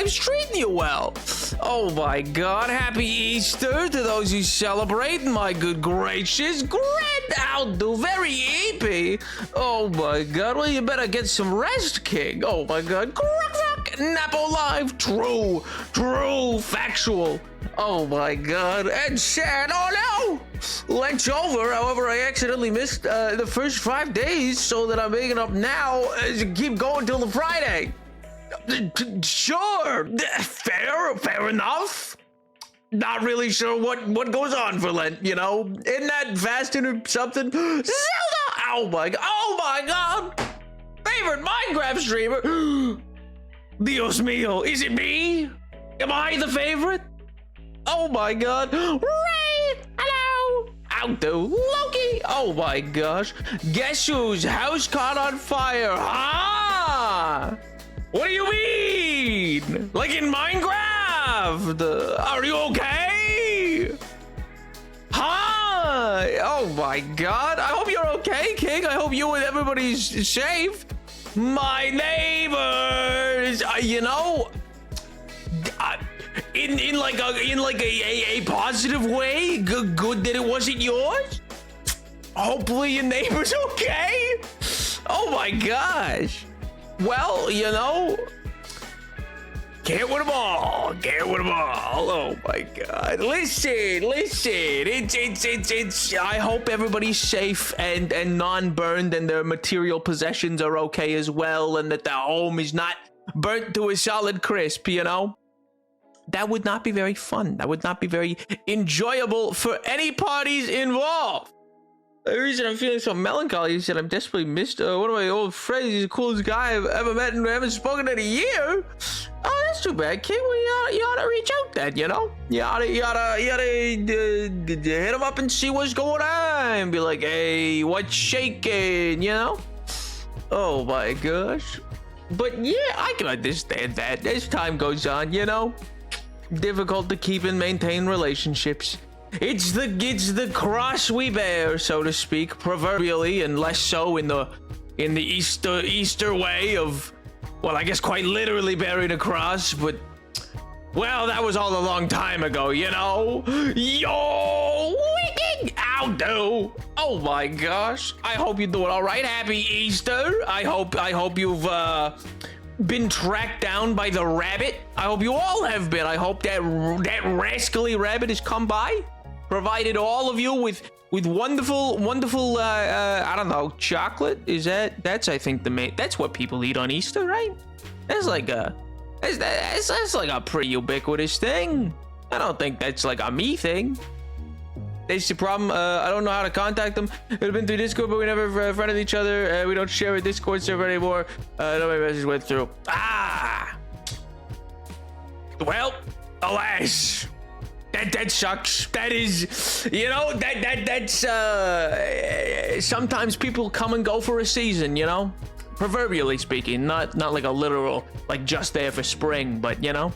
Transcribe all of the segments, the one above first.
life's treating you well. Oh my God, happy Easter to those who celebrate. My good gracious, grand outdo, very eepy. Oh my God, well you better get some rest, King. Oh my God, Napo Live, true, factual. Oh my God, and sad, oh no! Lunch over, however, I accidentally missed the first 5 days, so that I'm making up now to keep going till the Friday. Sure, fair enough. Not really sure what goes on for Lent, you know? Isn't that fasting or something? Zelda! Oh my God! Favorite Minecraft streamer? Dios mío, is it me? Am I the favorite? Oh my God. Ray, hello. Outdo Loki. Oh my gosh. Guess whose house caught on fire? Huh? What do you mean? Like in Minecraft? Are you okay? Hi. Oh my God. I hope you're okay, King. I hope you and everybody's safe. My neighbors, you know, in like a positive way. Good that it wasn't yours. Hopefully your neighbor's okay. Oh my gosh. Well, you know, can't win them all. Oh my God. Listen. It's. I hope everybody's safe and non-burned, and their material possessions are okay as well, and that the home is not burnt to a solid crisp, you know? That would not be very fun. That would not be very enjoyable for any parties involved. The reason I'm feeling so melancholy is that I'm desperately missed one of my old friends. He's the coolest guy I've ever met, and we haven't spoken in a year. Oh, that's too bad, kid. Well, you ought to reach out then, you know? You ought to hit him up and see what's going on. Be like, hey, what's shaking, you know? Oh my gosh. But yeah, I can understand that as time goes on, you know? Difficult to keep and maintain relationships. It's the cross we bear, so to speak, proverbially, and less so in the Easter way of, well, I guess quite literally bearing a cross, but well, that was all a long time ago, you know. Yo, wicked outdo. Oh my gosh. I hope you're doing all right. Happy Easter. I hope you've been tracked down by the rabbit. I hope you all have been. I hope that rascally rabbit has come by, provided all of you with wonderful I don't know, chocolate. That's I think that's what people eat on Easter, right? That's like a pretty ubiquitous thing. I don't think that's like a me thing. That's the problem. I don't know how to contact them. It would have been through Discord, but we never friended each other. We don't share a Discord server anymore. No, my message went through. Well, alas. That sucks. That is, you know, that's sometimes people come and go for a season, you know, proverbially speaking, not like a literal, like just there for spring, but you know.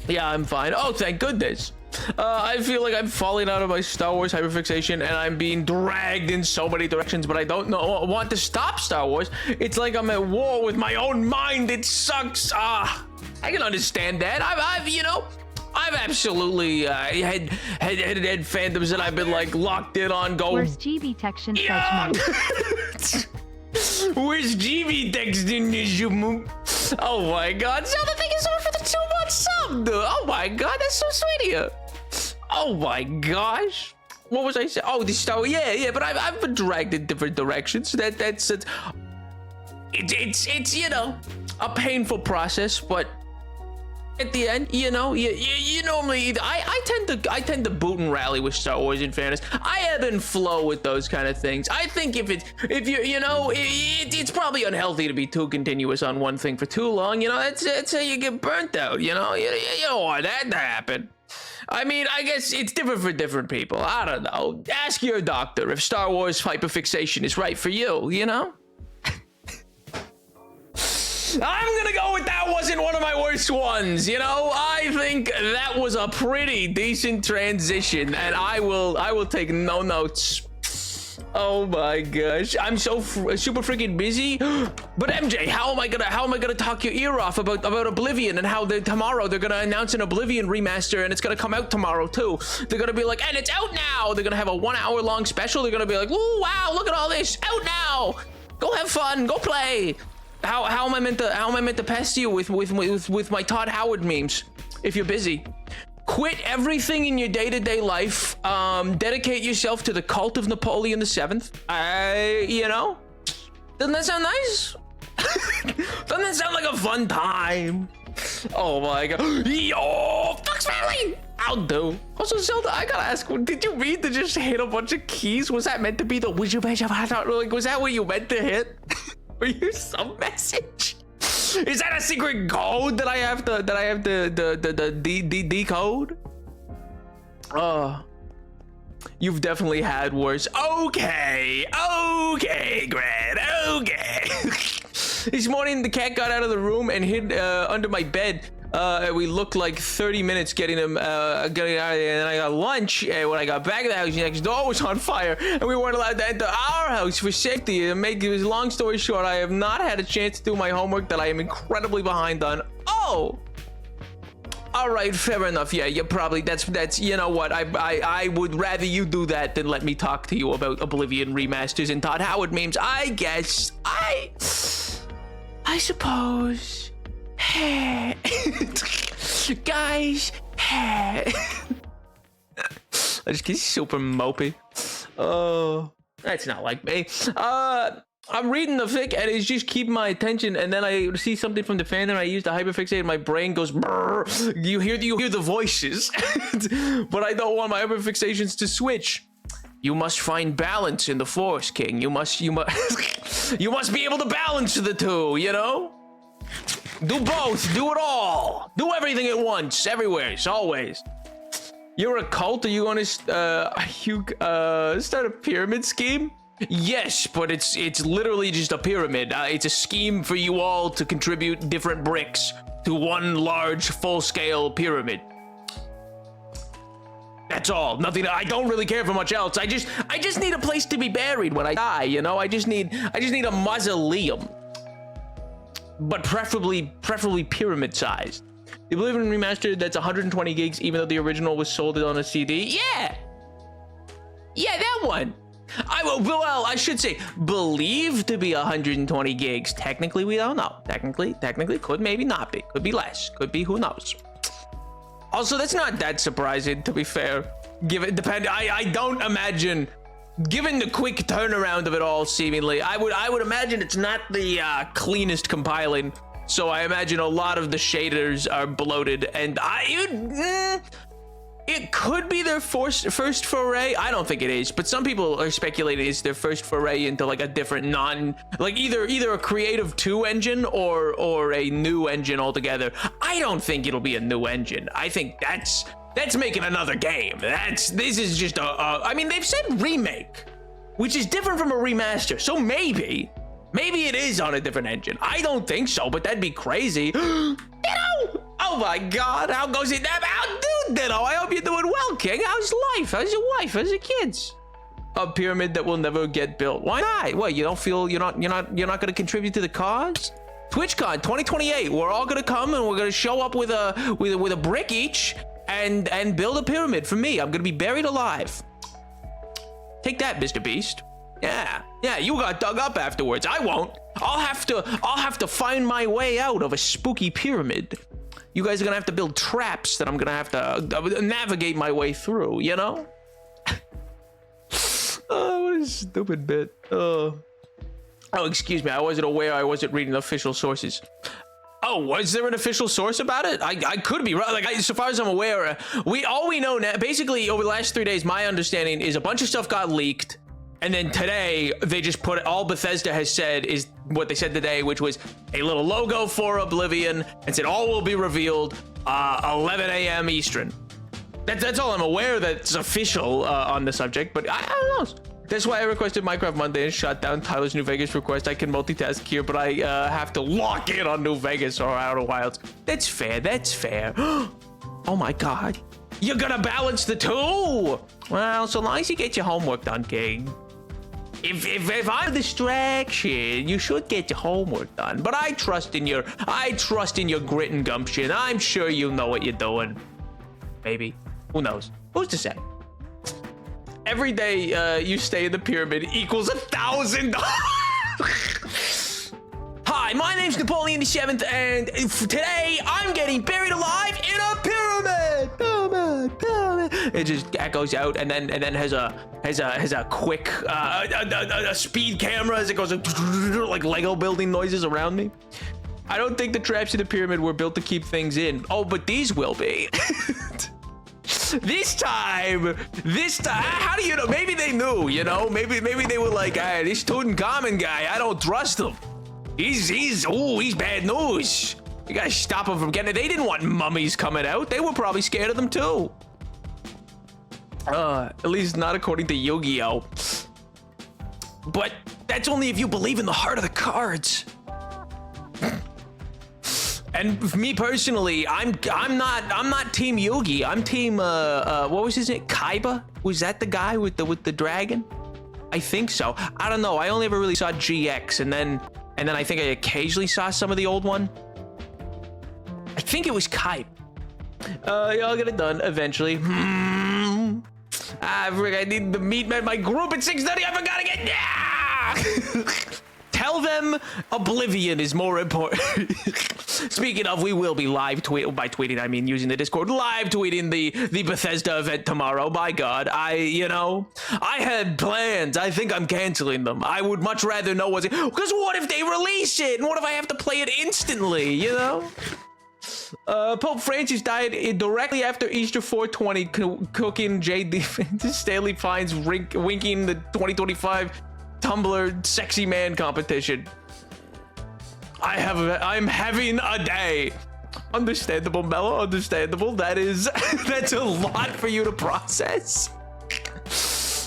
Yeah, I'm fine. Oh, thank goodness. I feel like I'm falling out of my Star Wars hyperfixation, and I'm being dragged in so many directions, but I don't want to stop Star Wars. It's like I'm at war with my own mind. It sucks. I can understand that. I've absolutely had fandoms that I've been like locked in on. Where's GB texting judgment? Where's GB texting this? Oh my God, Zelda, thank you so much for the 2-month sub, dude. Oh my God, that's so sweet of you. Oh my gosh. What was I saying? Oh, the Star Wars. Yeah, but I've been dragged in different directions. It's you know, a painful process, but at the end, you know, you normally I tend to boot and rally with Star Wars, in fairness. I ebb and flow with those kind of things. I think if you're you know, it's probably unhealthy to be too continuous on one thing for too long. You know, that's how you get burnt out. You know, you don't want that to happen. I mean, I guess it's different for different people. I don't know. Ask your doctor if Star Wars hyperfixation is right for you. You know. I'm gonna go with that wasn't one of my worst ones, you know? I think that was a pretty decent transition, and I will take no notes. Oh my gosh, I'm so super freaking busy. But MJ, how am I gonna talk your ear off about Oblivion and how tomorrow they're gonna announce an Oblivion remaster and it's gonna come out tomorrow too. They're gonna be like, and it's out now. They're gonna have a 1 hour long special. They're gonna be like, ooh, wow, look at all this, out now. Go have fun, go play. How am I meant to pest you with my Todd Howard memes if you're busy? Quit everything in your day-to-day life. Dedicate yourself to the cult of Napoleon VII. You know, doesn't that sound nice? Doesn't that sound like a fun time? Oh my god. Yo, Fox Family! I'll do. Also, Zelda, I gotta ask, did you mean to just hit a bunch of keys? Was that meant to be the wizard? Like, was that what you meant to hit? Were you some message? Is that a secret code that I have to decode? You've definitely had worse. Okay, Grant, okay. This morning the cat got out of the room and hid under my bed. We looked like 30 minutes getting him getting out of there, and I got lunch, and when I got back to the house, the next door was on fire and we weren't allowed to enter our house for safety. To make this long story short, I have not had a chance to do my homework that I am incredibly behind on. Oh, all right, fair enough. Yeah, you're probably that's you know what, I would rather you do that than let me talk to you about Oblivion remasters and Todd Howard memes. I guess I suppose. Guys, I just get super mopey. Oh, that's not like me. I'm reading the fic and it's just keeping my attention, and then I see something from the fan and I use the hyperfixate and my brain goes brrr. You hear the voices, but I don't want my hyperfixations to switch. You must find balance in the Force, King. You must you must be able to balance the two, you know? Do both, do it all. Do everything at once, everywhere, always. You're a cult? Are you gonna start a pyramid scheme? Yes, but it's literally just a pyramid. It's a scheme for you all to contribute different bricks to one large full-scale pyramid. That's all. Nothing. I don't really care for much else. I just need a place to be buried when I die, you know? I just need a mausoleum. But preferably pyramid-sized. The Oblivion remastered, that's 120 gigs, even though the original was sold on a CD. Yeah, that one. I should say believed to be 120 gigs. Technically, we don't know. Technically, could maybe not be. Could be less. Could be. Who knows? Also, that's not that surprising, to be fair. I don't imagine. Given the quick turnaround of it all, seemingly, I would imagine it's not the cleanest compiling. So I imagine a lot of the shaders are bloated, and it could be their first foray. I don't think it is, but some people are speculating it's their first foray into like a different either a Creative 2 engine or a new engine altogether. I don't think it'll be a new engine. I think that's making another game. This is just I mean, they've said remake, which is different from a remaster. So maybe it is on a different engine. I don't think so, but that'd be crazy. Ditto! Oh my god, how goes it? How do Ditto? I hope you're doing well, King. How's life? How's your wife? How's your kids? A pyramid that will never get built. Why not? What, you don't feel you're not gonna contribute to the cause? TwitchCon 2028. We're all gonna come and we're gonna show up with a brick each. And build a pyramid for me. I'm gonna be buried alive. Take that, Mr. Beast. Yeah, you got dug up afterwards. I won't. I'll have to find my way out of a spooky pyramid. You guys are gonna have to build traps that I'm gonna have to navigate my way through, you know? Oh, what a stupid bit. Oh, excuse me. I wasn't aware. I wasn't reading official sources. Oh, was there an official source about it? I could be right. Like, so far as I'm aware, all we know now, basically over the last 3 days, my understanding is a bunch of stuff got leaked, and then today they just put all Bethesda has said is what they said today, which was a little logo for Oblivion, and said all will be revealed 11 a.m. Eastern. That's all I'm aware that's official on the subject, but I don't know. That's why I requested Minecraft Monday and shut down Tyler's New Vegas request. I can multitask here, but I have to lock in on New Vegas or Outer Wilds. That's fair. Oh my god. You're gonna balance the two? Well, so long as you get your homework done, King. if I'm a distraction, you should get your homework done. But I trust in your grit and gumption. I'm sure you know what you're doing. Maybe. Who knows? Who's to say? Every day you stay in the pyramid equals $1,000. Hi, my name's Napoleon VII, and today I'm getting buried alive in a pyramid. Pyramid. It just echoes out, and then has a quick a speed camera as it goes like Lego building noises around me. I don't think the traps in the pyramid were built to keep things in. Oh, but these will be. This time, how do you know? Maybe they knew, you know? Maybe they were like, hey, this Tutankhamun guy, I don't trust him. He's bad news. You gotta stop him from getting it. They didn't want mummies coming out. They were probably scared of them too. At least not according to Yu-Gi-Oh. But that's only if you believe in the heart of the cards. And for me personally, I'm not Team Yugi. I'm Team what was his name? Kaiba? Was that the guy with the dragon? I think so. I don't know. I only ever really saw GX, and then I think I occasionally saw some of the old one. I think it was Kaiba. Yeah, I'll get it done eventually. I need to meet my group at 6:30. I forgot again. Yeah. Tell them Oblivion is more important. Speaking of, we will be live by tweeting. I mean, using the Discord, live tweeting the Bethesda event tomorrow. My God, I had plans. I think I'm canceling them. I would much rather know what's because what if they release it, and what if I have to play it instantly? You know. Pope Francis died directly after Easter 420, cooking J.D. Stanley Fine's winking the 2025 Tumblr sexy man competition. I'm having a day. Understandable, Mello. Understandable. That's a lot for you to process.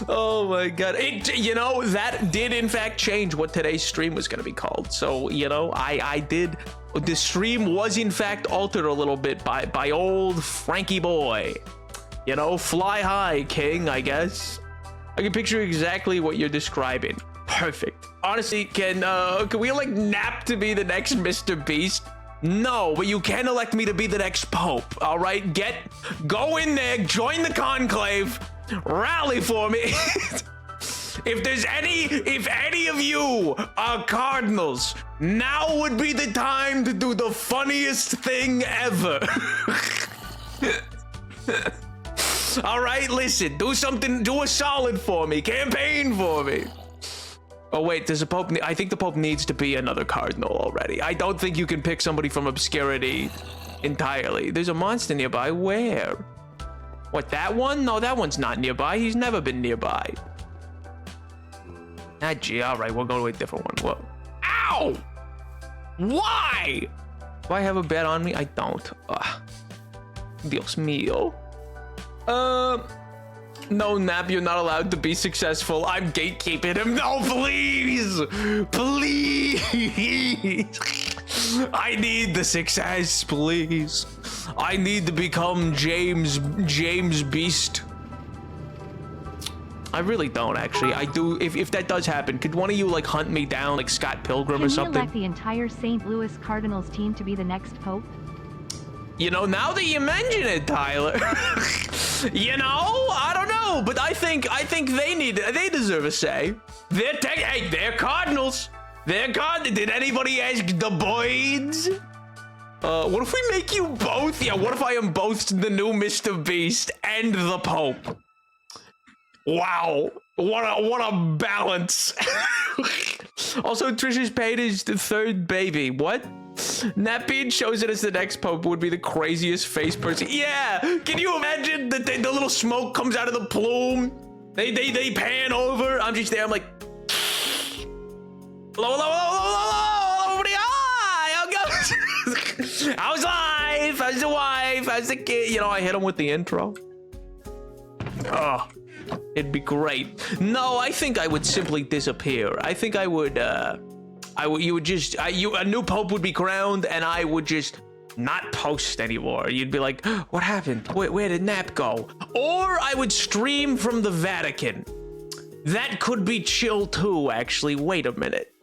Oh my God. That did in fact change what today's stream was going to be called. So, I did. The stream was in fact altered a little bit by old Frankie boy. Fly high, king, I guess. I can picture exactly what you're describing. Perfect. Honestly, can we elect Nap to be the next Mr. Beast? No, but you can elect me to be the next Pope. All right, go in there, join the conclave, rally for me. If any of you are cardinals, now would be the time to do the funniest thing ever. All right, listen, do a solid for me, campaign for me. Oh wait, does the Pope? I think the Pope needs to be another cardinal already. I don't think you can pick somebody from obscurity entirely. There's a monster nearby. Where? What, that one? No, that one's not nearby. He's never been nearby. Ah, gee, all right, we'll go to a different one. Whoa. Ow! Why? Do I have a bet on me? I don't. Dios mío. No, Nap, you're not allowed to be successful. I'm gatekeeping him. No, please! Please! I need the success, please. I need to become James Beast. I really don't, actually. I do. If that does happen, could one of you, hunt me down like Scott Pilgrim or something? Can we elect the entire St. Louis Cardinals team to be the next Pope? Now that you mention it, Tyler, I don't know, but I think they deserve a say. They're Cardinals. Did anybody ask the Boyds? What if we make you both? Yeah, what if I am both the new Mr. Beast and the Pope? Wow, what a balance. Also, Trisha's paid his third baby. What? Napbean shows it as the next Pope would be the craziest face person. Yeah, can you imagine the little smoke comes out of the plume? They pan over. I'm just there. I'm like, hello, everybody. Hi, how's life? How's the wife? How's the kid? I hit him with the intro. Oh, it'd be great. No, I think I would simply disappear. I think I would. A new Pope would be crowned, and I would just not post anymore. You'd be like, what happened? Where did Nap go? Or I would stream from the Vatican. That could be chill too, actually. Wait a minute.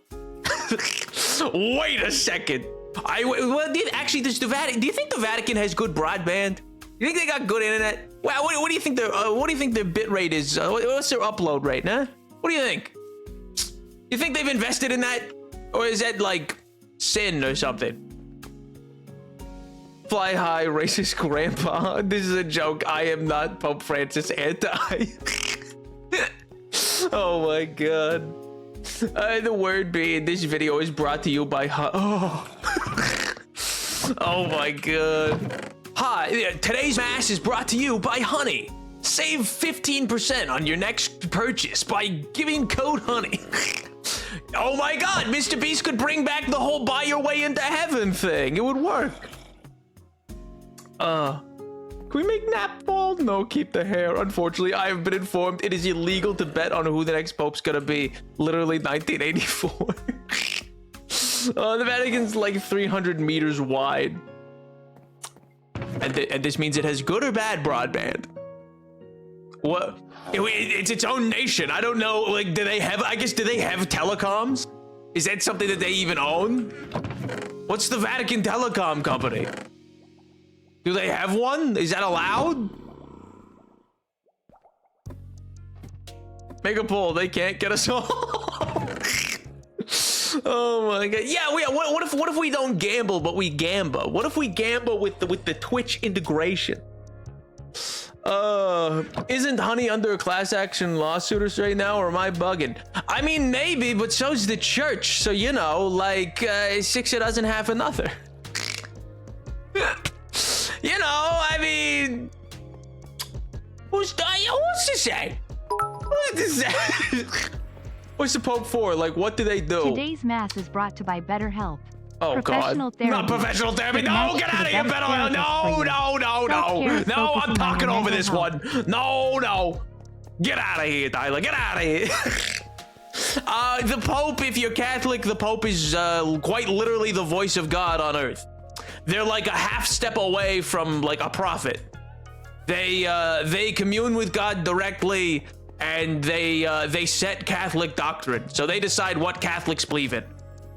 Wait a second. Actually, does the Vatican? Do you think the Vatican has good broadband? You think they got good internet? Well, what do you think their bit rate is? What's their upload rate, huh? What do you think? You think they've invested in that, or is that like sin or something? Fly high, racist grandpa. This is a joke. I am not Pope Francis anti. Oh my god. The word being, this video is brought to you by Oh my god. Hi, today's mass is brought to you by Honey. Save 15% on your next purchase by giving code Honey. Oh my god, Mr. Beast could bring back the whole buy your way into heaven thing. It would work. Can we make Nap bald? No, keep the hair. Unfortunately, I have been informed it is illegal to bet on who the next pope's gonna be. Literally 1984. The Vatican's like 300 meters wide. And this means it has good or bad broadband. What? It's its own nation. I don't know. Like, do they have telecoms? Is that something that they even own? What's the Vatican Telecom Company? Do they have one? Is that allowed? Make a poll. They can't get us all. Oh my god. Yeah. What if we don't gamble, but we gamble? What if we gamble with the Twitch integration? Isn't Honey under a class action lawsuit right now, or am I bugging? I mean, maybe, but so's the church. So, you know, like, 6 a dozen, half another. You know, I mean, who's to say? Who's to say? What's the Pope for? Like, what do they do? Today's mass is brought to by BetterHelp. Oh God! Not professional therapy. No, get out of here, BetterHelp. No, I'm talking over this one. No. Get out of here, Tyler. Get out of here. The Pope, if you're Catholic, the Pope is quite literally the voice of God on earth. They're like a half step away from like a prophet. They commune with God directly, and they set Catholic doctrine. So they decide what Catholics believe in,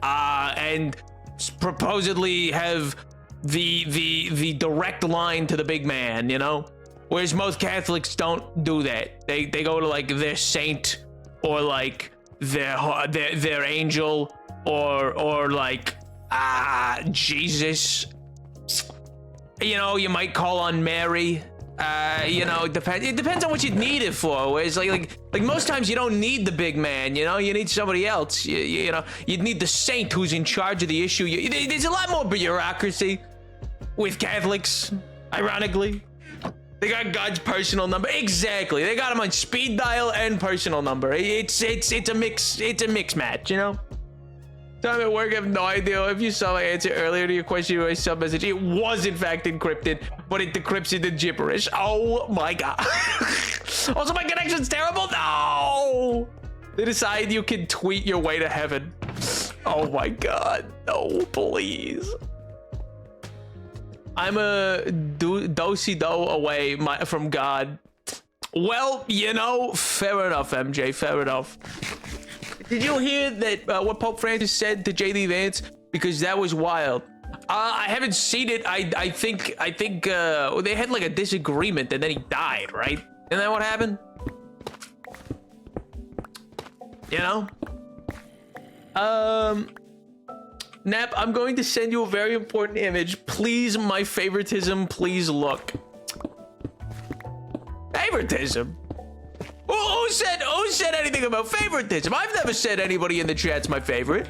and supposedly have the direct line to the big man. You know, whereas most Catholics don't do that. They go to like their saint, or like their angel, or like Jesus. You know, you might call on Mary. You know, it depends on what you need it for. Whereas like most times you don't need the big man, you know, you need somebody else. You know, you'd need the saint who's in charge of the issue. There's a lot more bureaucracy with Catholics, ironically. They got God's personal number. Exactly. They got him on speed dial and personal number. It's a mix match, you know? Time at work, I have no idea if you saw my answer earlier to your question or a sub message. It was in fact encrypted, but it decrypts into gibberish. Oh my god. Also, my connection's terrible. No. They decide you can tweet your way to heaven. Oh my god. No, please. I'm a do-si-do away from God. Well, you know, fair enough, MJ. Fair enough. Did you hear that what Pope Francis said to JD Vance? Because that was wild. I haven't seen it. I think they had like a disagreement and then he died, right? Isn't that what happened? You know? Nap, I'm going to send you a very important image. Please, my favoritism, please look. Favoritism? Who said anything about favoritism? I've never said anybody in the chat's my favorite.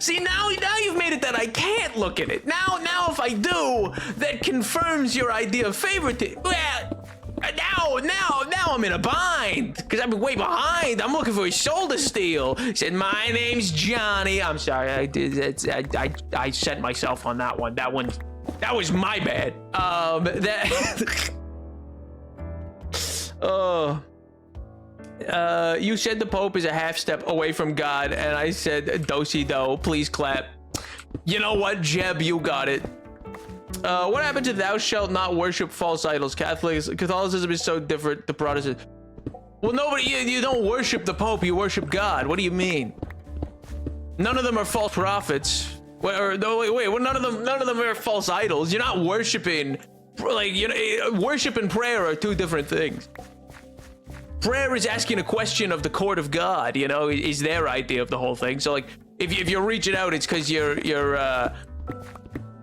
See, now you've made it that I can't look at it. Now if I do, that confirms your idea of favoritism. Well, now I'm in a bind because I've been way behind. I'm looking for his shoulder steal. He said, my name's Johnny. I'm sorry, I sent myself on that one. That was my bad. You said the Pope is a half step away from God, and I said do-si-do, please clap. You know what, Jeb, you got it. What happened to thou shalt not worship false idols? Catholicism is so different to Protestant. Well, nobody, you don't worship the Pope, you worship God. What do you mean? None of them are false prophets. Wait, well, none of them are false idols. You're not worshiping, like, you know, worship and prayer are two different things. Prayer is asking a question of the court of God, you know, is their idea of the whole thing. So, like, if you're reaching out, it's because you're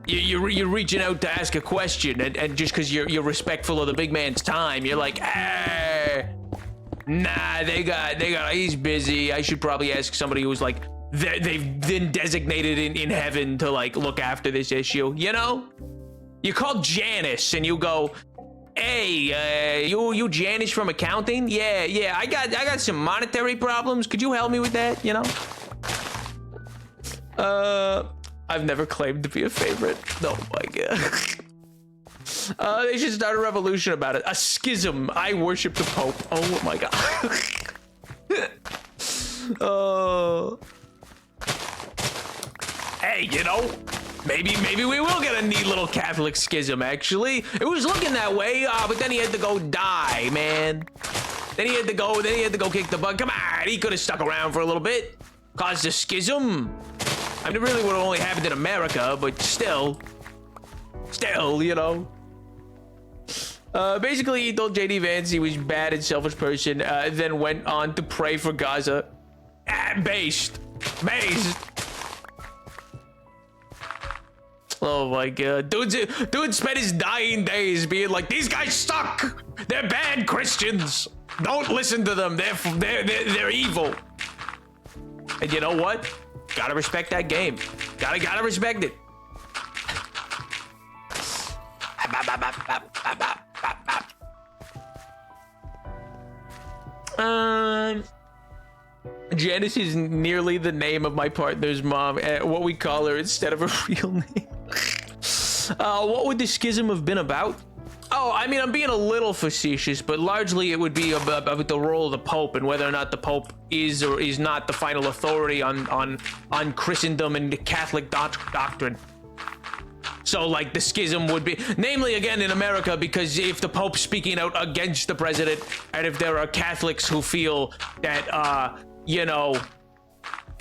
reaching out to ask a question, and just because you're respectful of the big man's time, you're like, nah, he's busy. I should probably ask somebody who's like, they've been designated in heaven to like look after this issue, you know? You call Janice and you go, hey, you Janice from accounting? Yeah, I got some monetary problems. Could you help me with that, you know? I've never claimed to be a favorite. Oh my god. They should start a revolution about it. A schism. I worship the Pope. Oh my god. Hey, you know, maybe we will get a neat little Catholic schism, actually. It was looking that way, but then he had to go die, man. Then he had to go kick the butt. Come on, he could have stuck around for a little bit. Caused a schism. I mean, it really would have only happened in America, but still, you know. Basically, he told JD Vance he was a bad and selfish person, then went on to pray for Gaza. Based. Oh my god. Dude spent his dying days being like, these guys suck! They're bad Christians! Don't listen to them, they're evil. And you know what? Gotta respect that game. Gotta respect it. Janice is nearly the name of my partner's mom, what we call her instead of a real name. What would the schism have been about? Oh, I mean, I'm being a little facetious, but largely it would be about the role of the Pope and whether or not the Pope is or is not the final authority on Christendom and Catholic doctrine. So, like, the schism would be, namely, again, in America, because if the Pope's speaking out against the president, and if there are Catholics who feel that, you know,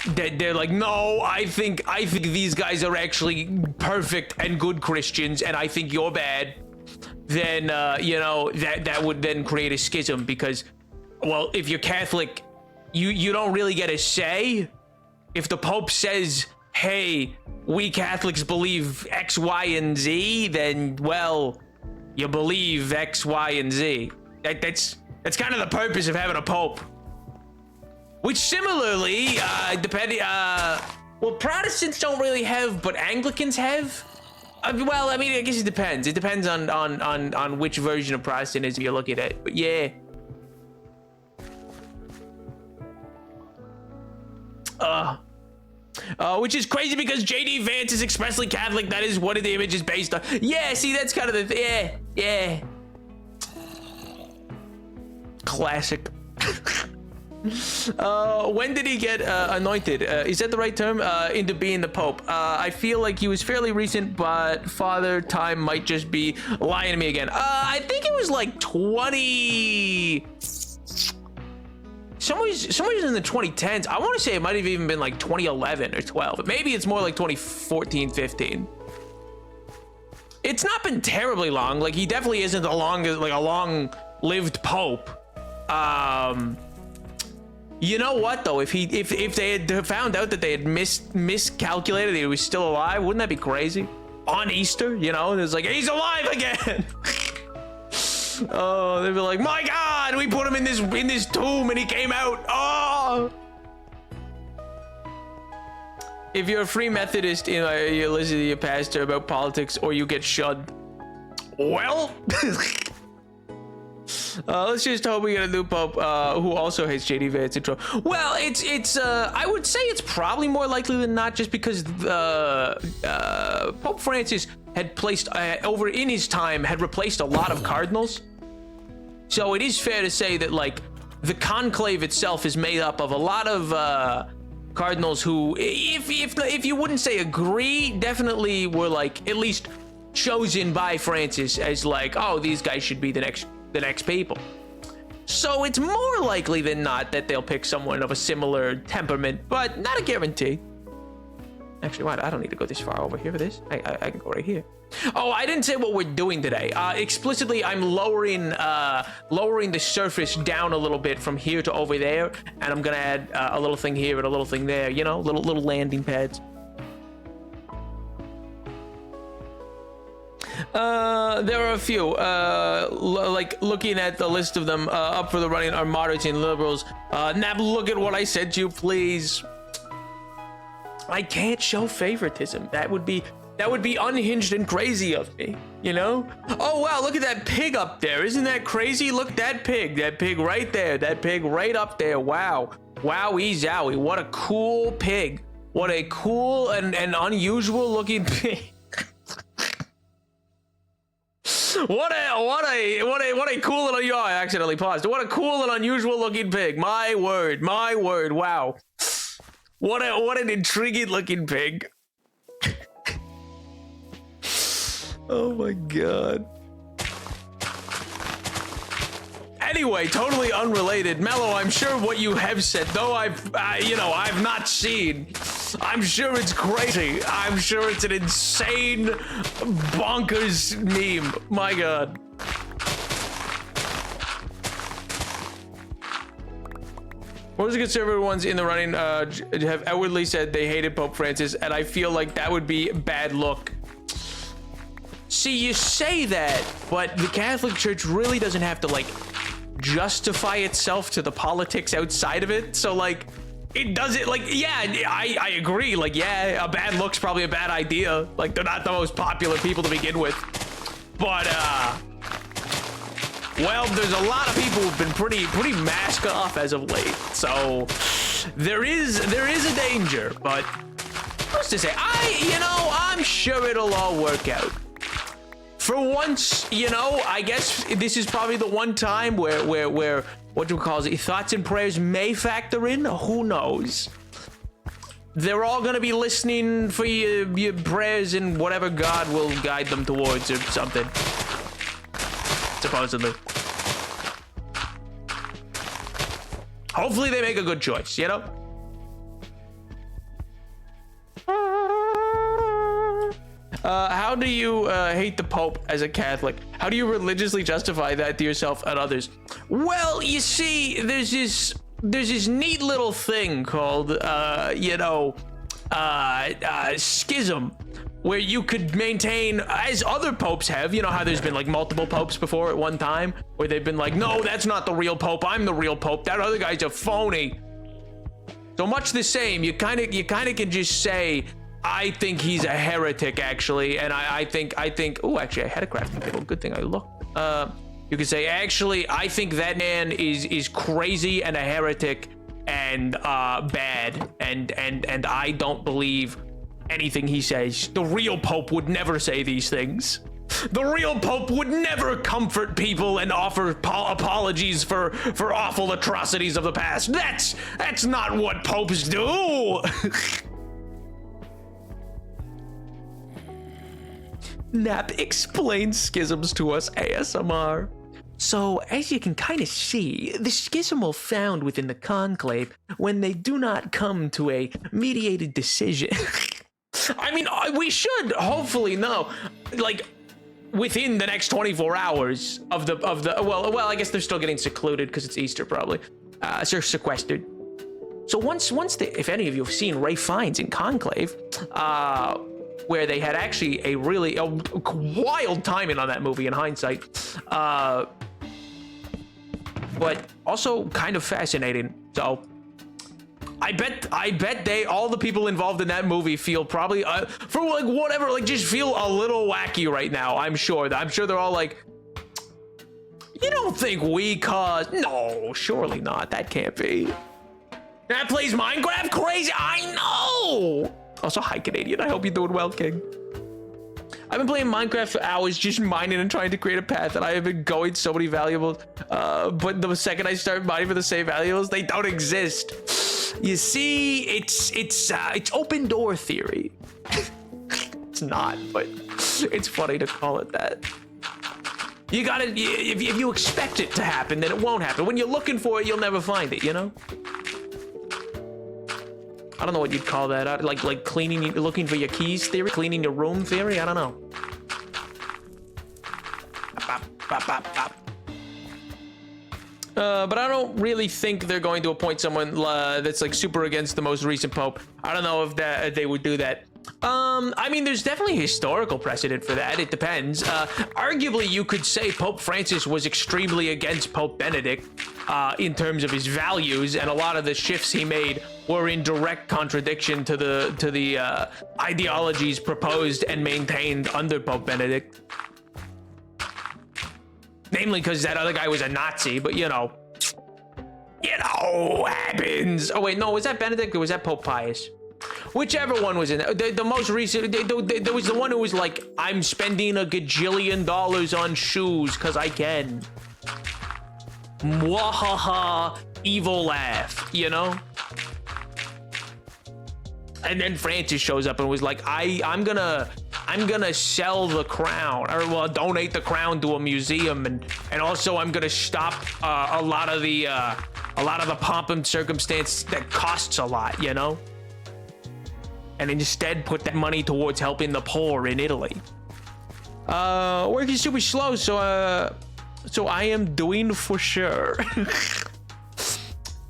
that they're like, no, I think these guys are actually perfect and good Christians, and I think you're bad, then, you know, that would then create a schism, because, well, if you're Catholic, you don't really get a say. If the Pope says, hey, we Catholics believe X, Y, and Z, then, well, you believe X, Y, and Z. That's kind of the purpose of having a Pope. Which similarly, well, Protestants don't really have, but Anglicans have. Well, I mean, I guess it depends. It depends on which version of Protestantism you're looking at. But yeah. Which is crazy because JD Vance is expressly Catholic. That is one of the images based on. Yeah, see, that's kind of the yeah. Classic. When did he get anointed? Is that the right term? Into being the Pope. I feel like he was fairly recent, but Father Time might just be lying to me again. I think it was like 20. Somewhere in the 2010s. I want to say it might have even been like 2011 or 12. But maybe it's more like 2014, 15. It's not been terribly long. Like, he definitely isn't a long-lived Pope. You know what though? If they had found out that they had miscalculated that he was still alive, wouldn't that be crazy? On Easter, you know, it's like, he's alive again. Oh, they'd be like, my God, we put him in this tomb and he came out. Oh. If you're a Free Methodist, you know, you listen to your pastor about politics, or you get shunned. Well. Let's just hope we get a new Pope who also hates JD Vance intro. Well, it's I would say it's probably more likely than not, just because Pope Francis had placed over in his time had replaced a lot of cardinals. So it is fair to say that, like, the conclave itself is made up of a lot of cardinals who, if you wouldn't say agree, definitely were like at least chosen by Francis as like, oh, these guys should be the next people. So it's more likely than not that they'll pick someone of a similar temperament, but not a guarantee. Actually, what? I don't need to go this far over here for this. I can go right here. Oh, I didn't say what we're doing today. Explicitly, I'm lowering the surface down a little bit from here to over there, and I'm gonna add a little thing here and a little thing there. You know, little landing pads. There are a few. Like looking at the list of them, up for the running are moderates and liberals. Nab, look at what I sent you, please. I can't show favoritism. That would be unhinged and crazy of me, you know? Oh wow, look at that pig up there. Isn't that crazy? Look, that pig right there, that pig right up there. Wow. Wowie zowie. What a cool pig. What a cool and unusual looking pig. What a cool and I accidentally paused. What a cool and unusual looking pig. My word. Wow. What an intriguing looking pig. Oh my god. Anyway, totally unrelated. Mello, I'm sure what you have said, though I've not seen, I'm sure it's crazy. I'm sure it's an insane, bonkers meme. My god. Most of the conservative ones in the running have outwardly said they hated Pope Francis, and I feel like that would be bad look. See, you say that, but the Catholic Church really doesn't have to, like, justify itself to the politics outside of it. So, like, it doesn't, like, yeah, I agree. Like, yeah, a bad look's probably a bad idea. Like, they're not the most popular people to begin with. But, well, there's a lot of people who've been pretty masked off as of late. So, there is a danger, but what's to say? I'm sure it'll all work out. For once, I guess this is probably the one time where what do we call it? Thoughts and prayers may factor in. Who knows? They're all gonna be listening for your prayers and whatever God will guide them towards or something. Supposedly. Hopefully they make a good choice, you know? How do you hate the Pope as a Catholic? How do you religiously justify that to yourself and others? Well, you see, there's this neat little thing called, schism, where you could maintain, as other popes have, you know how there's been like multiple popes before at one time, where they've been like, no, that's not the real Pope, I'm the real Pope, that other guy's a phony. So much the same, you kind of can just say, I think he's a heretic, actually, and I think. Oh, actually, I had a crafting table. Good thing I looked. You could say, actually, I think that man is crazy and a heretic and bad, and I don't believe anything he says. The real Pope would never say these things. The real Pope would never comfort people and offer apologies for awful atrocities of the past. That's not what popes do. Nap explains schisms to us ASMR. So, as you can kind of see, the schismal found within the conclave when they do not come to a mediated decision. I mean, we should hopefully know, like, within the next 24 hours of the well, I guess they're still getting secluded because it's Easter probably. So sequestered. So once if any of you have seen Ralph Fiennes in Conclave, where they had actually a really wild timing on that movie in hindsight, but also kind of fascinating. So I bet all the people involved in that movie feel probably for like whatever, like just feel a little wacky right now. I'm sure they're all like, you don't think we caused? No, surely not. That can't be. That plays Minecraft crazy. I know. Also, hi, Canadian. I hope you're doing well, King. I've been playing Minecraft for hours, just mining and trying to create a path, and I have been going so many valuables. But the second I start mining for the same valuables, they don't exist. You see, it's open door theory. It's not, but it's funny to call it that. You gotta, if you expect it to happen, then it won't happen. When you're looking for it, you'll never find it, you know? I don't know what you'd call that. Like cleaning, looking for your keys theory, cleaning your room theory. I don't know. But I don't really think they're going to appoint someone that's like super against the most recent pope. I don't know if they would do that. I mean, there's definitely historical precedent for that. It depends. Arguably, you could say Pope Francis was extremely against Pope Benedict in terms of his values, and a lot of the shifts he made were in direct contradiction to the ideologies proposed and maintained under Pope Benedict. Namely, because that other guy was a Nazi, but you know, happens. Oh wait, no, was that Benedict or was that Pope Pius? Whichever one was in the most recent, there was the one who was like, I'm spending $1 gajillion on shoes because I can. Mwahaha, evil laugh, you know? And then Francis shows up and was like, I'm gonna sell the crown, or well, donate the crown to a museum, and also I'm gonna stop a lot of the pomp and circumstance that costs a lot, you know? And instead put that money towards helping the poor in Italy. Work is super slow, so I am doing for sure.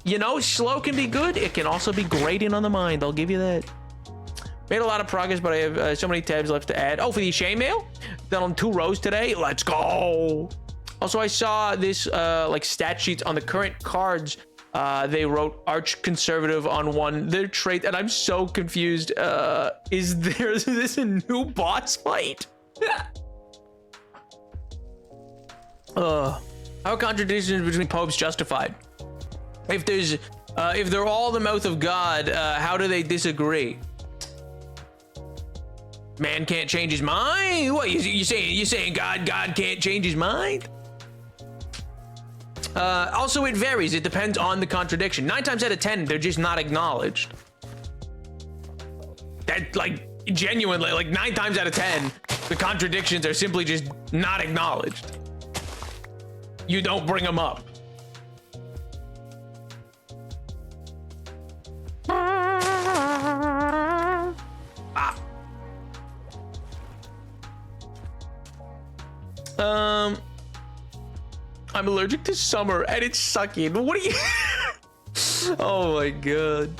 You know, slow can be good. It can also be grating on the mind. I'll give you that. Made a lot of progress, but I have so many tabs left to add. Oh, for the Shea Mail? Done on 2 rows today. Let's go. Also, I saw this like stat sheets on the current cards. They wrote arch conservative on one, their trait, and I'm so confused. Is this a new boss fight? How are contradictions between popes justified? If they're all the mouth of God, how do they disagree? Man can't change his mind? What you saying God can't change his mind? Also, it varies. It depends on the contradiction. 9 times out of 10, they're just not acknowledged. That, like, genuinely, like 9 times out of 10, the contradictions are simply just not acknowledged. You don't bring them up. I'm allergic to summer and it's sucking. What are you? Oh my god.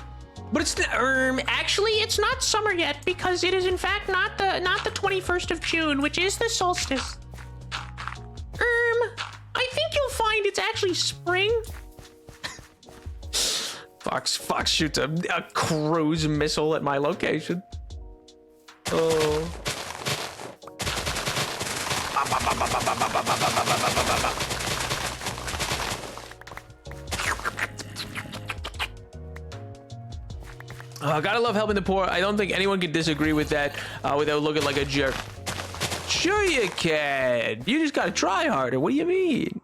But it's actually it's not summer yet because it is in fact not the 21st of June, which is the solstice. I think you'll find it's actually spring. Fox shoots a cruise missile at my location. Oh. Gotta love helping the poor. I don't think anyone can disagree with that without looking like a jerk. Sure you can. You just gotta try harder. What do you mean?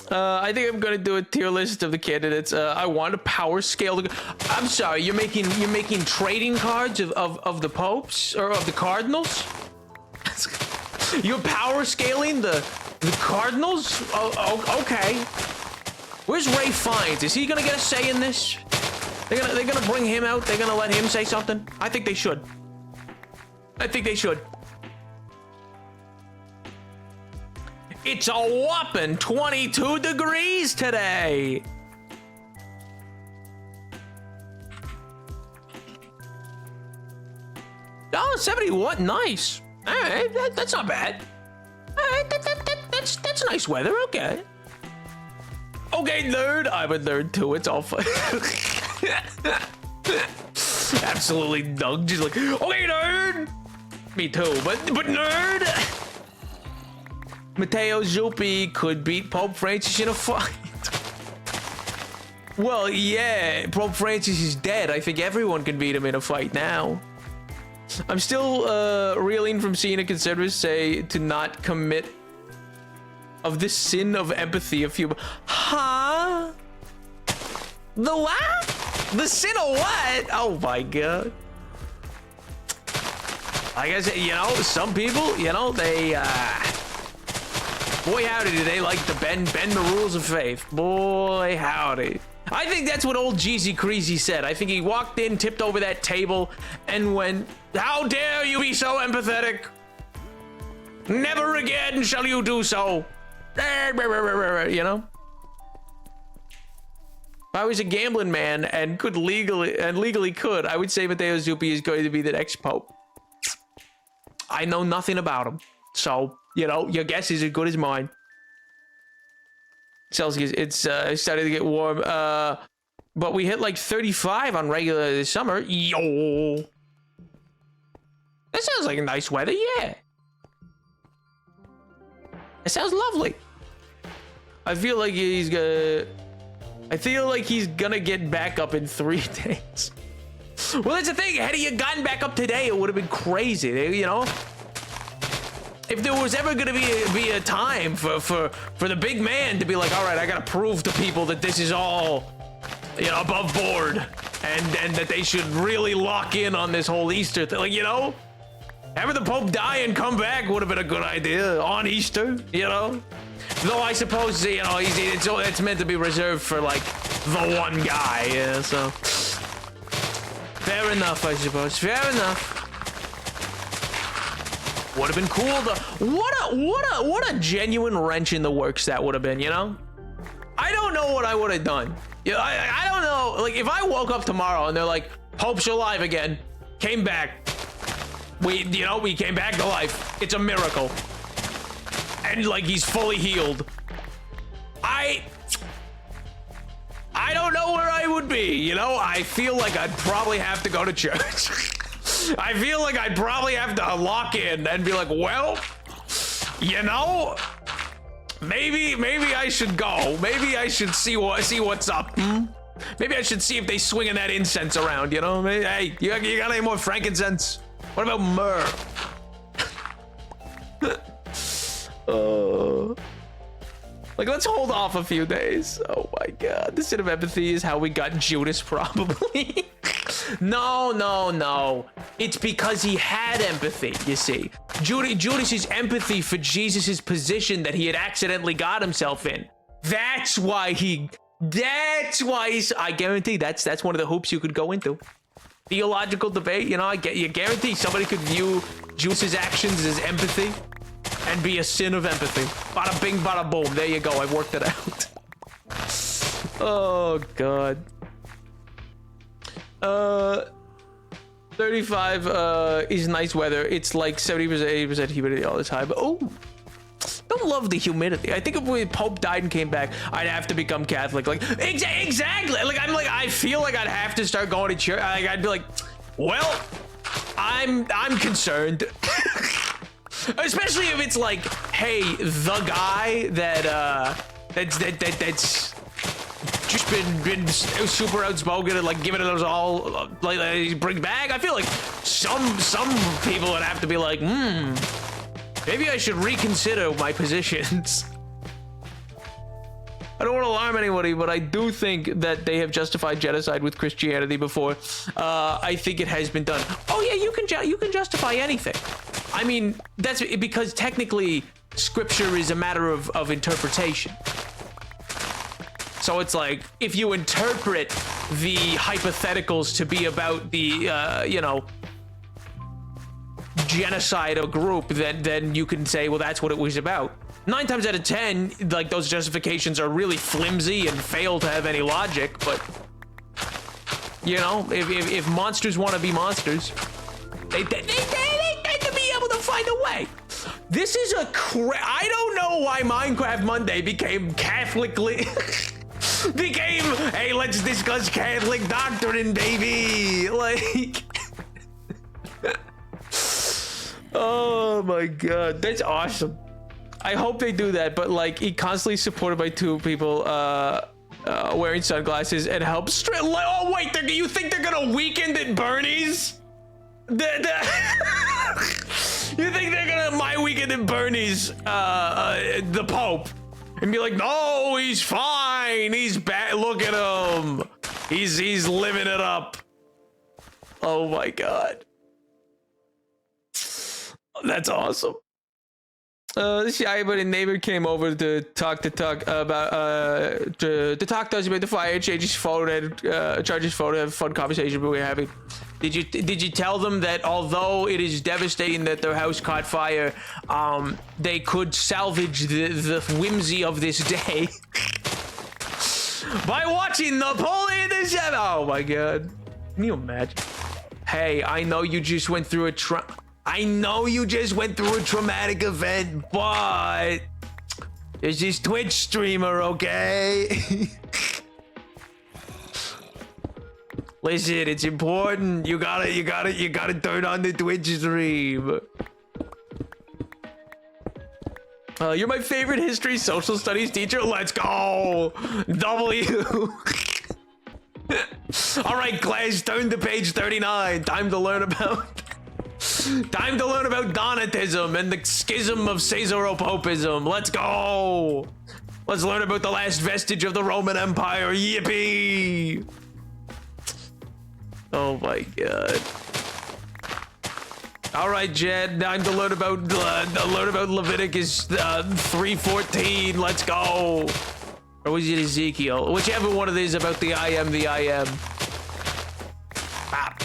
I think I'm gonna do a tier list of the candidates. I want a power scale. I'm sorry, you're making trading cards of the popes or of the cardinals? You're power scaling the cardinals? Oh, okay. Where's Ray Fiennes? Is he gonna get a say in this? They're gonna bring him out. They're gonna let him say something. I think they should. It's a whopping 22 degrees today. Oh, 71. Nice. All right, that's not bad. All right, that's nice weather. Okay. Okay, nerd. I'm a nerd too. It's all fun. Absolutely Doug. Just like, okay, nerd. Me too, but nerd. Matteo Zuppi could beat Pope Francis in a fight. Well, yeah, Pope Francis is dead. I think everyone can beat him in a fight now. I'm still reeling from seeing a conservative say to not commit of the sin of empathy a few. Huh? The what? The sin of what? Oh my god. I guess, you know, some people, you know, they Boy, howdy, do they like to bend the rules of faith. Boy, howdy. I think that's what old Jeezy Creasy said. I think he walked in, tipped over that table, and went, "How dare you be so empathetic? Never again shall you do so." You know? If I was a gambling man and could legally could, I would say Matteo Zuppi is going to be the next pope. I know nothing about him. So, you know, your guess is as good as mine. Celsius, it's starting to get warm. But we hit like 35 on regular this summer. Yo. That sounds like nice weather, yeah. It sounds lovely. I feel like he's gonna get back up in 3 days. Well, that's the thing. Had he gotten back up today, it would have been crazy, you know? If there was ever gonna be a time for the big man to be like, all right, I gotta prove to people that this is all, you know, above board, and that they should really lock in on this whole Easter thing, like, you know, having the Pope die and come back would have been a good idea on Easter, you know. Though I suppose, you know, it's meant to be reserved for like the one guy, yeah. So fair enough, I suppose. Fair enough. Would have been cool to, what a genuine wrench in the works that would have been, you know? I don't know what I would have done. You know, I don't know, like if I woke up tomorrow and they're like, Pope's alive again, came back, we came back to life, it's a miracle, and like he's fully healed, I don't know where I would be, you know? I feel like I'd probably have to go to church. I feel like I'd probably have to lock in and be like, well, you know, maybe I should go. Maybe I should see what's up. Maybe I should see if they swinging that incense around, you know? Hey, you got any more frankincense? What about myrrh? Like, let's hold off a few days. Oh my God, the sin of empathy is how we got Judas, probably. No. It's because he had empathy, you see. Judas's empathy for Jesus's position that he had accidentally got himself in. That's why he's, I guarantee that's one of the hoops you could go into. Theological debate, you know, you guarantee somebody could view Judas's actions as empathy and be a sin of empathy. Bada bing, bada boom. There you go. I worked it out. Oh, God. 35 is nice weather. It's like 70%, 80% humidity all the time. Oh, don't love the humidity. I think if the Pope died and came back, I'd have to become Catholic. Like, exactly. Like, I feel like I'd have to start going to church. Like, I'd be like, well, I'm concerned. Especially if it's like, hey, the guy that's just been super outspoken and like giving it us all like bring back. I feel like some people would have to be like, maybe I should reconsider my positions. I don't want to alarm anybody, but I do think that they have justified genocide with Christianity before. I think it has been done. Oh yeah, you can justify anything. I mean, that's because technically scripture is a matter of interpretation. So it's like, if you interpret the hypotheticals to be about the, you know, genocide of a group, then you can say, well, that's what it was about. 9 times out of 10, like, those justifications are really flimsy and fail to have any logic, but, you know, if monsters want to be monsters, they tend to be able to find a way. This is I don't know why Minecraft Monday became Catholically... became, hey, let's discuss Catholic doctrine, baby. Like... Oh my God, that's awesome. I hope they do that, but like, he constantly supported by 2 people wearing sunglasses and help oh wait, you think they're gonna weekend at Bernie's? You think they're gonna my weekend at Bernie's the Pope and be like, no, he's fine, he's bad, look at him, he's living it up. Oh my God, that's awesome. This guy, but a neighbor came over to talk about to talk to us about the fire, change his phone, and charge his phone, have a fun conversation we were having. Did you tell them that although it is devastating that their house caught fire, they could salvage the whimsy of this day by watching Napoleon the Seventh? Oh my god. Can you imagine? Hey, I know you just went through a traumatic event, but there's this Twitch streamer, okay? Listen, it's important. You gotta turn on the Twitch stream. You're my favorite history social studies teacher. Let's go. W. All right, class, turn to page 39. Time to learn about Donatism and the schism of Caesaropopism. Let's go. Let's learn about the last vestige of the Roman Empire. Yippee. Oh my god. All right, Jed, time to learn about Leviticus 3:14. Let's go. Or was it Ezekiel? Whichever one of these about the I am. Ah.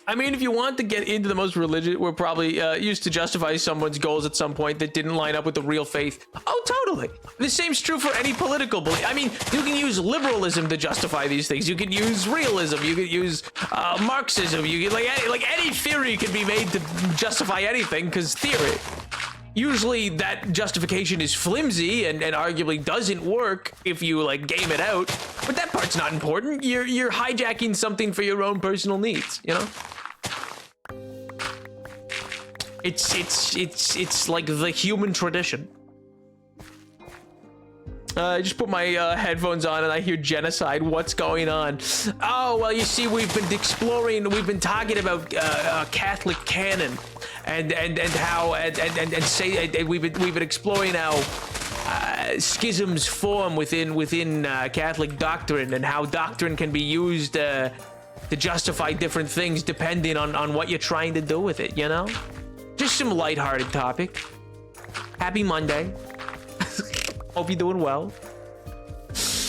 I mean, if you want to get into the most religious, we're probably used to justify someone's goals at some point that didn't line up with the real faith. Oh, totally. The same's true for any political belief. I mean, you can use liberalism to justify these things. You can use realism. You can use Marxism. You can like any theory can be made to justify anything because theory. Usually that justification is flimsy and arguably doesn't work if you like game it out. But that part's not important. You're hijacking something for your own personal needs, you know? It's like the human tradition. I just put my headphones on and I hear genocide. What's going on? Oh, well, you see, we've been talking about Catholic canon and how we've been exploring how schisms form within Catholic doctrine and how doctrine can be used to justify different things depending on what you're trying to do with it, you know? Just some lighthearted topic. Happy Monday. Hope you're doing well.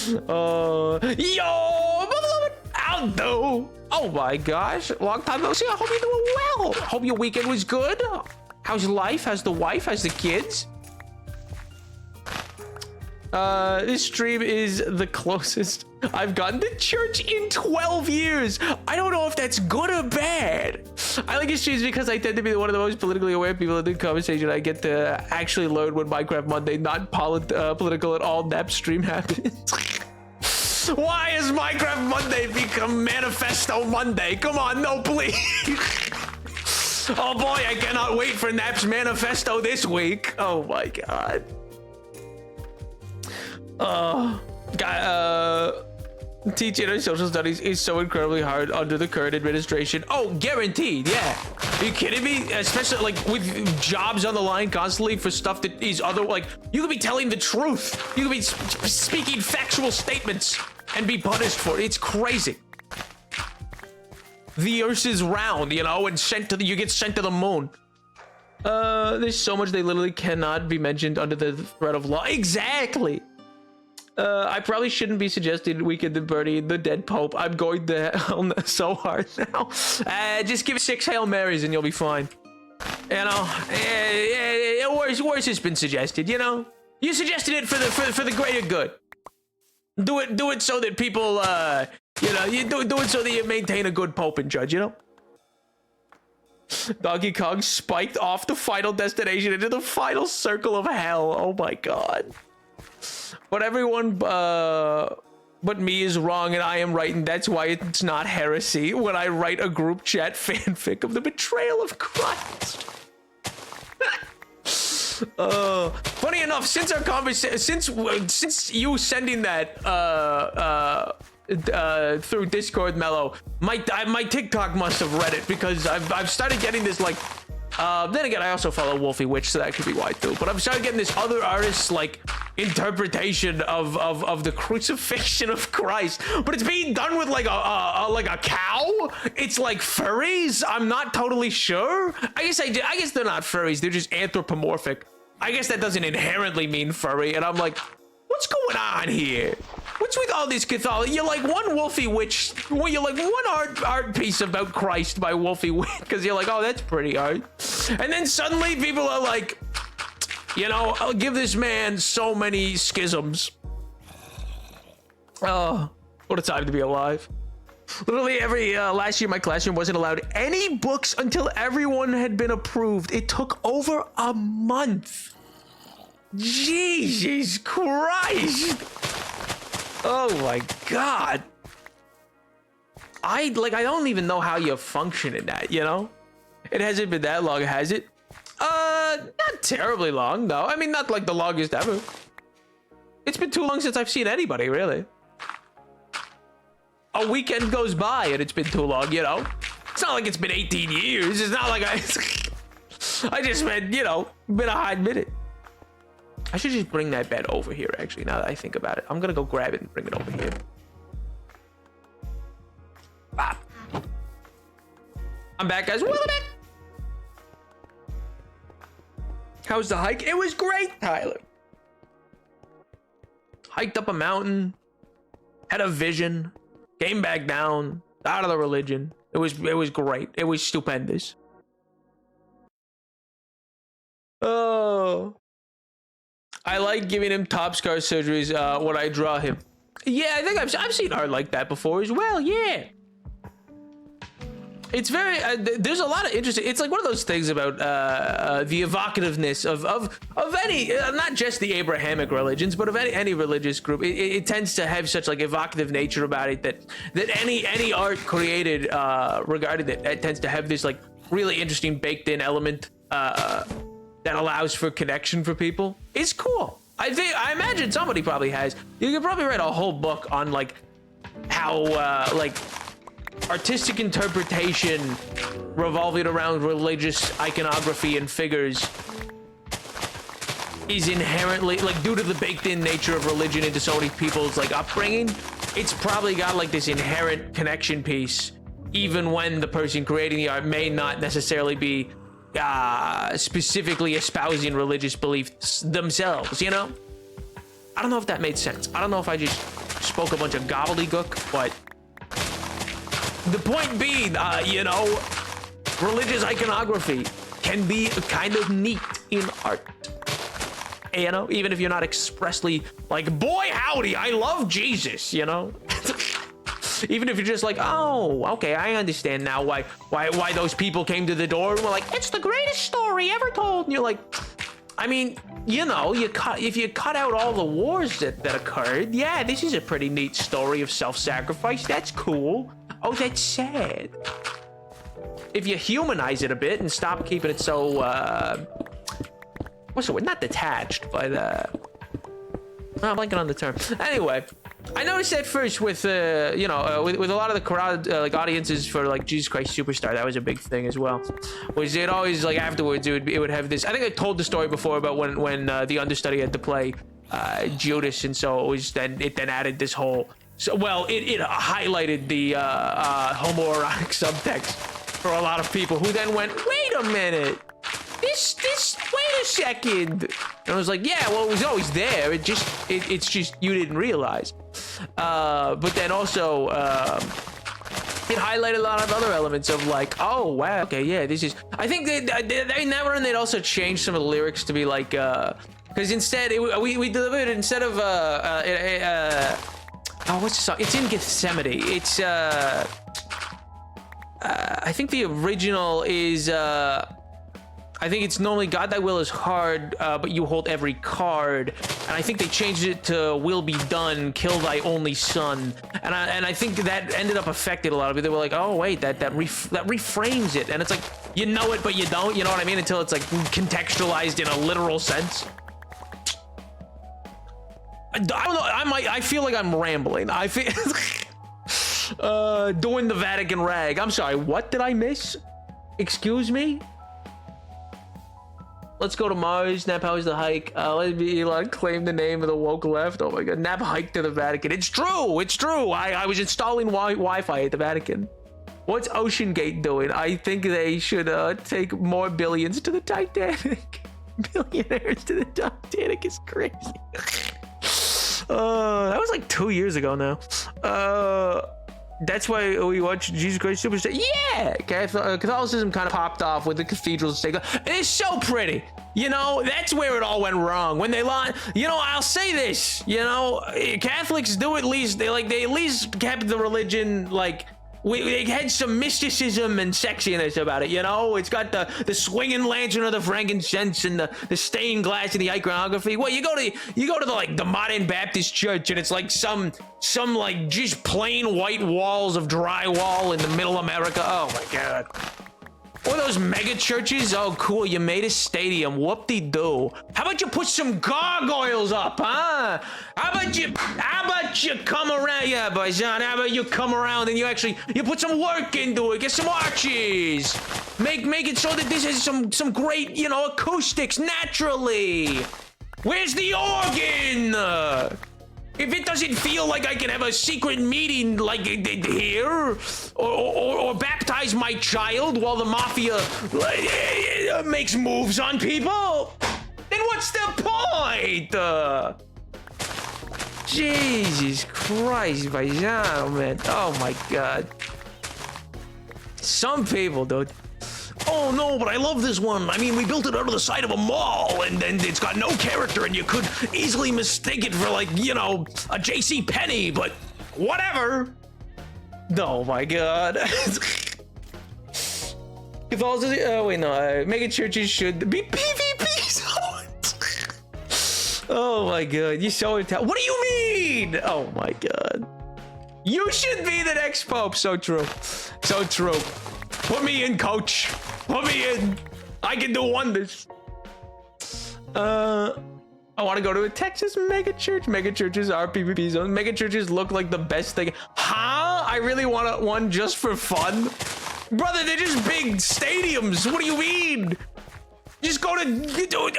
Yo, Aldo. Oh my gosh, long time no see. I hope you're doing well. Hope your weekend was good. How's life? How's the wife? How's the kids? This stream is the closest I've gotten to church in 12 years. I don't know if that's good or bad. I like his streams because I tend to be one of the most politically aware people in the conversation. I get to actually learn when Minecraft Monday, not political at all, nap stream happens. Why has Minecraft Monday become Manifesto Monday? Come on, no, please. Oh boy, I cannot wait for Nap's Manifesto this week. Oh my god. Teaching our social studies is so incredibly hard under the current administration. Oh, guaranteed, yeah. Are you kidding me? Especially like with jobs on the line constantly for stuff that is you could be telling the truth. You could be speaking factual statements and be punished for it. It's crazy. The earth is round, you know, and you get sent to the moon. There's so much they literally cannot be mentioned under the threat of law. Exactly. I probably shouldn't be suggesting Weekend at Bernie, the dead Pope. I'm going to hell so hard now. Just give it 6 Hail Marys and you'll be fine. You know, worse has been suggested, you know? You suggested it for the greater good. Do it so that people, you know, you do it so that you maintain a good Pope and judge, you know? Donkey Kong spiked off the final destination into the final circle of hell. Oh my god. But everyone but me is wrong and I am right, and that's why it's not heresy when I write a group chat fanfic of the betrayal of Christ. Funny enough, since our conversation, since you sending that through Discord, Mello, my TikTok must have read it, because I've started getting this like Then again, I also follow Wolfie Witch, so that could be why too. But I'm starting getting this other artist's like interpretation of the crucifixion of Christ, but it's being done with like a cow. It's like furries. I'm not totally sure. I guess they're not furries. They're just anthropomorphic. I guess that doesn't inherently mean furry. And I'm like, what's going on here? What's with all this Catholic? You're like one Wolfie Witch. Well, you're like one art piece about Christ by Wolfie Witch, because you're like, oh, that's pretty art. And then suddenly people are like, you know, I'll give this man so many schisms. Oh, what a time to be alive. Literally last year my classroom wasn't allowed any books until everyone had been approved. It took over a month. Jesus Christ. Oh my God. I don't even know how you function in that, you know? It hasn't been that long, has it? Not terribly long, no. I mean, not like the longest ever. It's been too long since I've seen anybody, really. A weekend goes by and it's been too long, you know? It's not like it's been 18 years. It's not like I just been, you know, been a hot minute. I should just bring that bed over here, actually, now that I think about it. I'm gonna go grab it and bring it over here. Bop. I'm back, guys. Welcome back. How's the hike? It was great, Tyler. Hiked up a mountain, had a vision, came back down, out of the religion. It was great. It was stupendous. Oh. I like giving him top scar surgeries when I draw him. Yeah, I think I've seen art like that before as well. Yeah. It's very there's a lot of interesting. It's like one of those things about the evocativeness of any not just the Abrahamic religions, but of any religious group. It tends to have such like evocative nature about it that any art created regarding it tends to have this like really interesting baked in element that allows for connection for people. It's cool. I imagine somebody probably has. You could probably write a whole book on like how like artistic interpretation revolving around religious iconography and figures is inherently like due to the baked in nature of religion into so many people's like upbringing. It's probably got like this inherent connection piece, even when the person creating the art may not necessarily be specifically espousing religious beliefs themselves, you know? I don't know if that made sense. I don't know if I just spoke a bunch of gobbledygook, but the point being, you know, religious iconography can be kind of neat in art. You know, even if you're not expressly like, boy, howdy, I love Jesus, you know? Even if you're just like, oh, okay, I understand now why those people came to the door and were like, it's the greatest story ever told. And you're like, I mean, you know, if you cut out all the wars that occurred, yeah, this is a pretty neat story of self-sacrifice. That's cool. Oh, that's sad. If you humanize it a bit and stop keeping it so, what's the word? Not detached, but, I'm blanking on the term. Anyway, I noticed that first with, you know, with a lot of the crowd, like audiences for like Jesus Christ Superstar, that was a big thing as well. Was it always like afterwards it would have this? I think I told the story before about when the understudy had to play Judas, and so it then added this whole. So well, it highlighted the homoerotic subtext for a lot of people who then went, wait a minute. Wait a second. And I was like, yeah, well, it was always there. It's just you didn't realize. But then also, it highlighted a lot of other elements of like, oh, wow, okay, yeah, this is. I think in that run, they'd also changed some of the lyrics to be like, because instead, we delivered it instead of, oh, what's the song? It's in Gethsemane. It's, I think the original is, I think it's normally God Thy Will is hard, but you hold every card. And I think they changed it to Will Be Done, Kill Thy Only Son. And I think that ended up affected a lot of it. They were like, oh wait, that reframes it. And it's like, you know it, but you don't. You know what I mean? Until it's like contextualized in a literal sense. I don't know. I feel like I'm rambling. I feel doing the Vatican rag. I'm sorry. What did I miss? Excuse me. Let's go to Mars. Nap, how was the hike? Let me Elon claim the name of the woke left. Oh my god. Nap hiked to the Vatican. It's true. It's true. I was installing Wi-Fi at the Vatican. What's Ocean Gate doing? I think they should take more billions to the Titanic. Billionaires to the Titanic is crazy. That was like 2 years ago now. That's why we watch Jesus Christ Superstar. Yeah, Catholicism kind of popped off with the cathedrals. It's so pretty. You know, that's where it all went wrong. When they you know, I'll say this. You know, Catholics do at least they at least kept the religion like. They had some mysticism and sexiness about it, you know? It's got the swinging lantern of the frankincense and the stained glass and the iconography. Well, you go to the modern Baptist church and it's like some like just plain white walls of drywall in the middle America. Oh my god. Or those mega churches. Oh, cool. You made a stadium. Whoop-de-doo. How about you put some gargoyles up, huh? How about you come around? Yeah, Baisan. How about you come around and you put some work into it. Get some arches. Make it so that this has some great, you know, acoustics naturally. Where's the organ? If it doesn't feel like I can have a secret meeting like here, or baptize my child while the mafia makes moves on people, then what's the point? Jesus Christ, Vaisano, man. Oh my god. Some people, dude. Oh no, but I love this one. I mean, we built it out of the side of a mall, and then it's got no character, and you could easily mistake it for, like, you know, a J.C. Penney, but whatever. Oh my god. Catholicism. Oh wait, no. Mega churches should be PvPs. Oh my god, you're so intelligent. What do you mean? Oh my god. You should be the next pope. So true. So true. Put me in, coach. Put me in. I can do wonders. I want to go to a Texas mega church. Mega churches are PvP zones. Mega churches look like the best thing. Huh? I really want one just for fun. Brother, they're just big stadiums. What do you mean? Just go to...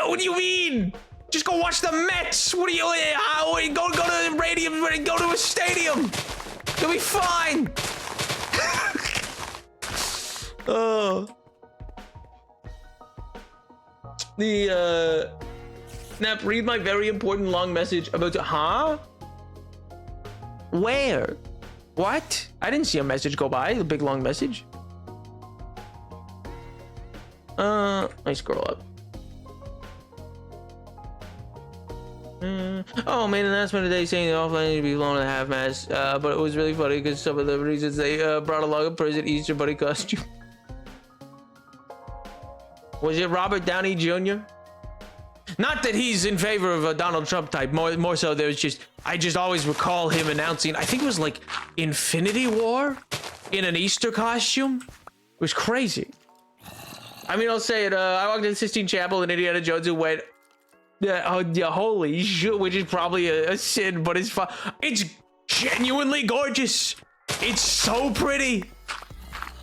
What do you mean? Just go watch the Mets. What do you... Go to the radium. Go to a stadium. You'll be fine. Nap, read my very important long message about huh? Where? What? I didn't see a message go by, the big long message. I scroll up. Oh, made an announcement today saying the offline to be blown at half mast, but it was really funny because some of the reasons they brought along a prison Easter bunny costume. Was it Robert Downey Jr.? Not that he's in favor of a Donald Trump type. More so, I just always recall him announcing. I think it was like Infinity War in an Easter costume. It was crazy. I mean, I'll say it. I walked into Sistine Chapel and Indiana Jones who went, "Oh yeah, holy shit!" Which is probably a sin, but it's fun. It's genuinely gorgeous. It's so pretty.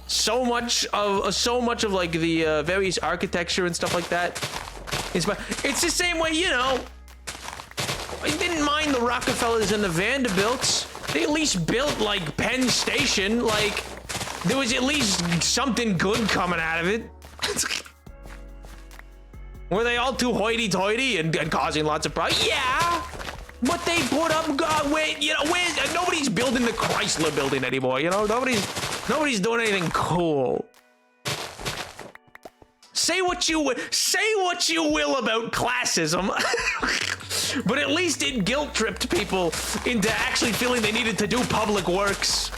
So much of like the various architecture and stuff like that. It's the same way, you know. I didn't mind the Rockefellers and the Vanderbilts. They at least built like Penn Station. Like there was at least something good coming out of it. Were they all too hoity-toity and causing lots of problems? Yeah. But they put up, nobody's building the Chrysler building anymore. You know, nobody's doing anything cool. Say what you will about classism, but at least it guilt-tripped people into actually feeling they needed to do public works.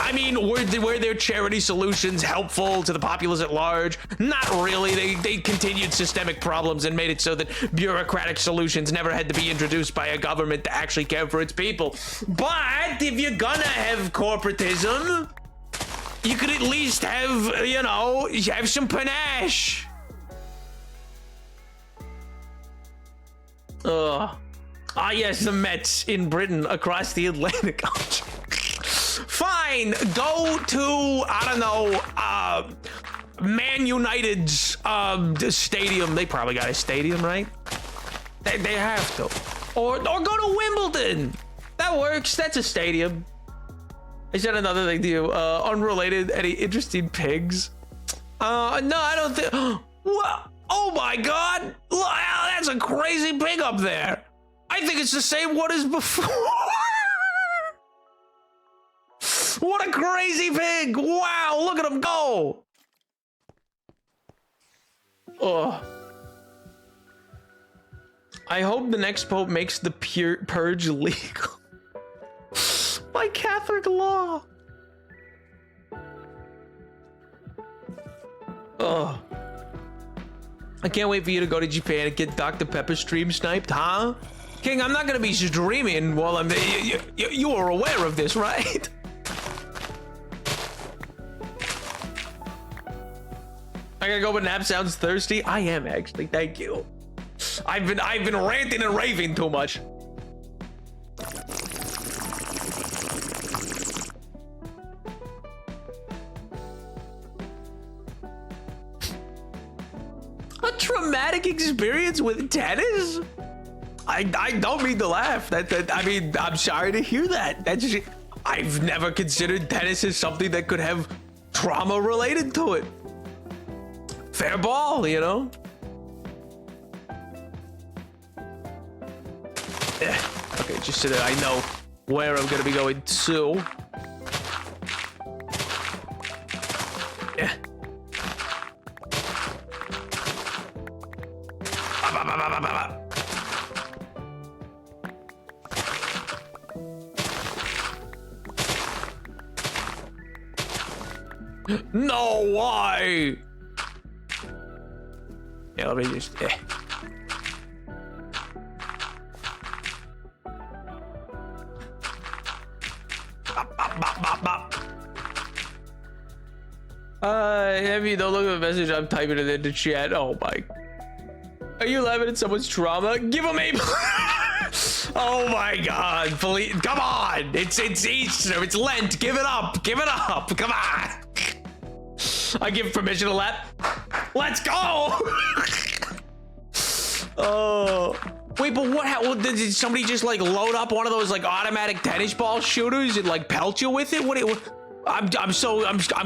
I mean, were their charity solutions helpful to the populace at large? Not really. They continued systemic problems and made it so that bureaucratic solutions never had to be introduced by a government to actually care for its people. But if you're gonna have corporatism, you could at least have, you know, have some panache. Ah, yes, the Mets in Britain across the Atlantic. Fine, go to, I don't know, Man United's stadium. They probably got a stadium, right? They have to. Or go to Wimbledon. That works. That's a stadium. I said another thing to you. Unrelated. Any interesting pigs? No, I don't think. What? Oh my God! Look, that's a crazy pig up there. I think it's the same one as before. What a crazy pig! Wow, look at him go! Oh. I hope the next pope makes the purge legal by Catholic law. Oh. I can't wait for you to go to Japan and get Dr. Pepper stream sniped, huh? King, I'm not gonna be streaming while I'm there. You are aware of this, right? I gotta go, but Nap sounds thirsty. I am actually, thank you. I've been ranting and raving too much. A traumatic experience with tennis? I don't mean to laugh. I mean, I'm sorry to hear that. That's just, I've never considered tennis as something that could have trauma related to it. Fair ball, you know? Okay, just so that I know where I'm gonna be going to. Yeah. No, why? Yeah, let me just. Have you don't look at the message I'm typing it into chat. Oh my. Are you laughing at someone's trauma? Give them a. Oh my God, please, come on. It's Easter, it's Lent. Give it up. Give it up. Come on. I give permission to laugh. Let's go. Oh. Wait, but what? How, did somebody just like load up one of those like automatic tennis ball shooters and like pelt you with it? I'm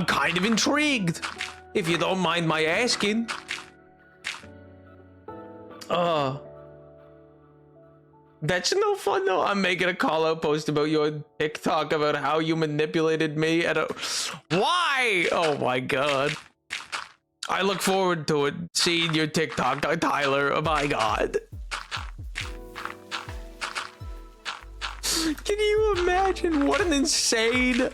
kind of intrigued, if you don't mind my asking. That's no fun though. I'm making a call out post about you on TikTok about how you manipulated me at a. Why? Oh my God. I look forward to it. Seeing your TikTok, Tyler. Oh my God. Can you imagine what an insane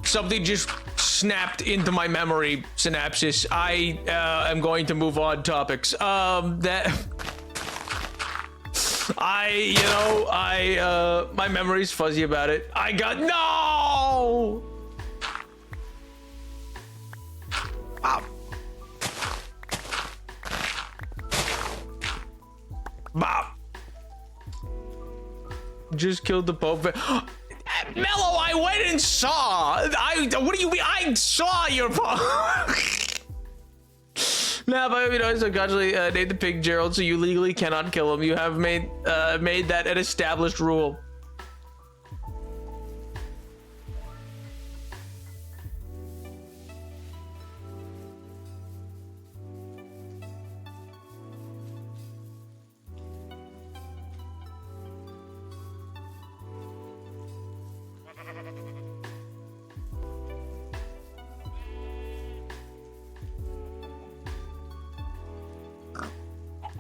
something just snapped into my memory synapses. I am going to move on topics. My memory's fuzzy about it. I got no. Wow. Bob. Just killed the Pope. Mello, I went and saw. What do you mean? I saw your Pope. Nah, but you know, I subconsciously named the pig Gerald, so you legally cannot kill him. You have made that an established rule.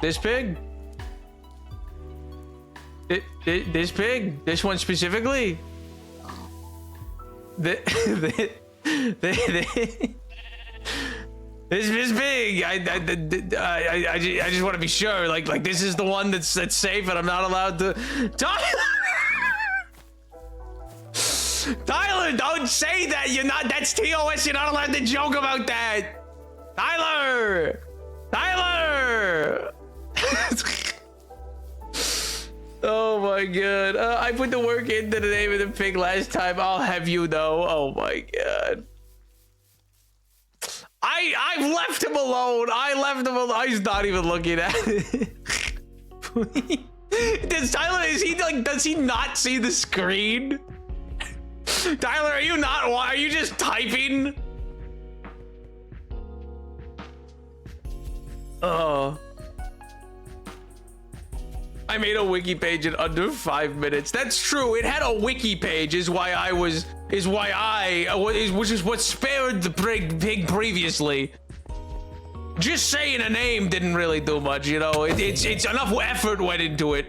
This pig? This pig? This one specifically? This pig. I just want to be sure. Like this is the one that's safe, and I'm not allowed to. Tyler, don't say that. You're not. That's TOS. You're not allowed to joke about that. Tyler. Oh my god. I put the work into the name of the pig last time. I'll have you know. Oh my god. I've left him alone. I left him alone. He's not even looking at it. Does Tyler, is he like, does he not see the screen? Tyler, are you not, are you just typing? Oh. I made a wiki page in under 5 minutes. That's true. It had a wiki page, which is what spared the pig previously. Just saying a name didn't really do much, you know. It's enough effort went into it.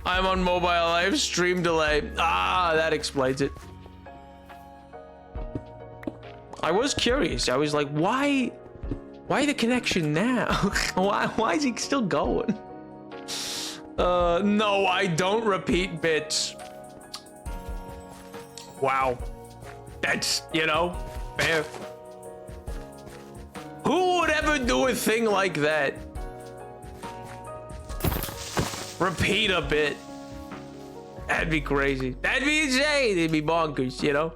I'm on mobile. I have stream delay. Ah, that explains it. I was curious. I was like, why the connection now? why is he still going? No, I don't repeat bits. Wow. That's, you know, fair. Who would ever do a thing like that? Repeat a bit. That'd be crazy. That'd be insane. It'd be bonkers, you know?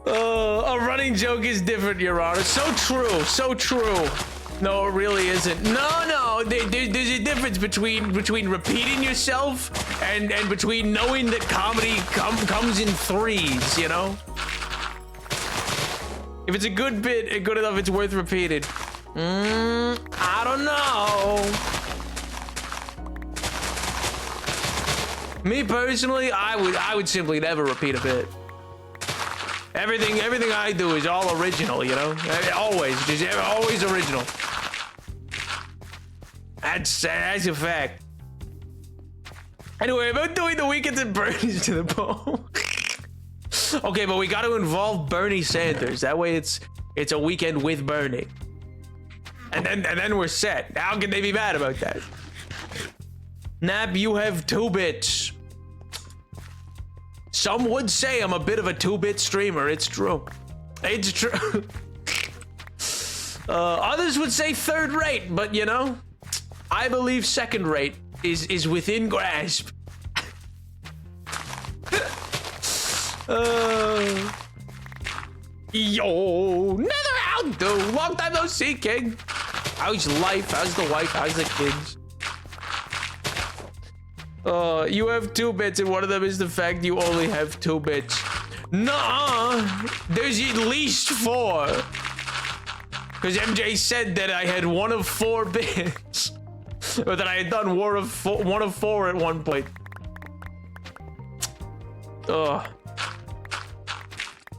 A running joke is different, Your Honor. So true, so true. No, it really isn't. No, there's a difference between repeating yourself and between knowing that comedy comes in threes, you know? If it's a good bit, good enough, it's worth repeating. I don't know. Me personally, I would simply never repeat a bit. Everything I do is all original, you know? Always original. That's a fact. Anyway, about doing the weekends at Bernie's to the bone. Okay, but we got to involve Bernie Sanders. That way it's a weekend with Bernie. And then we're set. How can they be mad about that? Nap, you have 2 bits. Some would say I'm a bit of a 2-bit streamer. It's true. It's true. Others would say 3rd rate, but you know, I believe 2nd rate is within grasp. Yo, Nether out, dude. Long time no see, King. How's life? How's the wife? How's the kids? You have 2 bits, and one of them is the fact you only have 2 bits. Nuh-uh. There's at least 4. Because MJ said that I had 1 of 4 bits. Or that I had done 1 of 4 at one point. Ugh.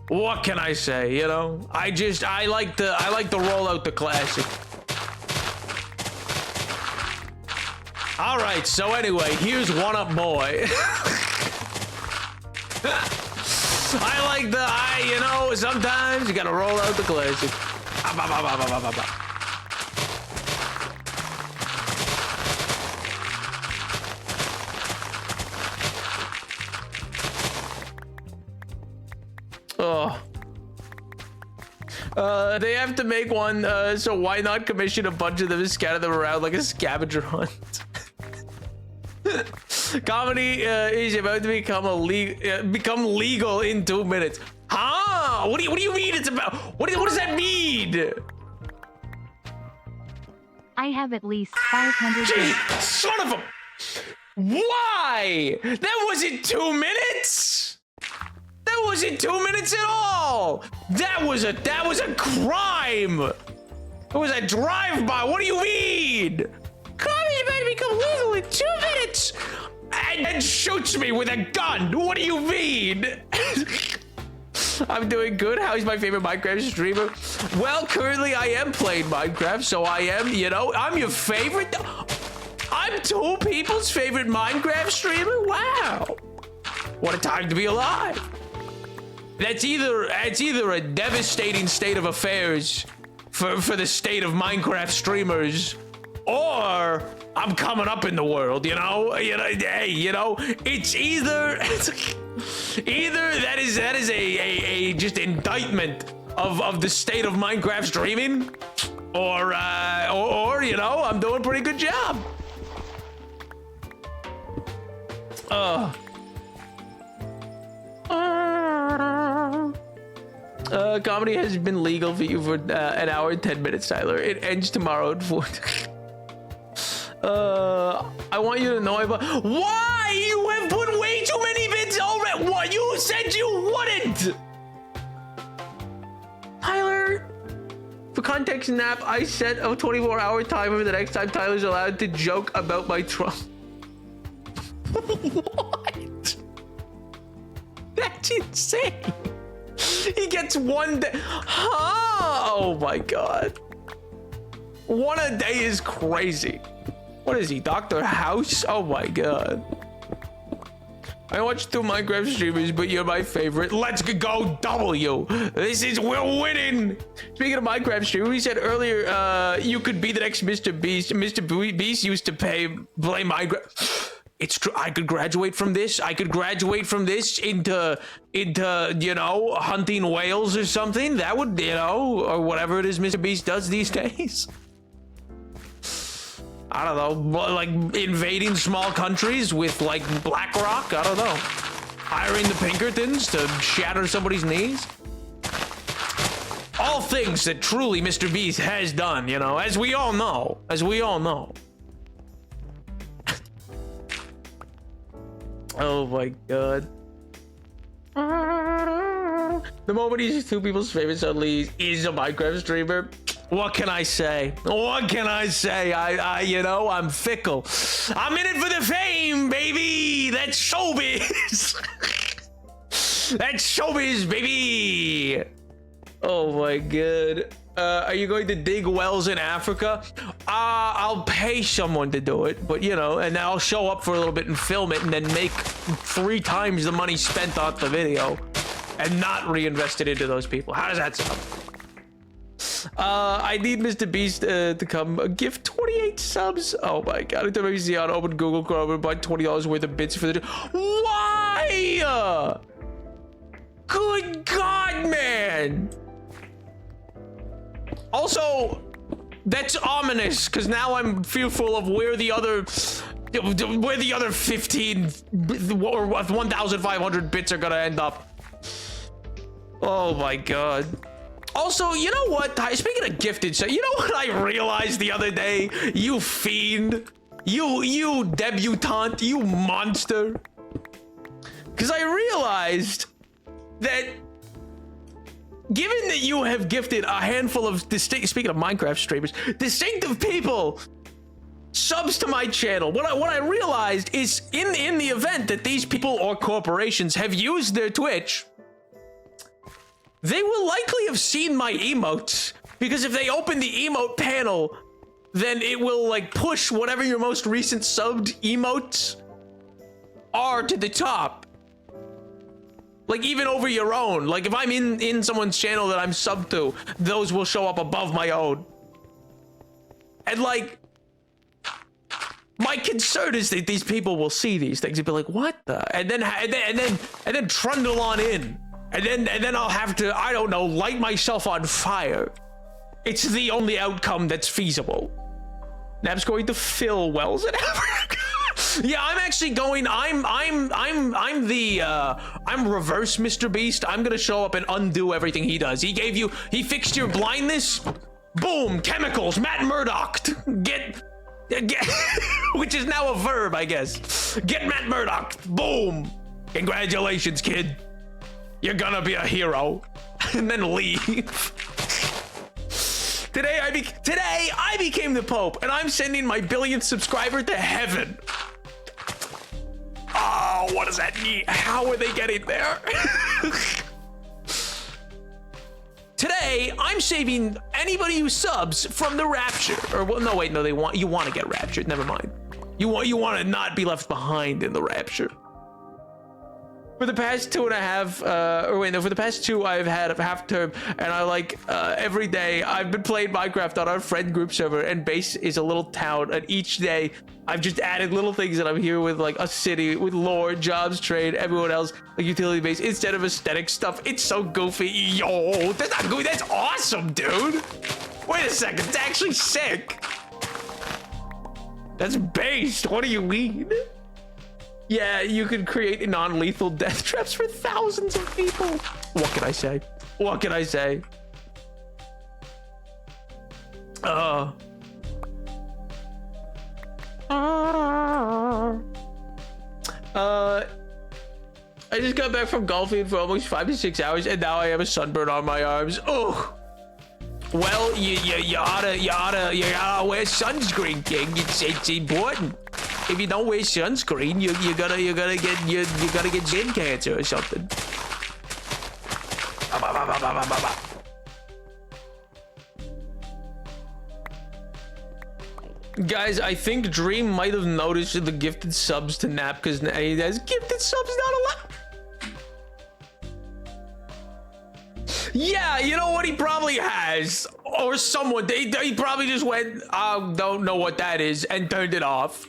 What can I say, you know? I like to roll out the classic. All right, so anyway, here's One Up Boy. I like you know, sometimes you gotta roll out the classic. Oh. They have to make one, so why not commission a bunch of them and scatter them around like a scavenger hunt? Comedy is about to become legal in 2 minutes. Huh? What do you mean it's about? What does that mean? I have at least 500 bits. Son of a... Why? That wasn't 2 minutes. That wasn't 2 minutes at all. That was a crime. It was a drive-by. What do you mean? Comedy's about to become legal in 2 minutes. and shoots me with a gun. What do you mean? I'm doing good. How's my favorite Minecraft streamer? Well, currently I am playing Minecraft, so I am, you know, I'm your favorite. I'm two people's favorite Minecraft streamer? Wow. What a time to be alive. It's either a devastating state of affairs for the state of Minecraft streamers, or I'm coming up in the world, you know, hey, you know, it's either that is a just indictment of the state of Minecraft streaming, or you know, I'm doing a pretty good job. Comedy has been legal for you for an hour and 10 minutes, Tyler. It ends tomorrow at 4. I want you to know why you have put way too many bits already. What you said you wouldn't, Tyler. For context, nap, I set a 24-hour timer for the next time Tyler's allowed to joke about my Trump. What? That's insane. He gets one day. Oh my god. One a day is crazy. What is he, Dr. House? Oh my god. I watch two Minecraft streamers, but you're my favorite. Let's go W. We're winning. Speaking of Minecraft streamers, we said earlier you could be the next Mr. Beast. Mr. Beast used to play Minecraft. It's true. I could graduate from this. I could graduate from this into you know, hunting whales or something. That would, you know, or whatever it is Mr. Beast does these days. I don't know, like invading small countries with like BlackRock. I don't know. Hiring the Pinkertons to shatter somebody's knees. All things that truly Mr. Beast has done, you know, as we all know. As we all know. Oh my god. The moment he's two people's favorite suddenly is a Minecraft streamer. What can I say? What can I say? I you know, I'm fickle. I'm in it for the fame, baby. That's showbiz. That's showbiz, baby. Oh my god. Are you going to dig wells in Africa? I'll pay someone to do it, but you know, and I'll show up for a little bit and film it and then make 3 times the money spent on the video and not reinvest it into those people. How does that sound? I need Mr. Beast to come give 28 subs. Oh my god. Every time I see on open Google Chrome and buy $20 worth of bits for the... Why? Good god, man. Also, that's ominous, because now I'm fearful of where the other 15 or 1,500 bits are gonna end up. Oh my god. Also, you know what? Speaking of gifted, so you know what I realized the other day? You fiend. You debutante. You monster. Because I realized that given that you have gifted a handful of speaking of Minecraft streamers, distinctive people subs to my channel, what I realized is in the event that these people or corporations have used their Twitch, they will likely have seen my emotes, because if they open the emote panel, then it will like push whatever your most recent subbed emotes are to the top. Like even over your own. Like if I'm in someone's channel that I'm subbed to, those will show up above my own. And like, my concern is that these people will see these things and be like, what the? And then trundle on in. And then I'll have to, I don't know, light myself on fire. It's the only outcome that's feasible. Nap's going to fill wells in Africa. Yeah, I'm actually going, I'm reverse Mr. Beast. I'm gonna show up and undo everything he does. He fixed your blindness. Boom, chemicals, Matt Murdock. Get, which is now a verb, I guess. Get Matt Murdock. Boom. Congratulations, kid. You're gonna be a hero. And then leave. Today I became the Pope, and I'm sending my billionth subscriber to heaven. Oh, what does that mean? How are they getting there? Today, I'm saving anybody who subs from the rapture. Or well, no, wait, no, you want to get raptured. Never mind. You want to not be left behind in the rapture. For the past 2.5, for the past 2, I've had a half term, and every day I've been playing Minecraft on our friend group server, and base is a little town, and each day I've just added little things, and I'm here with like a city, with lore, jobs, trade, everyone else, like utility base, instead of aesthetic stuff. It's so goofy. Yo, that's not goofy, that's awesome, dude. Wait a second, it's actually sick. That's based, what do you mean? Yeah, you can create non-lethal death traps for thousands of people. What can I say? What can I say? I just got back from golfing for almost 5 to 6 hours, and now I have a sunburn on my arms. Oh. Well, you oughta wear sunscreen, King. It's important. If you don't wear sunscreen, you're gonna get skin cancer or something. Guys, I think Dream might have noticed the gifted subs to Nap because he has gifted subs not allowed. Yeah, you know what? He probably has, or someone. He probably just went, I don't know what that is, and turned it off.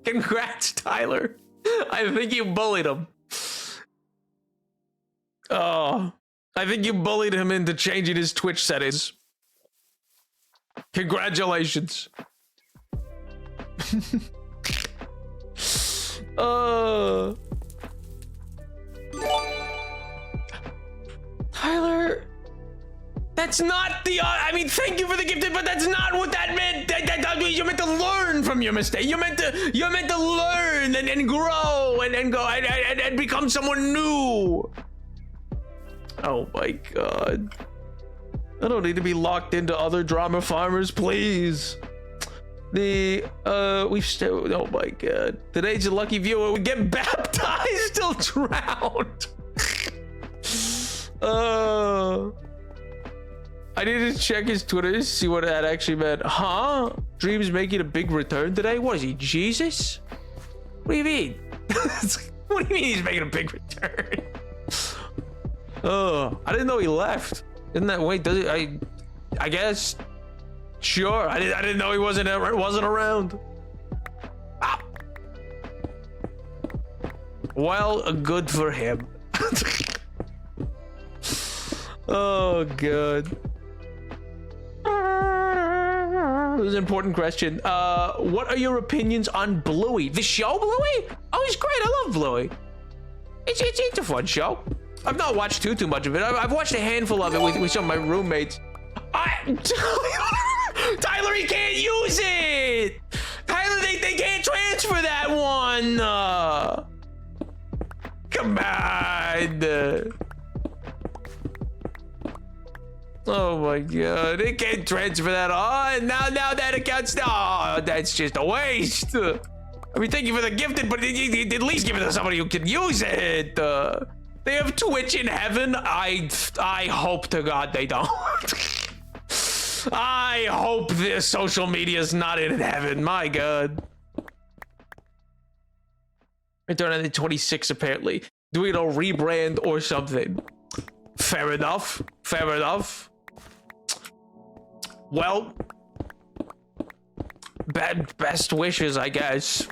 Congrats, Tyler. I think you bullied him. Oh, I think you bullied him into changing his Twitch settings. Congratulations. Tyler, that's not the, I mean, thank you for the gifted, but that's not what that meant. You meant to learn from your mistake. You meant to learn and grow and go and become someone new. Oh my God. I don't need to be locked into other drama farmers, please. We've still, oh my God. Today's a lucky viewer. We get baptized till drowned. I need to check his Twitter to see what that actually meant. Huh? Dream's making a big return today? What is he, Jesus? What do you mean? What do you mean he's making a big return? Oh, I didn't know he left. Isn't that, wait, does it, I guess. Sure, I didn't know he wasn't around. Ah. Well, good for him. Oh God. This is an important question. What are your opinions on Bluey? The show Bluey? Oh, he's great. I love Bluey. It's a fun show. I've not watched too much of it. I've watched a handful of it with some of my roommates. Tyler, he can't use it. Tyler, they can't transfer that one. Come on. Oh my God, they can't transfer that on. Now that account's, oh, that's just a waste. I mean, thank you for the gifted, but at least give it to somebody who can use it. They have Twitch in heaven. I hope to God they don't. I hope this social media is not in heaven. My God. Return on the 26th, apparently. Doing a rebrand or something. Fair enough. Fair enough. Well, best wishes, I guess.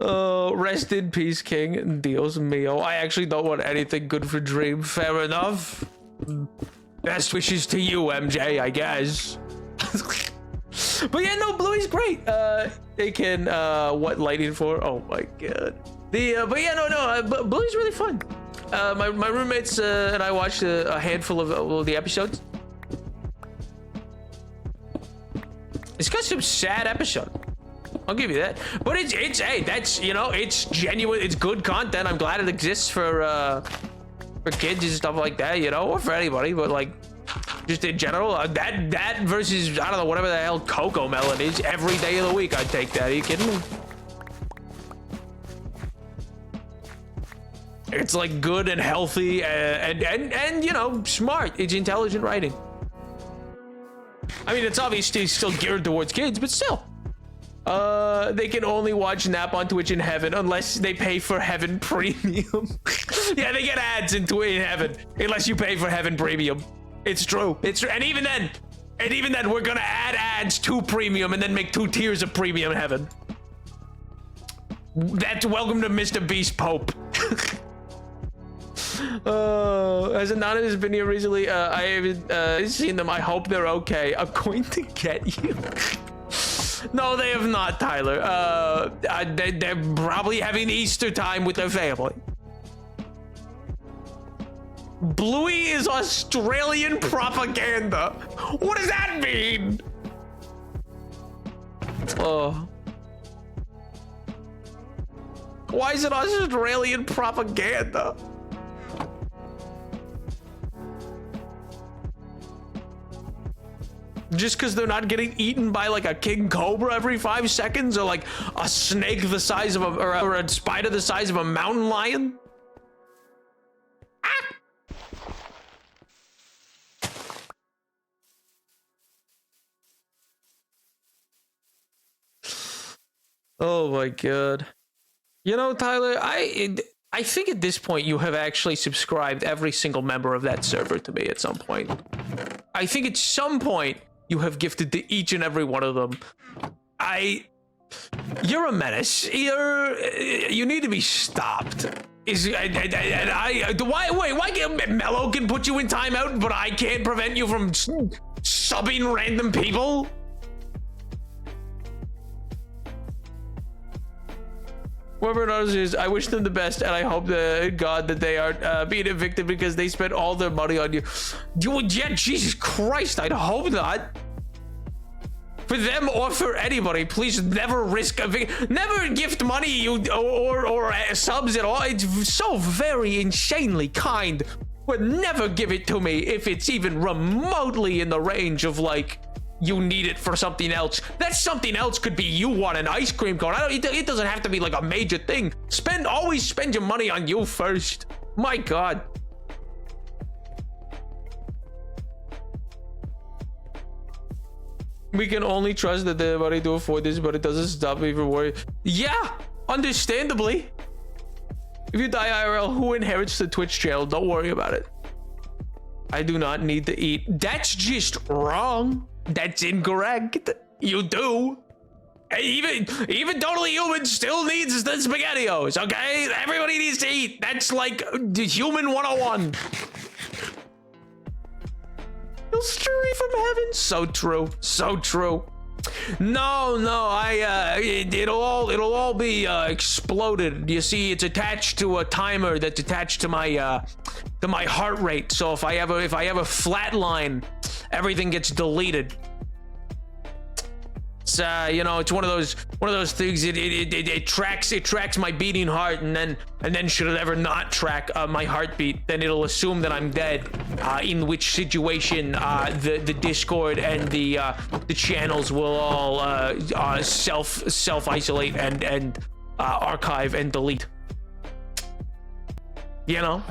Rest in peace, King. Dios mio. I actually don't want anything good for Dream. Fair enough. Best wishes to you, MJ, I guess. But yeah, no, Bluey's great. They can, what lighting for? Oh my God. But yeah, no, Bluey's really fun. My roommates and I watched a handful of the episodes. It's got some sad episodes. I'll give you that. But it's hey, that's, you know, it's genuine. It's good content. I'm glad it exists for kids and stuff like that, you know, or for anybody. But like, just in general, that versus, I don't know, whatever the hell Coco Melon is, every day of the week I'd take that. Are you kidding me? It's like good and healthy and you know, smart. It's intelligent writing. I mean, it's obviously still geared towards kids, but still. They can only watch Nap on Twitch in heaven unless they pay for Heaven Premium. Yeah, they get ads in heaven unless you pay for Heaven Premium. It's true. It's true. And even then, we're gonna add ads to Premium and then make 2 tiers of Premium Heaven. That's welcome to Mr. Beast Pope. As Anonymous has been here recently, I haven't seen them. I hope they're okay. I'm going to get you. No, they have not, Tyler. They're probably having Easter time with their family. Bluey is Australian propaganda. What does that mean? Oh. Why is it Australian propaganda? Just because they're not getting eaten by like a king cobra every 5 seconds, or like a snake the size of or a spider the size of a mountain lion? Ah! Oh my god. You know, Tyler, I think at this point you have actually subscribed every single member of that server to me at some point. I think at some point you have gifted to each and every one of them. You're a menace. You need to be stopped. Why can't Mello can put you in timeout, but I can't prevent you from subbing random people? Whoever knows is, I wish them the best, and I hope to God that they aren't being evicted because they spent all their money on you. Yeah, Jesus Christ, I'd hope not. For them or for anybody, please never risk never gift money or subs at all. It's so very insanely kind, but never give it to me if it's even remotely in the range of like, you need it for something else. That something else could be you want an ice cream cone. It doesn't have to be like a major thing. Always spend your money on you first. My God. We can only trust that they're ready to afford this, but it doesn't stop me from worrying. Yeah, understandably. If you die IRL, who inherits the Twitch channel? Don't worry about it. I do not need to eat. That's just wrong. That's incorrect. You do. Even totally human still needs the SpaghettiOs, okay? Everybody needs to eat. That's like the human 101. You'll stray from heaven. So true. So true. No, it'll all be exploded. You see, it's attached to a timer that's attached to my heart rate. So if I ever flatline, everything gets deleted. It's you know, it's one of those things. It tracks my beating heart, and then should it ever not track my heartbeat, then it'll assume that I'm dead. In which situation, the Discord and the channels will all self isolate and archive and delete. You know.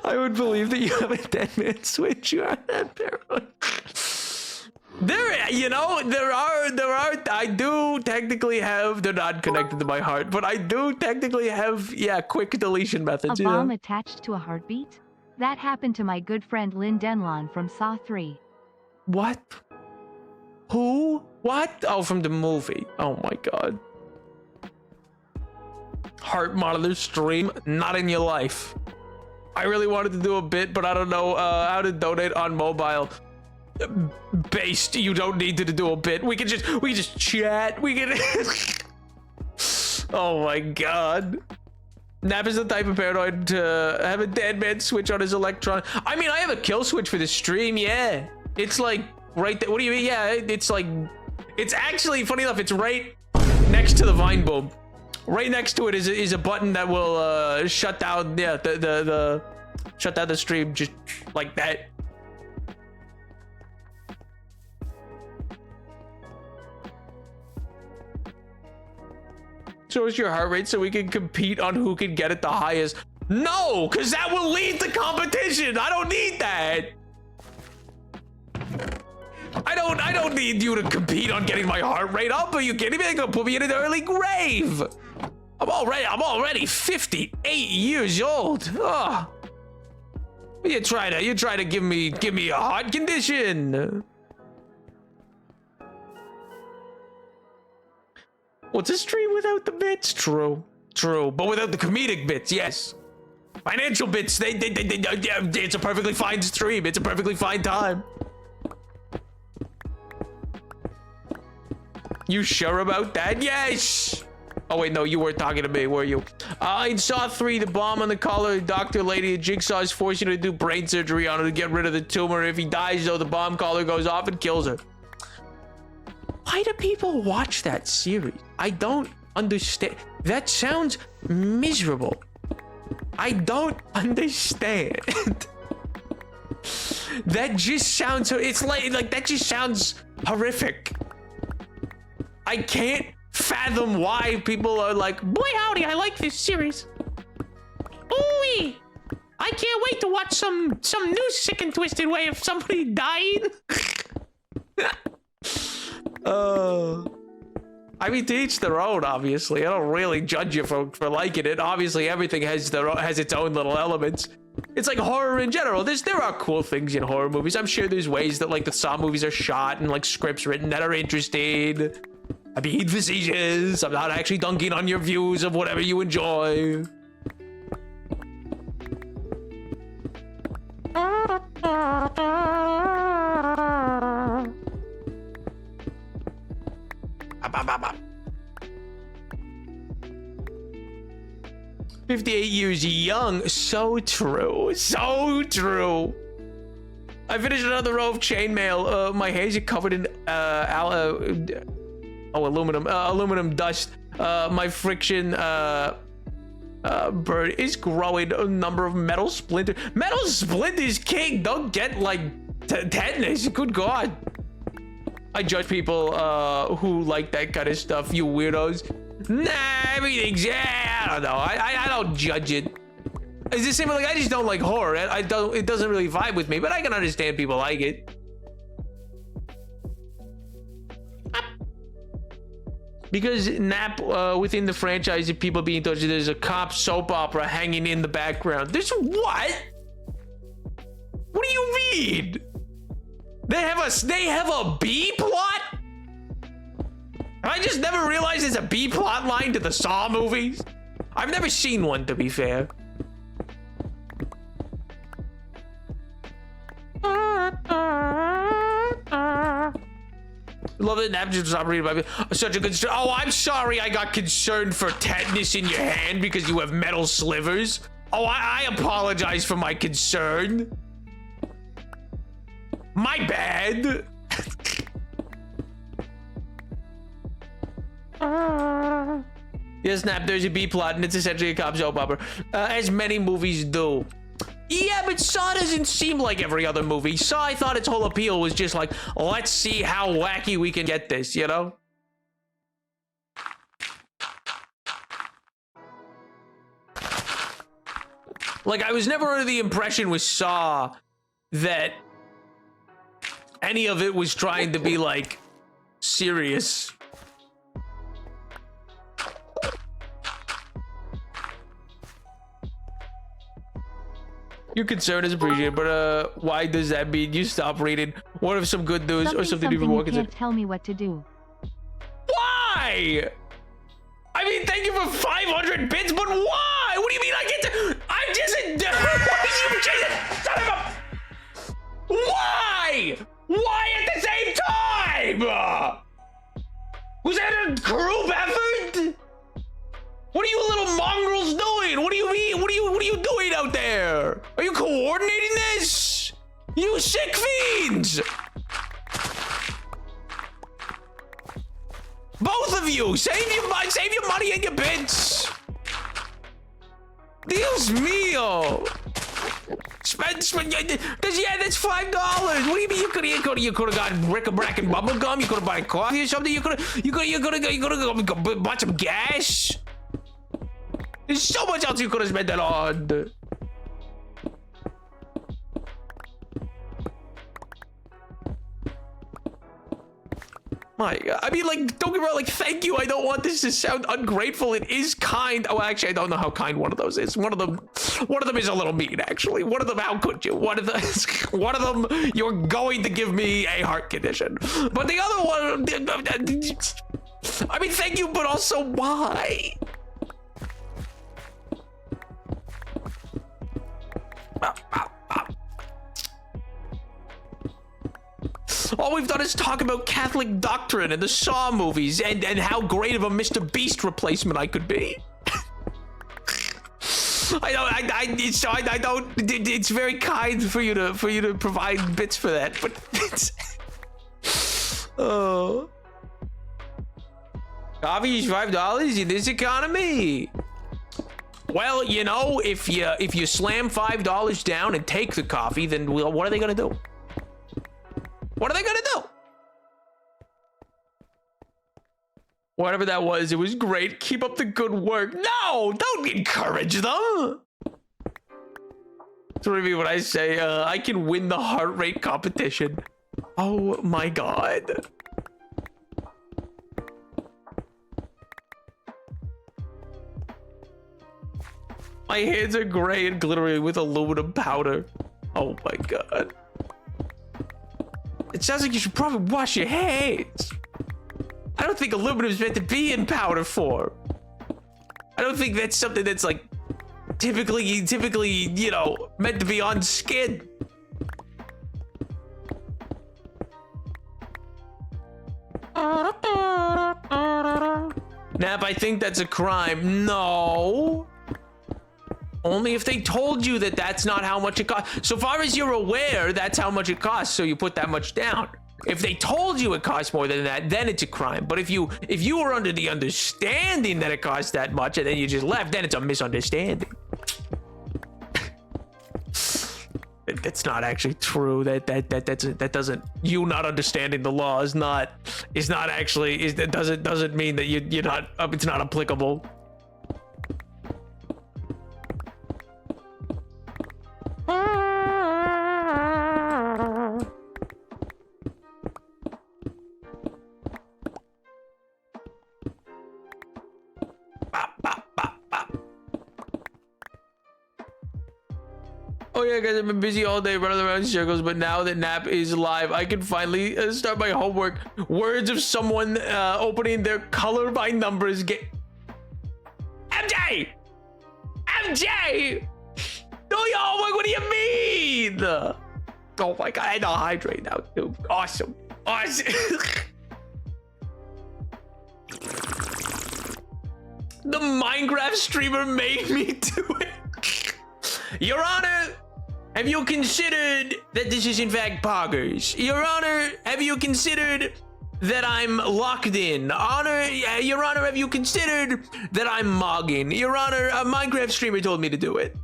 I would believe that you have a dead man switch. You are that paranoid. There are. I do technically have. They're not connected to my heart, but I do technically have. Yeah, quick deletion methods. A bomb attached to a heartbeat? That happened to my good friend Lynn Denlon from Saw 3. What? Who? What? Oh, from the movie. Oh my god. Heart monitor stream. Not in your life. I really wanted to do a bit, but I don't know how to donate on mobile. Based, you don't need to do a bit. We can just chat. We can. Oh my god. Nap is the type of paranoid to have a dead man switch on his Electron. I mean, I have a kill switch for the stream. Yeah, it's like right there. What do you mean? Yeah, it's like, it's actually funny enough. It's right next to the Vine Boom. Right next to it is a button that will shut down the shut down the stream just like that. Show us your heart rate so we can compete on who can get it the highest. No, because that will lead to competition. I don't need that. I don't need you to compete on getting my heart rate up. Are you kidding me? They're gonna put me in an early grave. I'm already 58 years old. Oh. You try to give me a heart condition. What's a stream without the bits? True, but without the comedic bits, yes. Financial bits, it's a perfectly fine stream. It's a perfectly fine time. You sure about that? Yes. Oh wait, no, you weren't talking to me, were you? In Saw 3, the bomb on the collar, the doctor lady at Jigsaw is forcing her to do brain surgery on her to get rid of the tumor. If he dies, though, the bomb collar goes off and kills her. Why do people watch that series? I don't understand. That sounds miserable. I don't understand. That just sounds, it's like that just sounds horrific. I can't fathom why people are like, boy howdy, I like this series. Ooh-wee. I can't wait to watch some new sick and twisted way of somebody dying. I mean, to each their own, obviously. I don't really judge you for liking it. Obviously, everything has its own little elements. It's like horror in general. There are cool things in horror movies. I'm sure there's ways that like the Saw movies are shot and like scripts written that are interesting. I'm being facetious. I'm not actually dunking on your views of whatever you enjoy. Up. 58 years young. So true. So true. I finished another row of chainmail. My hands are covered in aluminum dust. My friction bird is growing. A number of metal splinters. Metal splinters, king. Don't get like tetanus. Good God. I judge people who like that kind of stuff. You weirdos. Nah, everything's, yeah, I don't know. I don't judge it. It's the same, like, I just don't like horror. It doesn't really vibe with me, but I can understand people like it. Because Nap, within the franchise of people being touched, there's a cop soap opera hanging in the background. There's what? What do you mean? They have a B plot? I just never realized there's a B plot line to the Saw movies. I've never seen one, to be fair. Love it. Nap just stopped reading about such a good story. Oh, I'm sorry I got concerned for tetanus in your hand because you have metal slivers. Oh, I apologize for my concern. My bad. Yes, Snap, there's a B plot and it's essentially a cop soap opera. As many movies do. Yeah, but Saw doesn't seem like every other movie. Saw, I thought its whole appeal was just like, let's see how wacky we can get this, you know? Like, I was never under the impression with Saw that any of it was trying to be, like, serious. Your concern is appreciated, but why does that mean you stop reading? What if some good news or something even more concerned? You can't tell me what to do. Why? I mean, thank you for 500 bits, but why? What do you mean I get to? I'm just son of a... Why? Why at the same time? Was that a group effort? What are you little mongrels doing? What do you mean? What are you doing out there? Are you coordinating this? You sick fiends! Both of you, save your money and your bits. Dios mío! that's $5. What do you mean you could have gotten bric-a-brac and bubble gum? You could have bought coffee or something. You could have bought some gas. There's so much else you could have spent that on. My God. I mean, like, don't get me wrong, like, thank you. I don't want this to sound ungrateful. It is kind. Oh, actually, I don't know how kind one of those is. One of them is a little mean, actually. One of them, how could you? One of them, you're going to give me a heart condition. But the other one, I mean, thank you, but also why? All we've done is talk about Catholic doctrine and the Saw movies and how great of a Mr. Beast replacement I could be. I don't. It's very kind for you to provide bits for that, but it's. Oh. Coffee is $5 in this economy. Well, you know, if you slam $5 down and take the coffee, then what are they gonna do? What are they gonna do? Whatever that was, it was great. Keep up the good work. No, don't encourage them. That's what I mean when I say I can win the heart rate competition. Oh my God. My hands are gray and glittery with aluminum powder. Oh my God. It sounds like you should probably wash your hands. I don't think aluminum is meant to be in powder form. I don't think that's something that's like typically, you know, meant to be on skin. Nap, I think that's a crime. No. Only if they told you that that's not how much it costs. So far as you're aware, that's how much it costs, so you put that much down. If they told you it costs more than that, then it's a crime. But if you were under the understanding that it costs that much and then you just left, then it's a misunderstanding. That's not actually true. That doesn't. You not understanding the law is not actually. It doesn't mean that you're not. It's not applicable. Oh yeah, guys, I've been busy all day running around in circles, but now that Nap is live, I can finally start my homework. Words of someone opening their color by numbers get... MJ! MJ! Do your homework, what do you mean? Oh my God, I know hydrate now, too. Awesome. Awesome. The Minecraft streamer made me do it. Your Honor, have you considered that this is in fact poggers? Your Honor, have you considered that I'm locked in? Your Honor, have you considered that I'm mogging? Your Honor, a Minecraft streamer told me to do it.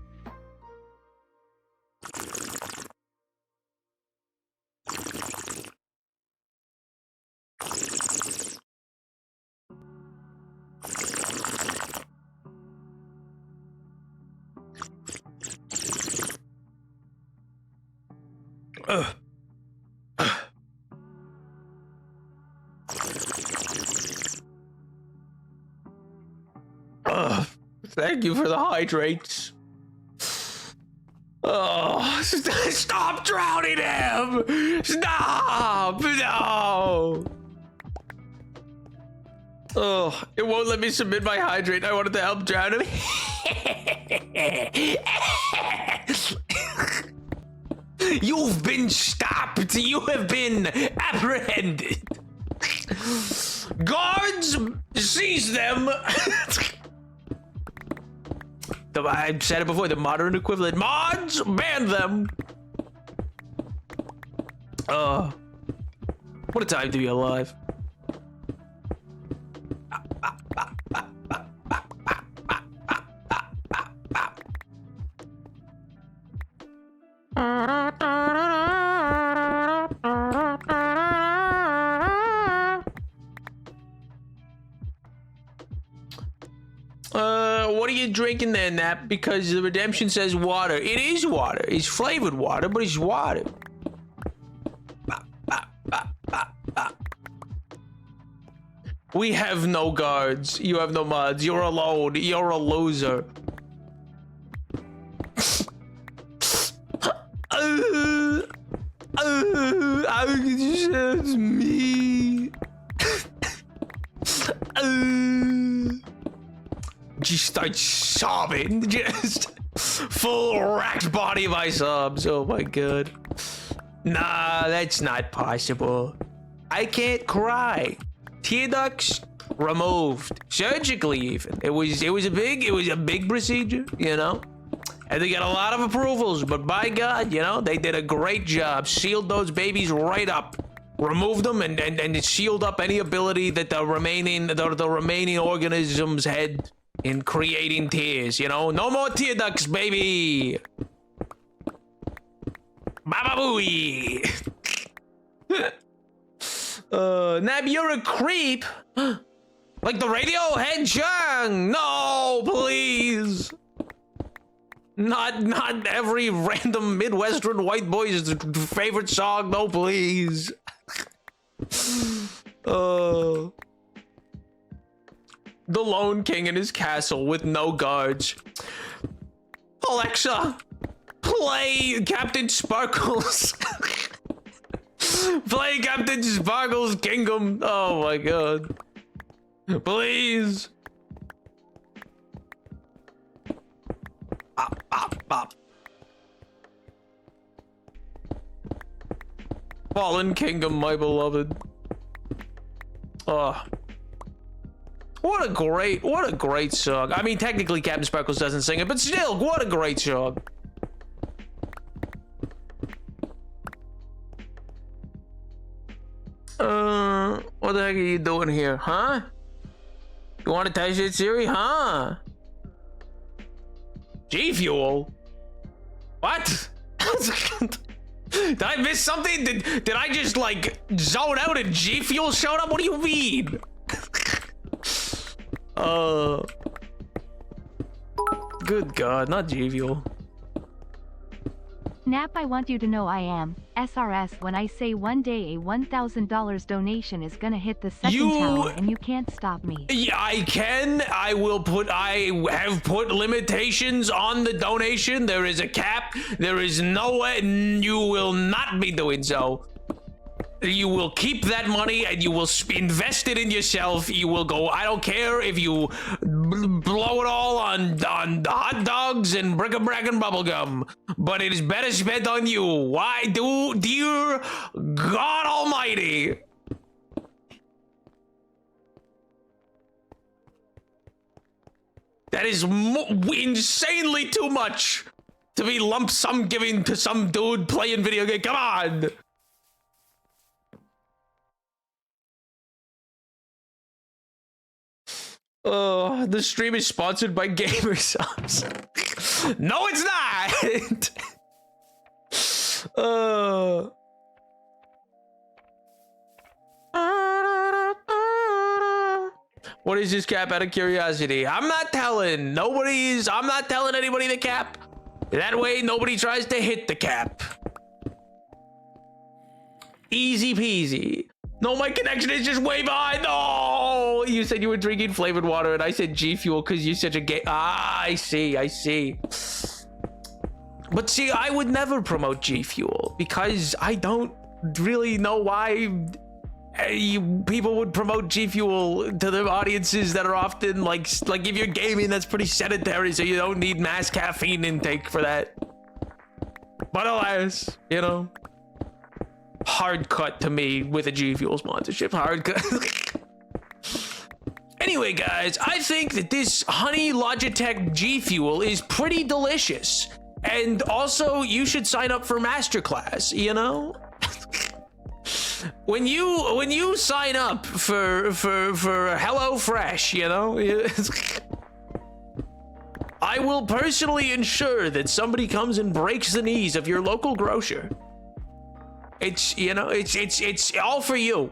Thank you for the hydrates. Oh, stop drowning him! Stop! No! Oh, it won't let me submit my hydrate. I wanted to help drown him. You've been stopped. You have been apprehended. Guards, seize them. I said it before, the modern equivalent. Mods, ban them. What a time to be alive. What are you drinking there, Nap? Because the redemption says water. It is water. It's flavored water, but it's water. We have no guards. You have no mods. You're alone. You're a loser. It's me. Just start sobbing. Just full racked body by sobs. Oh my god. Nah, that's not possible. I can't cry. Tear ducts removed surgically. Even it was a big procedure, you know. And they got a lot of approvals, but by God, you know, they did a great job. Sealed those babies right up. Removed them and it sealed up any ability that the remaining organisms had in creating tears, you know? No more tear ducts, baby! Baba booey! Nab, you're a creep! Like the Radiohead song! No, please! Not every random Midwestern white boy's favorite song, no, please. The Lone King in his castle with no guards. Alexa, play Captain Sparkles. Play Captain Sparkles Kingdom. Oh my god. Please. Bop, bop, bop. Fallen Kingdom, my beloved. Oh. What a great song. I mean, technically Captain Sparkles doesn't sing it, but still, what a great song. What the heck are you doing here, huh? You want to test it, Siri, huh? G Fuel? What? Did I miss something? Did I just like zone out and G Fuel showed up? What do you mean? Good God, not G Fuel. Nap, I want you to know I am SRS when I say one day a $1,000 donation is gonna hit the second tower and you can't stop me. Yeah, I can. I have put limitations on the donation. There is a cap. There is no way. You will not be doing so. You will keep that money and you will invest it in yourself. You will go, I don't care if you blow it all on hot dogs and bric-a-brac and bubblegum, but it is better spent on you. Why dear God Almighty? That is insanely too much to be lump sum giving to some dude playing video game. Come on. The stream is sponsored by Gamersubs. No, it's not. What is this cap out of curiosity? I'm not telling. I'm not telling anybody the cap. That way nobody tries to hit the cap. Easy peasy. No, my connection is just way behind. No, you said you were drinking flavored water, and I said G Fuel because you're such a gay. Ah, I see. But see, I would never promote G Fuel because I don't really know why people would promote G Fuel to their audiences that are often like if you're gaming, that's pretty sedentary, so you don't need mass caffeine intake for that. But alas, you know. Hard cut to me with a G Fuel sponsorship. Hard cut. Anyway, guys, I think that this Honey Logitech G Fuel is pretty delicious. And also, you should sign up for Masterclass, you know? when you sign up for HelloFresh, you know? I will personally ensure that somebody comes and breaks the knees of your local grocer. It's, you know, it's all for you.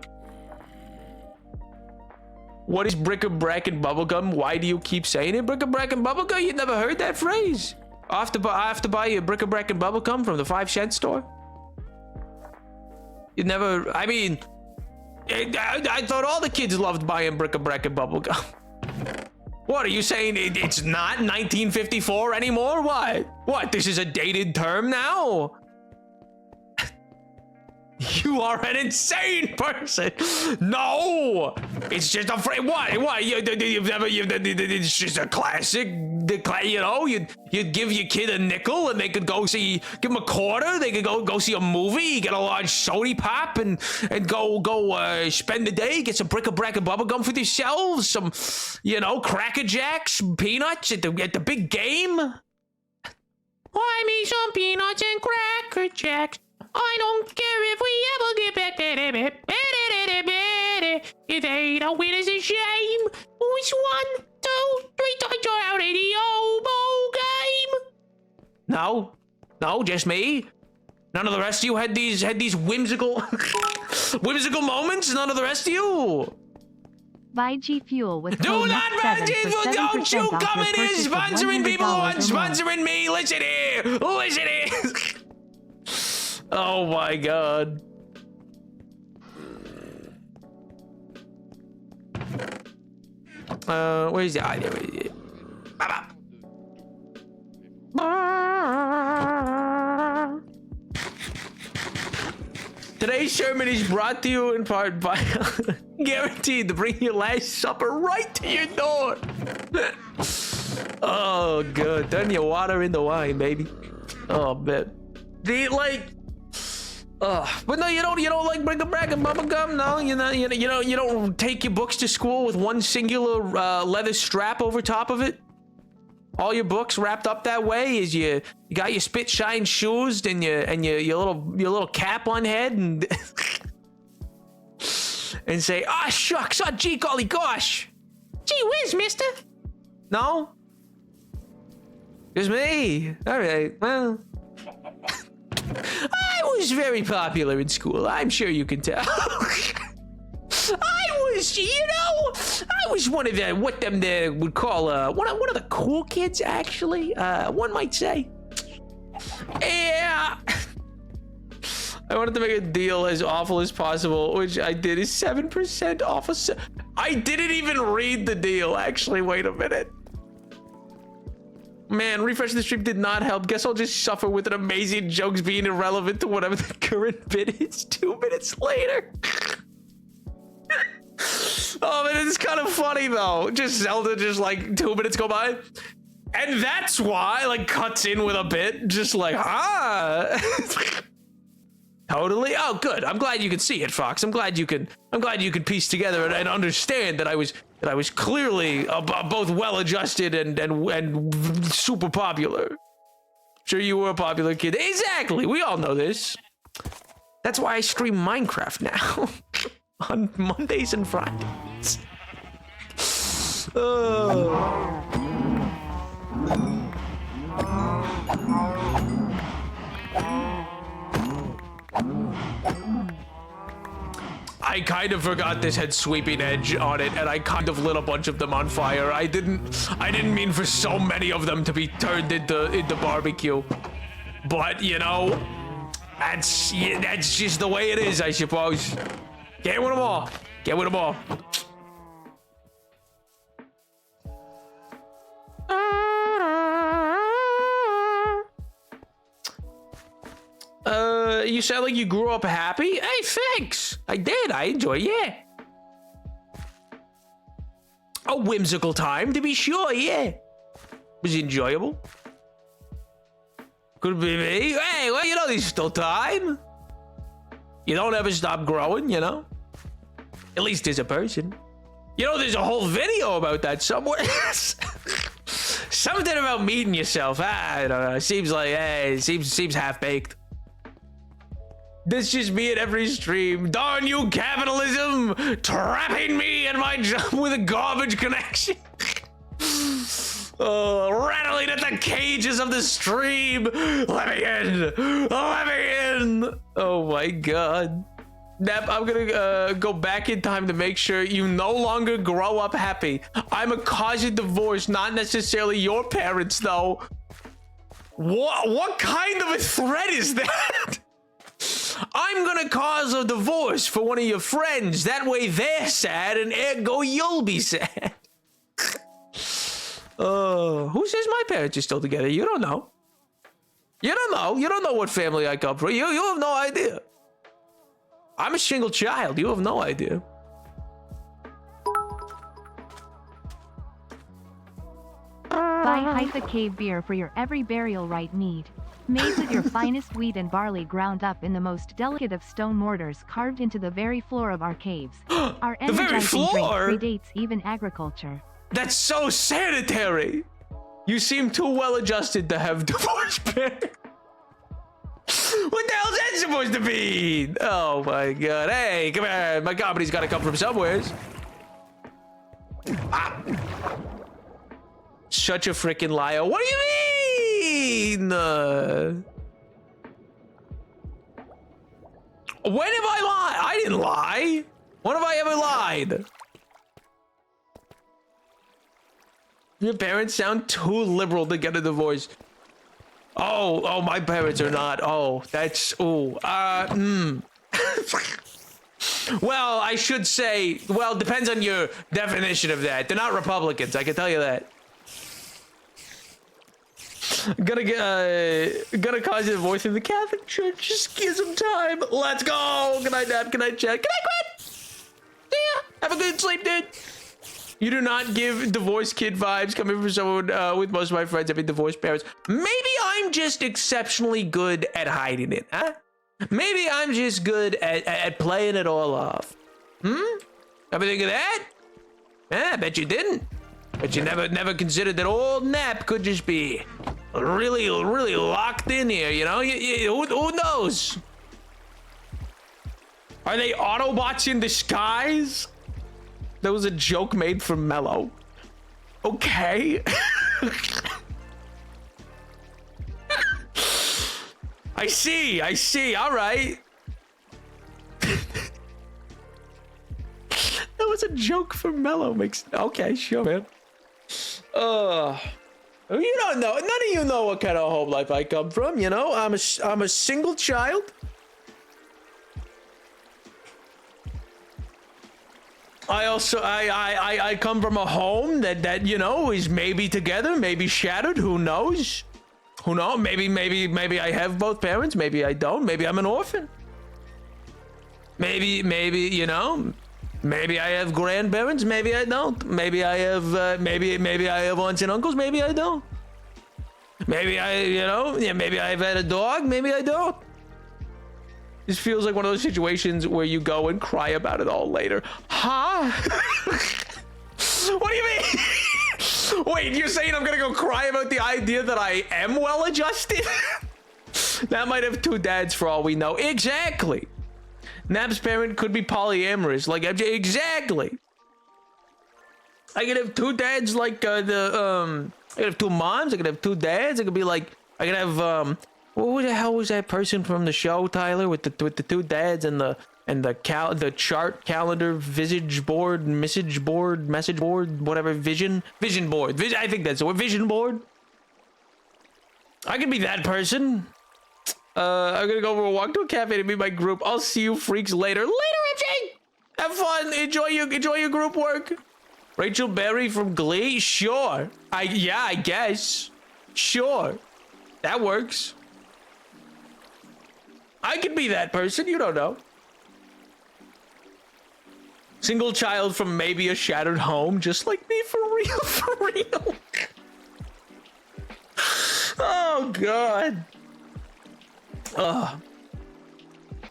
What is bric-a-brac and bubblegum? Why do you keep saying it? Bric-a-brac and bubblegum? You never heard that phrase? I have to buy you bric-a-brac and bubblegum from the 5-cent store? You never, I mean, I thought all the kids loved buying bric-a-brac and bubblegum. What, are you saying it's not 1954 anymore? What, this is a dated term now? You are an insane person. No, it's just a phrase. What? You've never. It's just a classic. You know, you'd give your kid a nickel and they could go see. Give them a quarter. They could go see a movie. Get a large sody pop and go spend the day. Get some bric-a-brac and bubblegum for themselves. Some, you know, Cracker Jacks, peanuts at the big game. Buy me some peanuts and Cracker Jacks. I don't care if we ever get back to it. If they don't win, it's a shame. Who's 1, 2, 3 times out of the oboe game? No, just me. None of the rest of you had these whimsical moments. None of the rest of you. Buy G Fuel with Do code not buy NEXT7 G for Fuel. 7% Don't you off come your in here purchase of sponsoring people who aren't $100 or more. sponsoring me. Listen here. Oh my god. Where is it? There it is. Today's sermon is brought to you in part by guaranteed to bring your last supper right to your door. Oh, good. Turn your water into wine, baby. Oh, man. But no, you don't like bric-a-brac and bubblegum. No, you don't take your books to school with one singular leather strap over top of it. All your books wrapped up that way. Is you got your spit shine shoes and your little cap on head and and say, ah, shucks, ah, gee golly gosh, Gee whiz, mister. no, just me. All right, well. I was very popular in school. I'm sure you can tell. I was one of the, what them there would call, one of the cool kids, actually, one might say. Yeah. I wanted to make a deal as awful as possible, which I did is 7% off a I didn't even read the deal, actually. Wait a minute. Man, refreshing the stream did not help. Guess I'll just suffer with an amazing jokes being irrelevant to whatever the current bit is 2 minutes later. Oh man, it's kind of funny though. Just Zelda, just like 2 minutes go by. And that's why, like, cuts in with a bit, just like, Totally. Oh, good. I'm glad you can see it, Fox. I'm glad you can piece together and understand that I was clearly both well-adjusted and super popular. Sure, you were a popular kid. Exactly. We all know this. That's why I stream Minecraft now on Mondays and Fridays. I kind of forgot this had sweeping edge on it, and I kind of lit a bunch of them on fire. I didn't mean for so many of them to be turned into barbecue. But you know, that's just the way it is, I suppose. Get with them all. Get with them all. You sound like you grew up happy. Hey, thanks. I did. I enjoy. Yeah. A whimsical time, to be sure. Yeah. Was enjoyable. Could be me. Hey, well, you know, there's still time. You don't ever stop growing, you know. At least as a person. You know, there's a whole video about that somewhere. Something about meeting yourself. I don't know. Seems like, hey, seems half-baked. This just me at every stream. Darn you, capitalism! Trapping me in my job with a garbage connection. Rattling at the cages of the stream. Let me in. Let me in. Oh my god. Nap, I'm gonna go back in time to make sure you no longer grow up happy. I'm a cause of divorce, not necessarily your parents, though. What kind of a threat is that? I'm gonna cause a divorce for one of your friends. That way they're sad, and ergo you'll be sad. Who says my parents are still together? You don't know. You don't know. You don't know what family I come from. You have no idea. I'm a single child. You have no idea. Buy Hytha Cave beer for your every burial rite need. Made with your finest wheat and barley ground up in the most delicate of stone mortars carved into the very floor of our caves. Our The very energizing drink floor? predates even agriculture. That's so sanitary. You seem too well adjusted to have divorced parents. What the hell is that supposed to mean? Oh my god. Hey, come here. My comedy's gotta come from somewheres. Ah. Such a freaking liar. What do you mean? When have I lied? I didn't lie. When have I ever lied? Your parents sound too liberal to get a divorce. Oh, my parents are not. Oh, that's, Well, I should say, well, depends on your definition of that. They're not Republicans, I can tell you that. Gonna cause a divorce in the Catholic Church. Just give some time. Let's go. Good night, Nap. Good night, Chad. Good night, Quinn. See ya. Have a good sleep, dude. You do not give divorce kid vibes coming from someone with most of my friends having divorced parents. Maybe I'm just exceptionally good at hiding it, huh? Maybe I'm just good at playing it all off. Ever think of that? Yeah, I bet you didn't. But you never considered that old Nap could just be really locked in here, you know? Who knows? Are they Autobots in disguise? That was a joke made for Mello. Okay. I see. All right. That was a joke for Mello. Okay, sure, man. You don't know. None of you know what kind of home life I come from. You know, I'm a single child. I come from a home that you know is maybe together, maybe shattered. Who knows? Maybe I have both parents. Maybe I don't. Maybe I'm an orphan. Maybe you know. Maybe I have grandparents. Maybe I don't. Maybe I have maybe I have aunts and uncles. Maybe I don't. Maybe maybe I've had a dog. Maybe I don't. This feels like one of those situations where you go and cry about it all later. Huh? What do you mean? Wait, you're saying I'm gonna go cry about the idea that I am well adjusted? That might have two dads for all we know. Exactly. Nap's parent could be polyamorous, like MJ. Exactly. I could have two dads, like I could have two moms. I could have two dads. I could be like, I could have what the hell was that person from the show, Tyler, with the two dads and the chart, calendar, visage board, message board, whatever, vision board. I think that's the word, vision board. I could be that person. I'm gonna go for a walk to a cafe to meet my group. I'll see you freaks later. Later, MJ. Have fun. Enjoy your group work. Rachel Berry from Glee. Sure. I guess. Sure. That works. I could be that person. You don't know. Single child from maybe a shattered home, just like me, for real, for real. Oh God.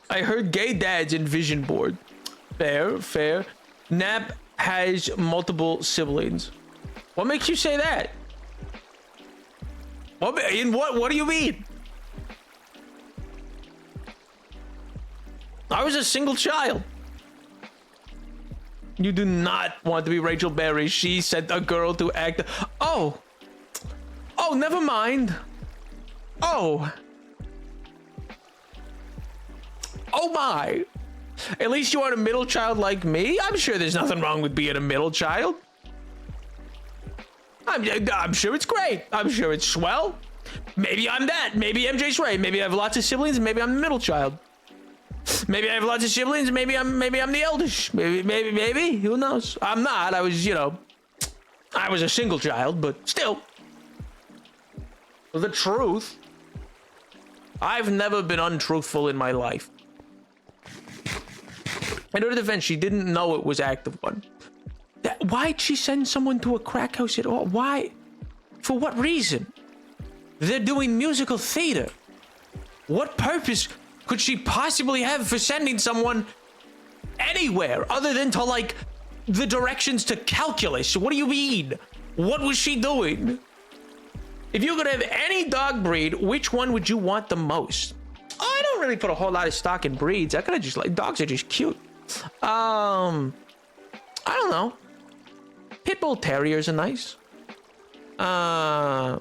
I heard gay dads in vision board. Fair. Nap has multiple siblings. What makes you say that? What do you mean? I was a single child. You do not want to be Rachel Berry. She sent a girl to act. Oh, Oh, never mind. Oh. Oh my. At least you aren't a middle child like me. I'm sure there's nothing wrong with being a middle child. I'm sure it's great. I'm sure it's swell. Maybe I'm that. Maybe MJ's right. Maybe I have lots of siblings. Maybe I'm the middle child. Maybe I have lots of siblings. Maybe I'm the eldest. Maybe. Who knows? I'm not. I was, you know, I was a single child, but still. The truth. I've never been untruthful in my life. In her defense, she didn't know it was Active One. Why'd she send someone to a crack house at all? Why? For what reason? They're doing musical theater. What purpose could she possibly have for sending someone anywhere other than to, like, the directions to calculus? What do you mean? What was she doing? If you could have any dog breed, which one would you want the most? I don't really put a whole lot of stock in breeds. I could have just, like, dogs are just cute. I don't know. Pit Bull Terriers are nice. I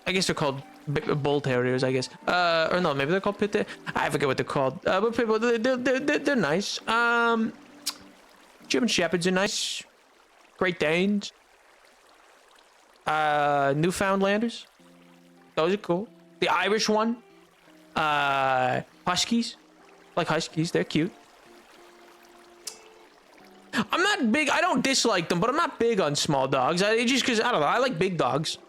guess they're called Bull Terriers, I guess. Or no, maybe they're called Pit Terriers. I forget what they're called. But Pit Bull, they're nice. German Shepherds are nice. Great Danes. Newfoundlanders. Those are cool. The Irish one. Huskies. Like Huskies, they're cute. I'm not big, I don't dislike them, but I'm not big on small dogs. Just because, I don't know, I like big dogs.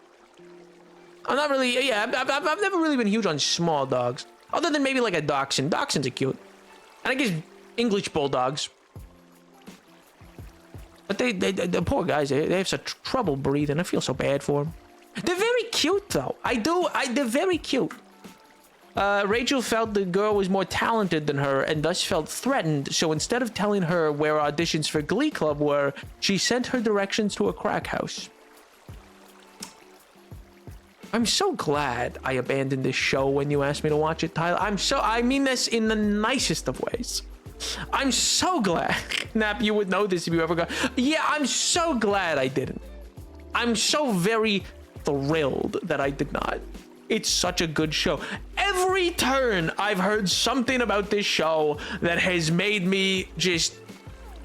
I'm not really, yeah, I've never really been huge on small dogs. Other than maybe like a Dachshund. Dachshunds are cute. And I guess English Bulldogs. But the poor guys, they have such trouble breathing. I feel so bad for them. They're very cute though. They're very cute. Rachel felt the girl was more talented than her and thus felt threatened, so instead of telling her where auditions for Glee Club were, she sent her directions to a crack house. I'm so glad I abandoned this show when you asked me to watch it, Tyler. I mean this in the nicest of ways. I'm so glad. Nap, you would know this if you ever got... Yeah, I'm so glad I didn't. I'm so very thrilled that I did not. It's such a good show. Every turn I've heard something about this show that has made me just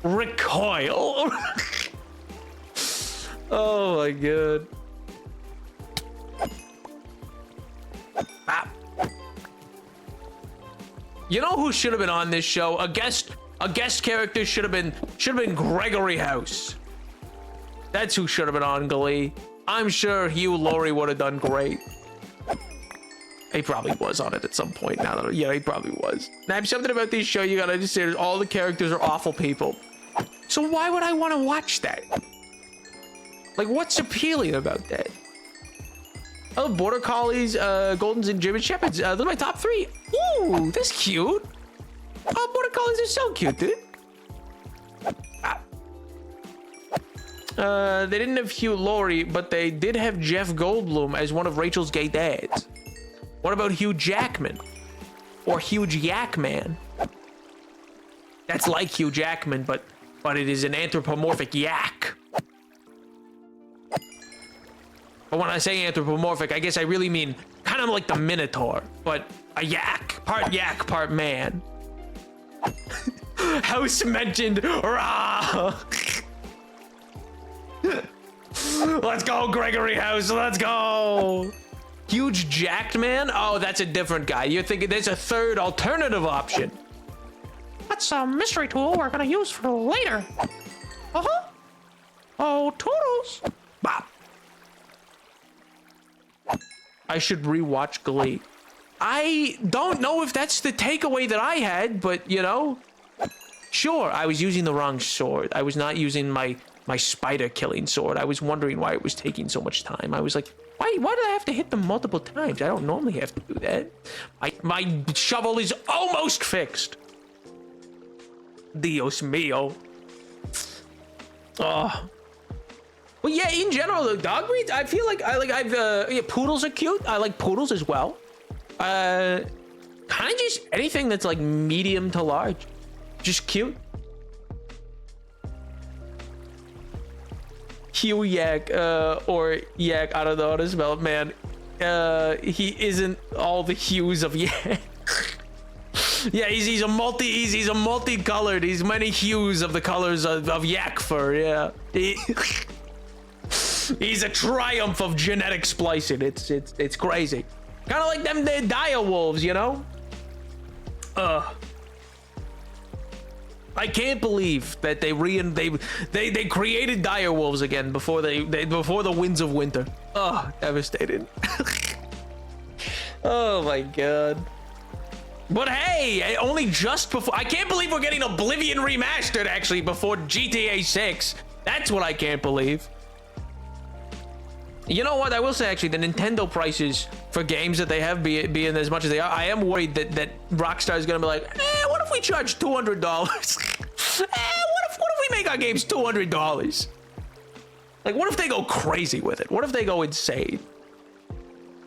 recoil. Oh my god. You know who should have been on this show? A guest character should have been Gregory House. That's who should have been on Glee. I'm sure Hugh Laurie would have done great. He probably was on it at some point. Now that, yeah, he probably was. Now, something about this show you gotta understand is all the characters are awful people. So why would I want to watch that? Like, what's appealing about that? Oh, Border Collies, Goldens, and German Shepherds. Those are my top 3. Ooh, that's cute. Oh, Border Collies are so cute, dude. They didn't have Hugh Laurie, but they did have Jeff Goldblum as one of Rachel's gay dads. What about Hugh Jackman? Or Huge Yak Man? That's like Hugh Jackman, but it is an anthropomorphic yak. But when I say anthropomorphic, I guess I really mean kind of like the Minotaur, but a yak, part man. House mentioned, rah! Let's go, Gregory House, let's go! Huge Jacked Man? Oh, that's a different guy. You're thinking there's a third alternative option. That's a mystery tool we're gonna use for later. Uh-huh. Oh, toodles. Bop. I should rewatch Glee. I don't know if that's the takeaway that I had, but, you know, sure, I was using the wrong sword. I was not using my spider killing sword. I was wondering why it was taking so much time. I was like, why did I have to hit them multiple times? I don't normally have to do that. My shovel is almost fixed. Dios mío. Oh. Well, yeah, in general, the dog breeds, I feel like yeah, poodles are cute. I like poodles as well. Kind of just anything that's like medium to large. Just cute. Hugh Yak, or Yak, I don't know how to spell it, man. He isn't all the hues of Yak. Yeah, he's a multicolored. He's many hues of the colors of yak fur. Yeah, he's a triumph of genetic splicing. It's crazy. Kind of like them dire wolves, you know. I can't believe that they created dire wolves again before before the winds of winter. Devastated. Oh my god. But hey, only just before. I can't believe we're getting Oblivion remastered actually before GTA 6. That's what I can't believe. You know what? I will say actually, the Nintendo prices for games that they have being as much as they are, I am worried that Rockstar is gonna be like, what if we charge $200? What if we make our games $200? Like, what if they go crazy with it? What if they go insane?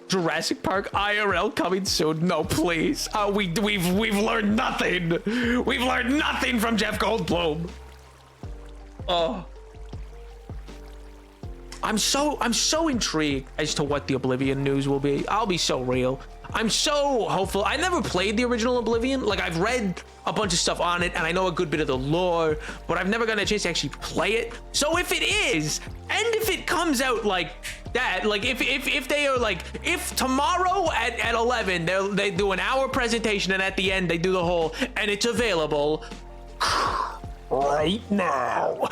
Jurassic Park IRL coming soon. No, please. We've learned nothing. We've learned nothing from Jeff Goldblum. Oh. I'm so intrigued as to what the Oblivion news will be. I'll be so real. I'm so hopeful. I never played the original Oblivion. Like, I've read a bunch of stuff on it and I know a good bit of the lore, but I've never gotten a chance to actually play it. So if it is, and if it comes out like that, like if they are like, if tomorrow at 11 they do an hour presentation and at the end they do the whole and it's available right now.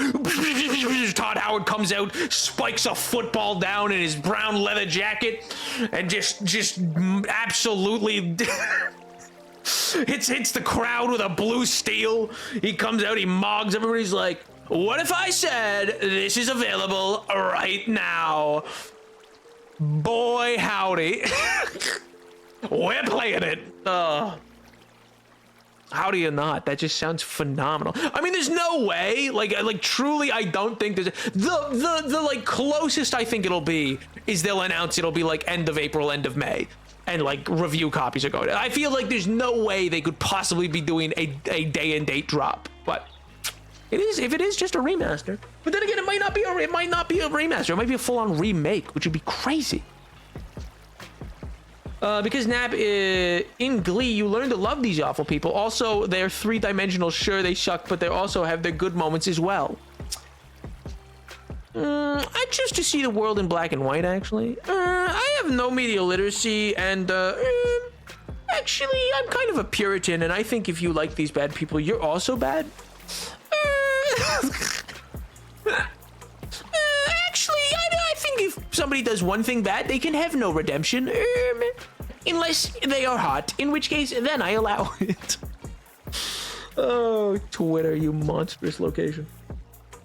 Todd Howard comes out, spikes a football down in his brown leather jacket, and just absolutely hits the crowd with a blue steel. He comes out, he mogs everybody's like, what if I said this is available right now? Boy howdy. We're playing it. How do you not? That just sounds phenomenal. I mean, there's no way, like truly, I don't think there's the like closest I think it'll be is they'll announce it'll be like end of April, end of May, and like review copies are going. I feel like there's no way they could possibly be doing a day and date drop, but it is, if it is just a remaster. But then again, it might not be a remaster. It might be a full-on remake, which would be crazy. Because Nap, in Glee, you learn to love these awful people. Also, they're three-dimensional. Sure, they suck, but they also have their good moments as well. I choose to see the world in black and white, actually. I have no media literacy, and, actually, I'm kind of a Puritan, and I think if you like these bad people, you're also bad. Actually, I think if somebody does one thing bad, they can have no redemption. Unless they are hot, in which case, then I allow it. Oh, Twitter, you monstrous location.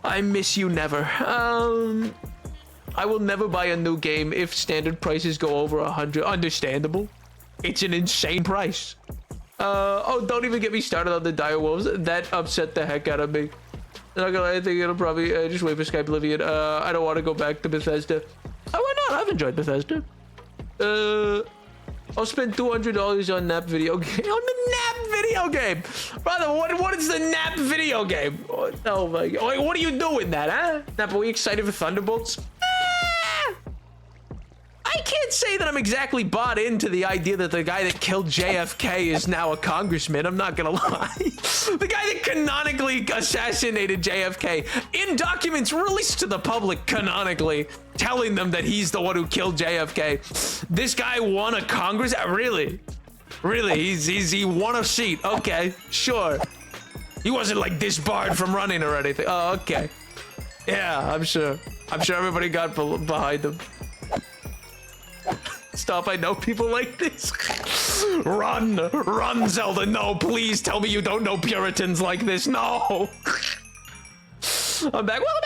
I miss you never. I will never buy a new game if standard prices go over 100. Understandable. It's an insane price. Oh, don't even get me started on the dire wolves. That upset the heck out of me. Not gonna lie, I think it'll probably just wait for Skype Oblivion. I don't want to go back to Bethesda. Oh, why not? I've enjoyed Bethesda. I'll spend $200 on Nap video game. On the Nap video game, brother. What is the Nap video game? Oh my god! What are you doing that, huh? Nap, are we excited for Thunderbolts? I can't say that I'm exactly bought into the idea that the guy that killed JFK is now a congressman. I'm not gonna lie. The guy that canonically assassinated JFK in documents released to the public canonically, telling them that he's the one who killed JFK. This guy won a Congress? Really? Really? He won a seat. Okay, sure. He wasn't like disbarred from running or anything. Oh, okay. Yeah, I'm sure. I'm sure everybody got behind him. Stop, I know people like this. Run, Zelda. No, please tell me you don't know Puritans like this. No. I'm back. Welcome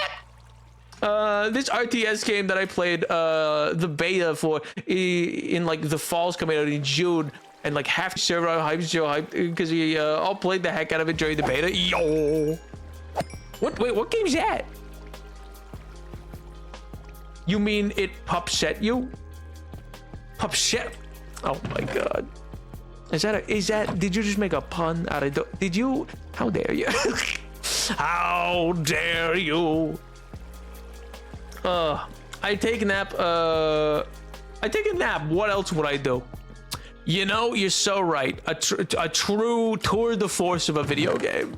back. This RTS game that I played the beta for in like the fall's coming out in June, and like half the server hyped because we all played the heck out of it during the beta. Yo. What game's that? You mean it upset you? Upset? Oh my god. Is that did you just make a pun out of did you? How dare you? How dare you? I take a nap. I take a nap. What else would I do? You know, you're so right. A true tour de force of a video game.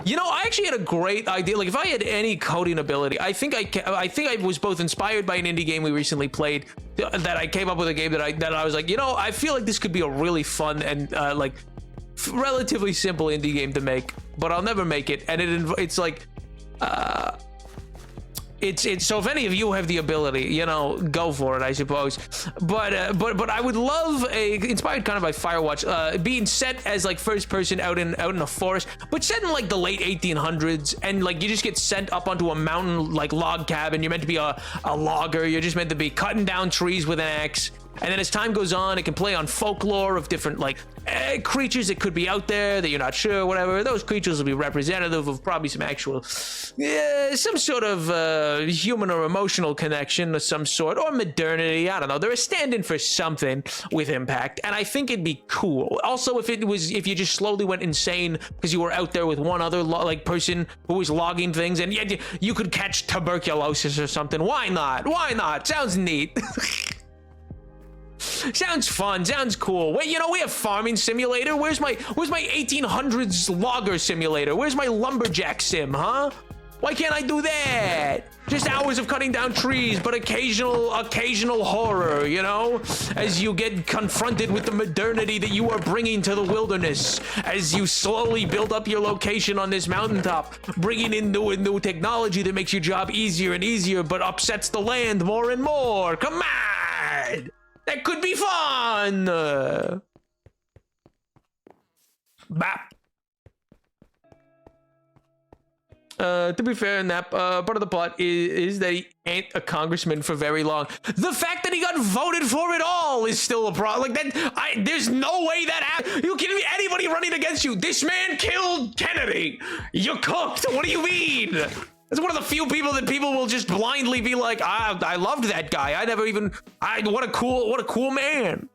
You know, I actually had a great idea. Like, if I had any coding ability, I think I was both inspired by an indie game we recently played. That I came up with a game that I was like, you know, I feel like this could be a really fun and like relatively simple indie game to make, but I'll never make it. And it's like, it's so if any of you have the ability, you know, go for it, I suppose. But I would love inspired kind of by Firewatch, being set as like first person out in a forest, but set in like the late 1800s, and like you just get sent up onto a mountain like log cabin. You're meant to be a logger. You're just meant to be cutting down trees with an axe. And then as time goes on, it can play on folklore of different like creatures that could be out there that you're not sure, whatever. Those creatures will be representative of probably some actual, some sort of human or emotional connection of some sort, or modernity. I don't know. They're a stand-in for something with impact, and I think it'd be cool. Also, if you just slowly went insane because you were out there with one other person who was logging things, and you could catch tuberculosis or something. Why not? Why not? Sounds neat. Sounds fun. Sounds cool. Wait, you know, we have farming simulator. Where's my 1800s logger simulator? Where's my lumberjack sim, huh? Why can't I do that? Just hours of cutting down trees, but occasional horror, you know? As you get confronted with the modernity that you are bringing to the wilderness, as you slowly build up your location on this mountaintop, bringing in new technology that makes your job easier and easier, but upsets the land more and more. Come on! That could be fun! Bap. To be fair, Nap, part of the plot is that he ain't a congressman for very long. The fact that he got voted for at all is still a problem. Like that, there's no way that happened. You kidding me? Anybody running against you? This man killed Kennedy. You're cooked. What do you mean? That's one of the few people that people will just blindly be like, I loved that guy. What a cool man.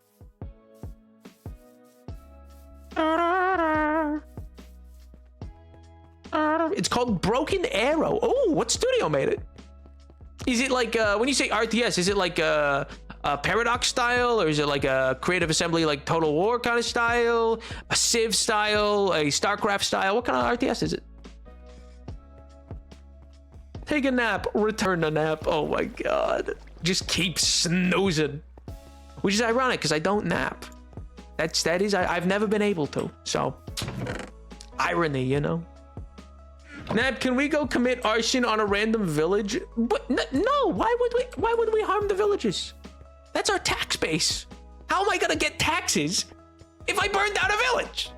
It's called Broken Arrow. Oh, what studio made it? Is it like, when you say RTS, is it like a Paradox style, or is it like a Creative Assembly, like Total War kind of style, a Civ style, a StarCraft style? What kind of RTS is it? Take a nap, return a nap. Oh my god. Just keep snoozing. Which is ironic because I don't nap. I've never been able to. So, irony, you know? Nap, can we go commit arson on a random village? But no, why would we harm the villagers? That's our tax base. How am I gonna get taxes if I burn down a village?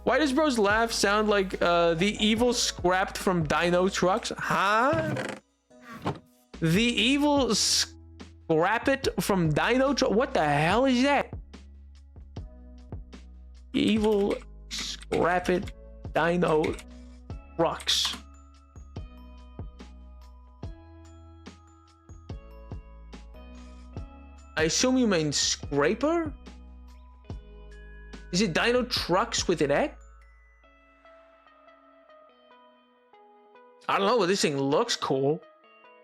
Why does bro's laugh sound like the evil scrapped from Dino Trucks? Huh? The evil scrap it from Dino Trucks? What the hell is that? Evil scrap it Dino Trucks. I assume you mean scraper? Is it Dino Trucks with an X? I don't know, but this thing looks cool.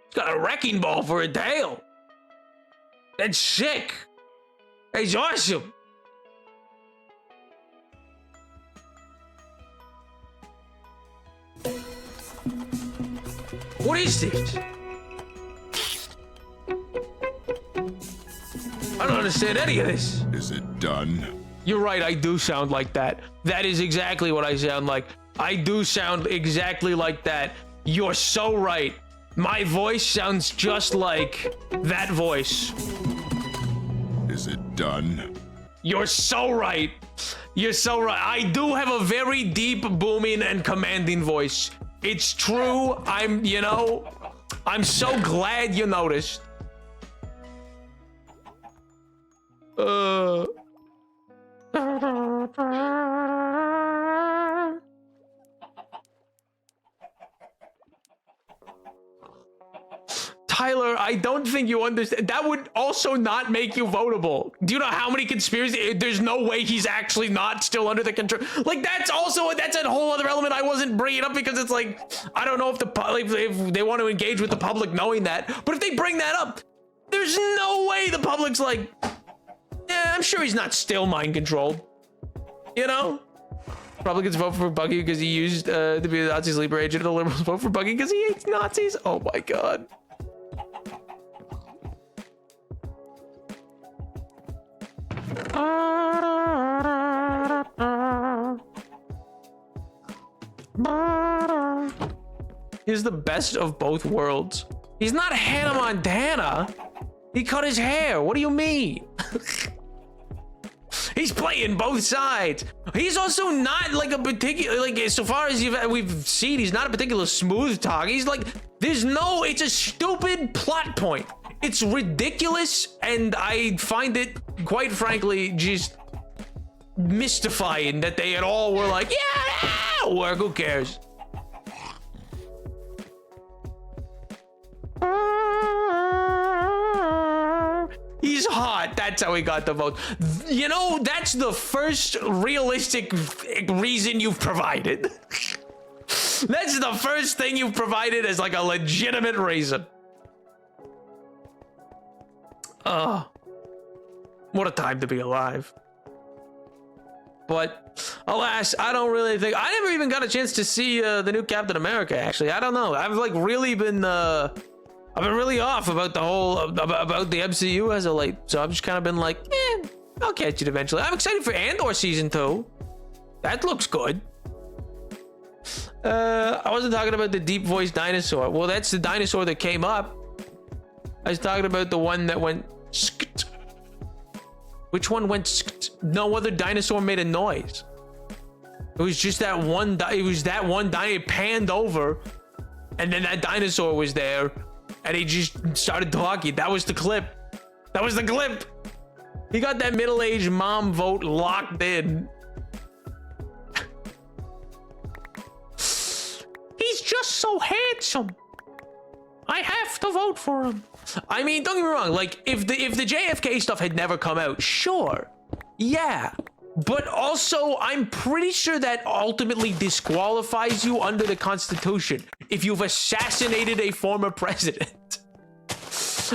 It's got a wrecking ball for a tail. That's sick. That's awesome. What is this? I don't understand any of this. Is it done? You're right, I do sound like that. That is exactly what I sound like. I do sound exactly like that. You're so right. My voice sounds just like that voice. Is it done? You're so right. You're so right. I do have a very deep, booming, and commanding voice. It's true. I'm so glad you noticed. Tyler, I don't think you understand. That would also not make you votable. Do you know how many conspiracy? There's no way he's actually not still under the control. Like, that's a whole other element I wasn't bringing up, because it's like, I don't know if if they want to engage with the public knowing that. But if they bring that up, there's no way the public's like, yeah, I'm sure he's not still mind controlled. You know? Republicans vote for Buggy because he used to be a Nazi sleeper agent. The liberals vote for Buggy because he hates Nazis. Oh my god. He's the best of both worlds. He's not Hannah Montana. He cut his hair. What do you mean? He's playing both sides. He's also not like a particular, like, so far as we've seen, he's not a particular smooth talk. He's like, it's a stupid plot point. It's ridiculous, and I find it, quite frankly, just mystifying that they at all were like, yeah, work, who cares? He's hot. That's how he got the vote. You know, that's the first realistic reason you've provided. That's the first thing you've provided as like a legitimate reason. What a time to be alive. But alas, I don't really think I never even got a chance to see the new Captain America. Actually, I don't know. I've like really been I've been really off about the whole about the MCU as of late. So I've just kind of been like, I'll catch it eventually. I'm excited for Andor season 2. That looks good. I wasn't talking about the deep voice dinosaur. Well, that's the dinosaur that came up. I was talking about the one that went skt. Which one went skt? No other dinosaur made a noise. It was just that one. It was that one dinosaur. It panned over, and then that dinosaur was there, and he just started talking. That was the clip. That was the clip. He got that middle-aged mom vote locked in. He's just so handsome. I have to vote for him. I mean, don't get me wrong. Like, if the JFK stuff had never come out, sure, yeah. But also, I'm pretty sure that ultimately disqualifies you under the Constitution if you've assassinated a former president.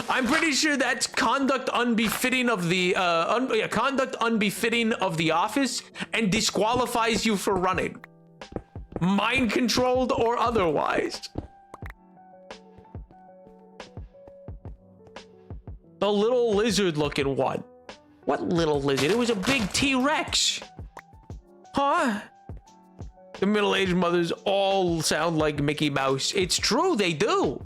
I'm pretty sure that's conduct unbefitting of the conduct unbefitting of the office and disqualifies you for running, mind controlled or otherwise. The little lizard looking one. What little lizard? It was a big T-Rex. Huh? The middle-aged mothers all sound like Mickey Mouse. It's true, they do.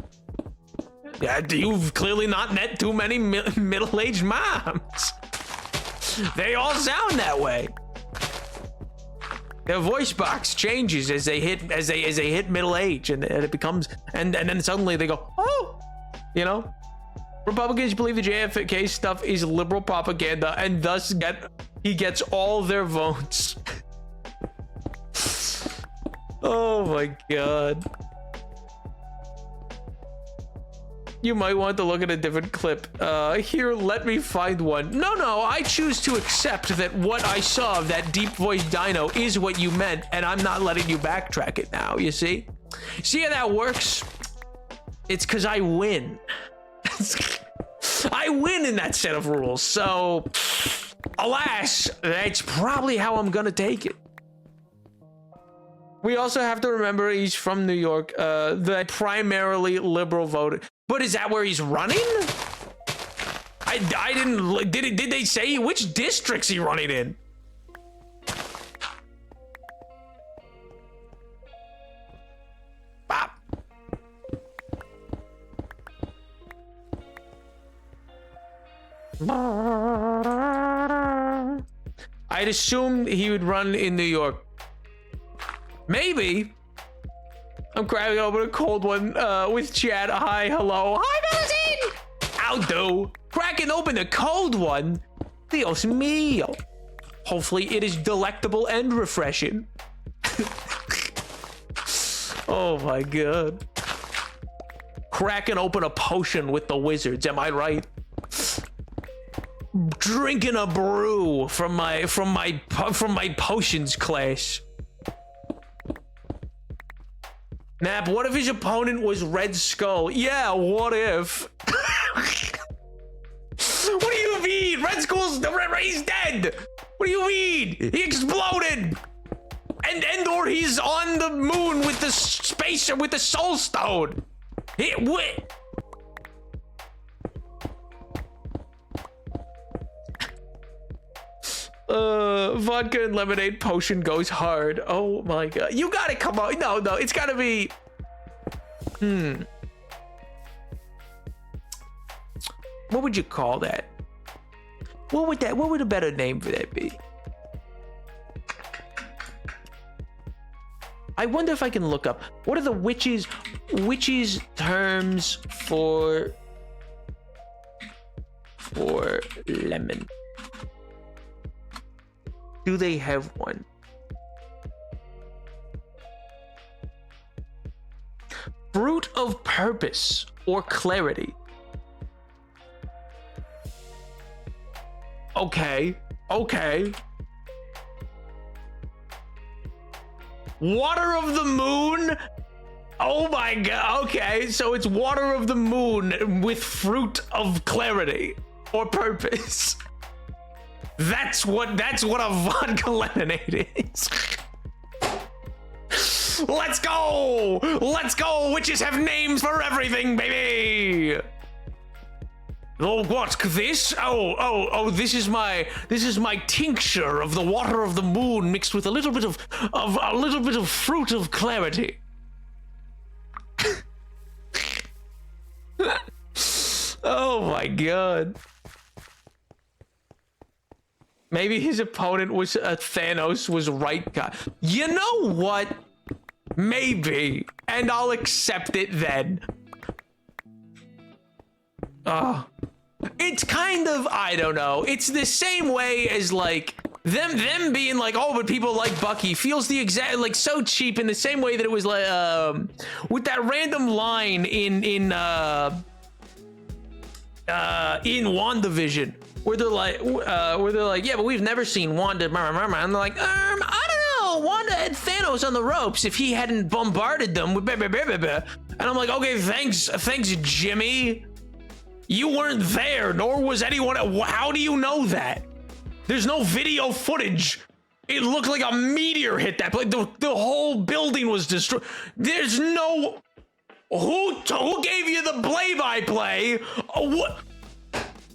Yeah, you've clearly not met too many middle-aged moms. They all sound that way. Their voice box changes as they hit middle age, and it becomes and then suddenly they go, oh, you know. Republicans believe the JFK stuff is liberal propaganda, and thus he gets all their votes. Oh my god. You might want to look at a different clip. Here, let me find one. No, I choose to accept that what I saw of that deep voice dino is what you meant, and I'm not letting you backtrack it now, you see? See how that works? It's because I win. I win in that set of rules, so alas, that's probably how I'm gonna take it. We also have to remember he's from New York, the primarily liberal voter. But is that where he's running? I didn't, did they say which districts he running in? Bop. I'd assumed he would run in New York. Maybe. I'm cracking open a cold one with chat. Hi, hello. Hi, Melody! I'll do. Cracking open a cold one? Dios mío. Hopefully it is delectable and refreshing. Oh my god. cracking open a potion with the wizards. Am I right? Drinking a brew from my potions class. Nap, what if his opponent was Red Skull? Yeah, what if? What do you mean? Red Skull's he's dead. What do you mean? He exploded. or he's on the moon with the spacer with the soul stone. What? Vodka and lemonade potion goes hard. Oh my god. You gotta come on. No, it's gotta be. What would you call that? What would a better name for that be? I wonder if I can look up what are the witches terms for lemon. Do they have one? Fruit of purpose or clarity. Okay. Water of the moon? Oh my god. Okay, so it's water of the moon with fruit of clarity or purpose. That's what a vodka lemonade is. Let's go! Witches have names for everything, baby! Oh, what's this? Oh, this is my tincture of the water of the moon mixed with a little bit of fruit of clarity. Oh my god. Maybe his opponent was Thanos was right guy. You know what? Maybe, and I'll accept it then. It's kind of, I don't know. It's the same way as like them being like, oh, but people like Bucky feels the exact like so cheap in the same way that it was like with that random line in WandaVision where they're like, yeah, but we've never seen Wanda, and they're like, I don't know, Wanda had Thanos on the ropes if he hadn't bombarded them with and I'm like, okay, thanks, Jimmy. You weren't there, nor was anyone. How do you know that? There's no video footage. It looked like a meteor hit that place. The whole building was destroyed. There's no. Who gave you the play-by-play? What?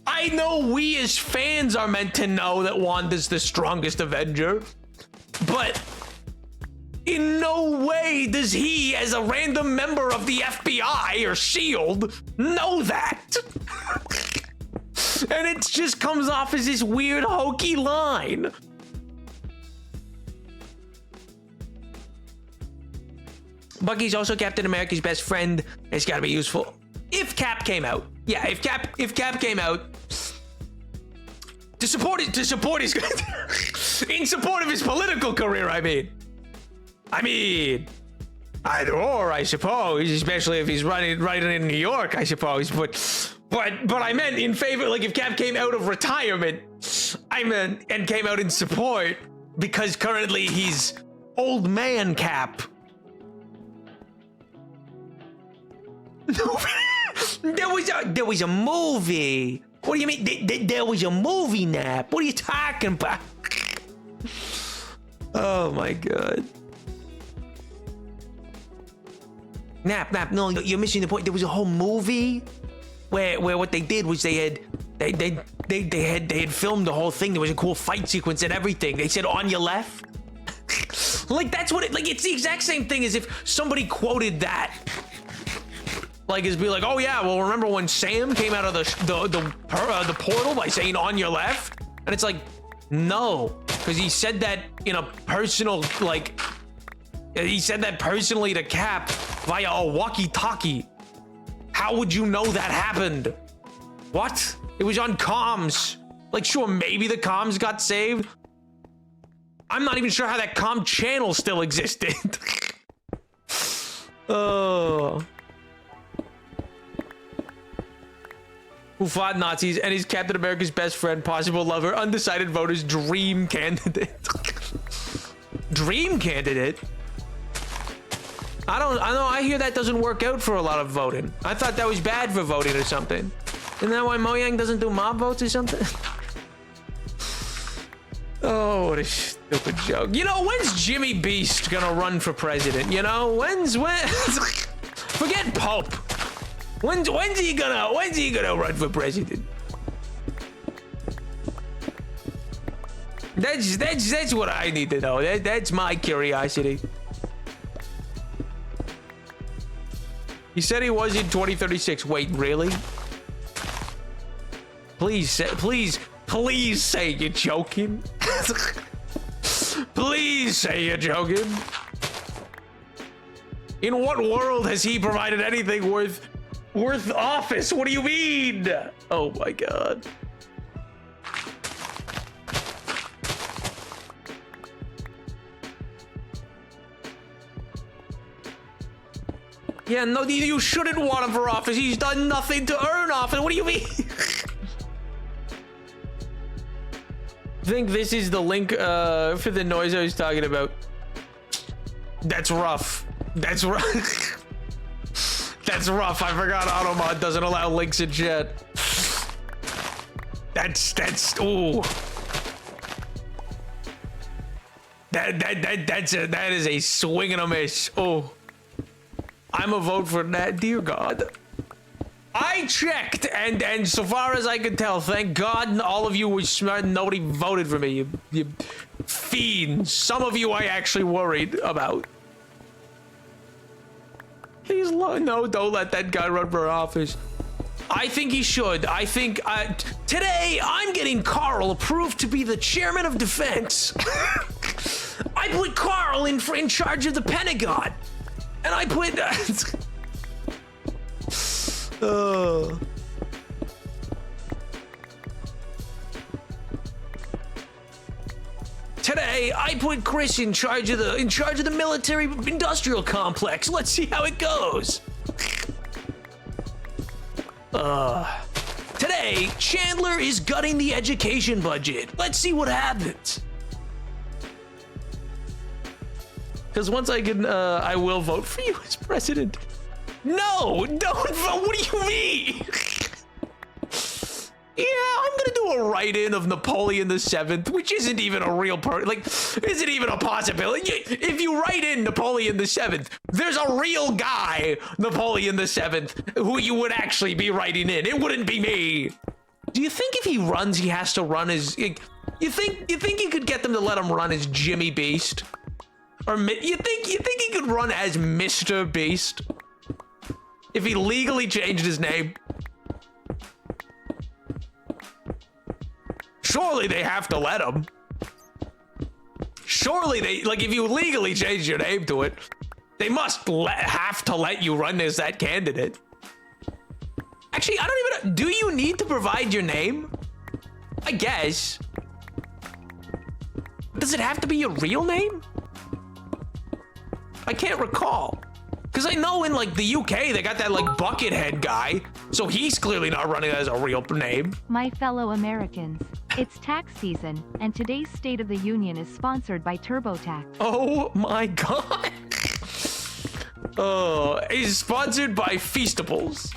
I know we as fans are meant to know that Wanda's the strongest Avenger, but in no way does he, as a random member of the FBI or S.H.I.E.L.D., know that. And it just comes off as this weird, hokey line. Bucky's also Captain America's best friend. It's gotta be useful. If Cap came out. Yeah, if Cap came out to support his in support of his political career, I mean, either or, I suppose, especially if he's running in New York, I suppose. But I meant in favor, like if Cap came out of retirement, and came out in support, because currently he's old man Cap. There was a movie. What do you mean? There was a movie, Nap. What are you talking about? Oh my god. Nap, no, you're missing the point. There was a whole movie where what they did was they had filmed the whole thing. There was a cool fight sequence and everything. They said on your left. Like that's what it's the exact same thing as if somebody quoted that. Like is be like, oh yeah, well remember when Sam came out of the portal by saying on your left? And it's like, no, because he said that in a personal he said that personally to Cap via a walkie-talkie. How would you know that happened? What? It was on comms. Like, sure, maybe the comms got saved. I'm not even sure how that comm channel still existed. Oh. who fought Nazis and is Captain America's best friend, possible lover, undecided voters, dream candidate. Dream candidate? I know, I hear that doesn't work out for a lot of voting. I thought that was bad for voting or something. Isn't that why Mojang doesn't do mob votes or something? Oh, what a stupid joke. You know, when's Jimmy Beast gonna run for president? You know, when? Forget Pope. When's he gonna run for president? That's what I need to know. That's my curiosity. He said he was in 2036. Wait, really? Please say you're joking. Please say you're joking. In what world has he provided anything worth office? What do you mean? Oh my god. Yeah, no, you shouldn't want him for office. He's done nothing to earn office. What do you mean? I think this is the link for the noise I was talking about. That's rough. That's rough. That's rough. I forgot Automod doesn't allow links in chat. That's ooh. That is a swing and a miss. Oh, I'm a vote for that. Dear God. I checked, and so far as I can tell, thank God all of you were smart and nobody voted for me, you fiends. Some of you I actually worried about. Please, no, don't let that guy run for office. I think he should. I think, today I'm getting Carl approved to be the chairman of defense. I put Carl in charge of the Pentagon. And I put... Today, I put Chris in charge of the military industrial complex. Let's see how it goes. Today, Chandler is gutting the education budget. Let's see what happens. Because once I can, I will vote for you as president. No, don't vote. What do you mean? Yeah, I'm gonna do a write-in of Napoleon VII, which isn't even a real isn't even a possibility. If you write in Napoleon VII, there's a real guy, Napoleon VII, who you would actually be writing in. It wouldn't be me. Do you think if he runs, he has to run as? You think you could get them to let him run as Jimmy Beast, or you think he could run as Mr. Beast? If he legally changed his name? Surely they have to let him. Surely they, if you legally change your name to it, they must have to let you run as that candidate. Actually, I don't even know. Do you need to provide your name? I guess. Does it have to be your real name? I can't recall. Because I know in the UK, they got that Buckethead guy. So he's clearly not running as a real name. My fellow Americans, it's tax season, and today's State of the Union is sponsored by TurboTax. Oh my God. Is sponsored by Feastables.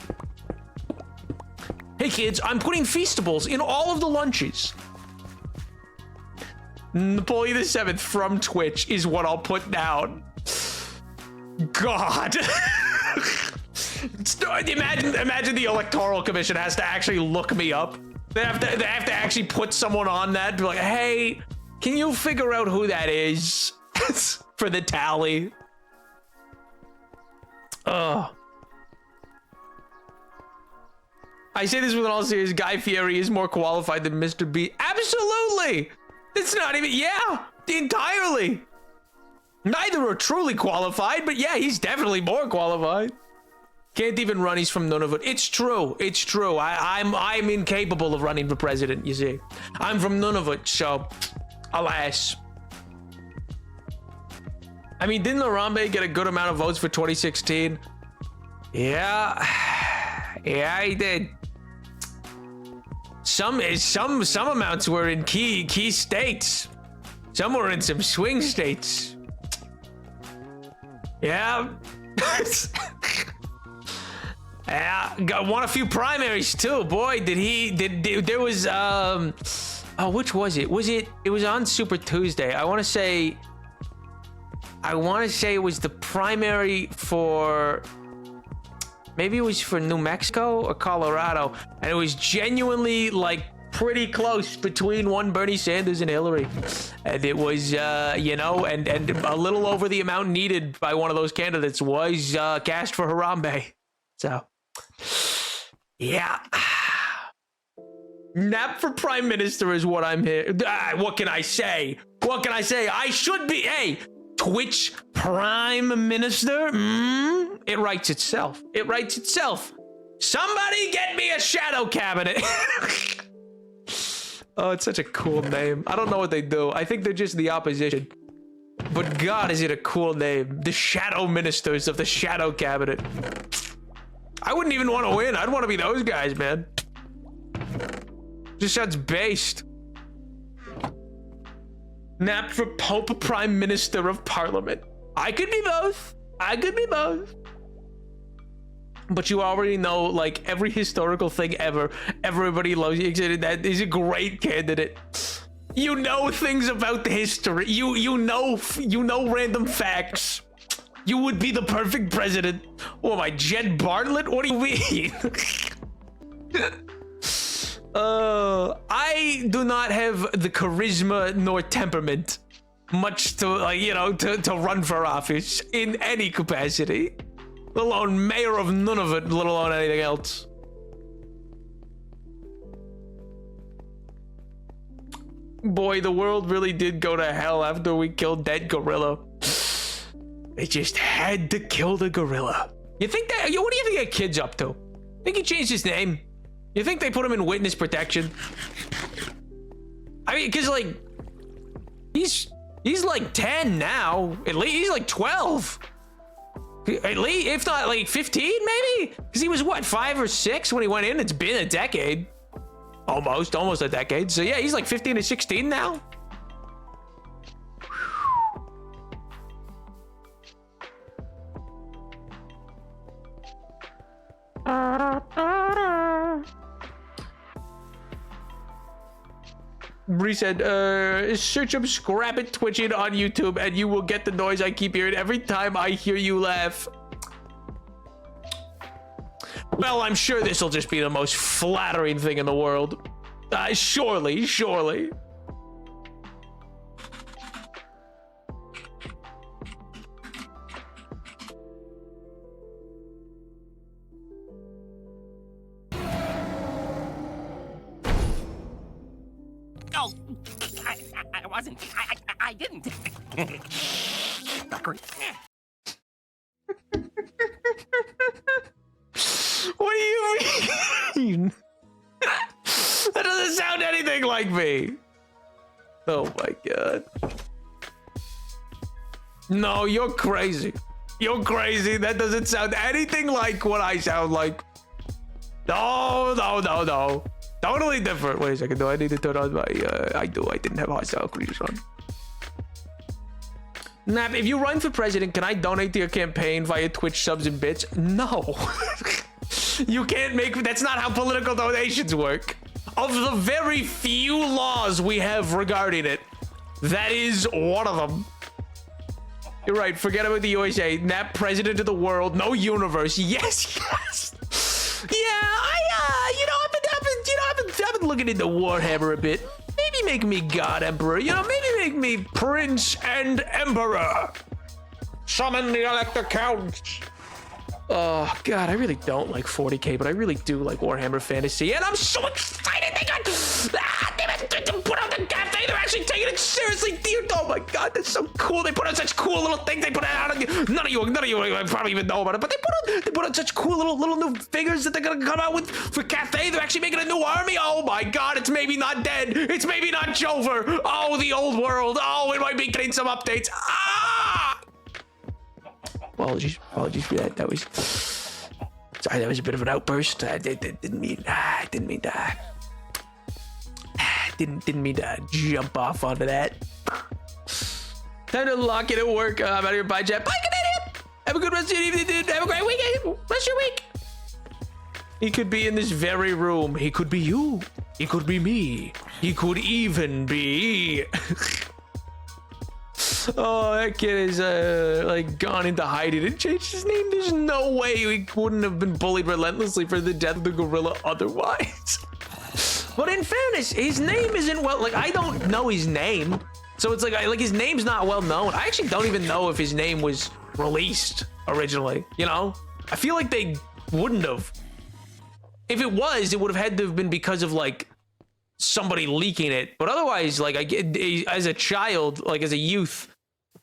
Hey kids, I'm putting Feastables in all of the lunches. Napoleon VII from Twitch is what I'll put down. God. Imagine the Electoral Commission has to actually look me up. They have to actually put someone on that, be like, hey, can you figure out who that is for the tally? Ugh. I say this with all seriousness, Guy Fieri is more qualified than Mr. B. Absolutely. It's not even, yeah, entirely. Neither are truly qualified, but yeah, he's definitely more qualified. Can't even run, he's from Nunavut. It's true, it's true. I'm incapable of running for president, you see. I'm from Nunavut, so alas. I mean, didn't Harambe get a good amount of votes for 2016? Yeah, he did. Some amounts were in key states. Some were in some swing states. Yeah. Yeah, won a few primaries too. Boy, there was oh, which was it? It was on Super Tuesday. I want to say it was the primary for, maybe it was for New Mexico or Colorado, and it was genuinely like pretty close between one Bernie Sanders and Hillary, and it was you know, and a little over the amount needed by one of those candidates was cast for Harambe. So yeah, Nap for prime minister is what I'm here. What can I say? I should be Twitch prime minister. It writes itself. Somebody get me a shadow cabinet. Oh, it's such a cool name. I don't know what they do. I think they're just the opposition. But God, is it a cool name? The shadow ministers of the shadow cabinet. I wouldn't even want to win. I'd want to be those guys, man. Just sounds based. Nap for Pope Prime Minister of Parliament. I could be both. But you already know, like, every historical thing ever. Everybody loves you. That is a great candidate. You know things about the history. You know random facts. You would be the perfect president. Oh my, Jed Bartlett? What do you mean? I do not have the charisma nor temperament, much to, like, you know, to run for office in any capacity. Let alone mayor of none of it, let alone anything else. Boy, the world really did go to hell after we killed that gorilla. They just had to kill the gorilla. You think that, what do you think that kid's up to? Think he changed his name? You think they put him in witness protection? I mean, cause like, he's like 10 now. At least he's like 12. At least, if not like 15 maybe? Cause he was what, 5 or 6 when he went in? It's been a decade. Almost a decade. So yeah, he's like 15 or 16 now. Bree said, search up Scrap It Twitching on YouTube and you will get the noise I keep hearing every time I hear you laugh. Well, I'm sure this will just be the most flattering thing in the world. Surely. No, I wasn't. I didn't. What do you mean? That doesn't sound anything like me. Oh my God. No, you're crazy. That doesn't sound anything like what I sound like. No. Totally different. Wait a second. Do I need to turn on my... I didn't have hostile creatures on. Nap, if you run for president, can I donate to your campaign via Twitch subs and bits? No. You can't make... That's not how political donations work. Of the very few laws we have regarding it, that is one of them. You're right. Forget about the USA. Nap president of the world. No universe. Yes. Yeah, I've been looking into Warhammer a bit. Maybe make me God Emperor. You know, maybe make me Prince and Emperor. Summon the Elector Count. Oh God, I really don't like 40k, but I really do like Warhammer Fantasy, and I'm so excited they got they put out the cafe. They're actually taking it seriously, dear. Oh my God, that's so cool. They put out such cool little things. They put out none of you probably even know about it, but they put out such cool little new figures that they're gonna come out with for cafe. They're actually making a new army. Oh my God, it's maybe not dead. It's maybe not Jover. Oh, the old world. Oh, it might be getting some updates. Ah! Apologies for that. That was sorry. That was a bit of an outburst. I didn't mean that. didn't mean to jump off onto that. Time to lock it at work. I'm out of here. Bye, Jet. Bye, Canadian. Have a good rest of your evening, dude. Have a great weekend. Rest of your week. He could be in this very room. He could be you. He could be me. He could even be. Oh, that kid is like gone into hiding and changed his name. There's no way he wouldn't have been bullied relentlessly for the death of the gorilla otherwise. But in fairness, his name isn't well. Like, I don't know his name, so it's like his name's not well known. I actually don't even know if his name was released originally. You know, I feel like they wouldn't have. If it was, it would have had to have been because of like somebody leaking it. But otherwise, like as a child, like as a youth,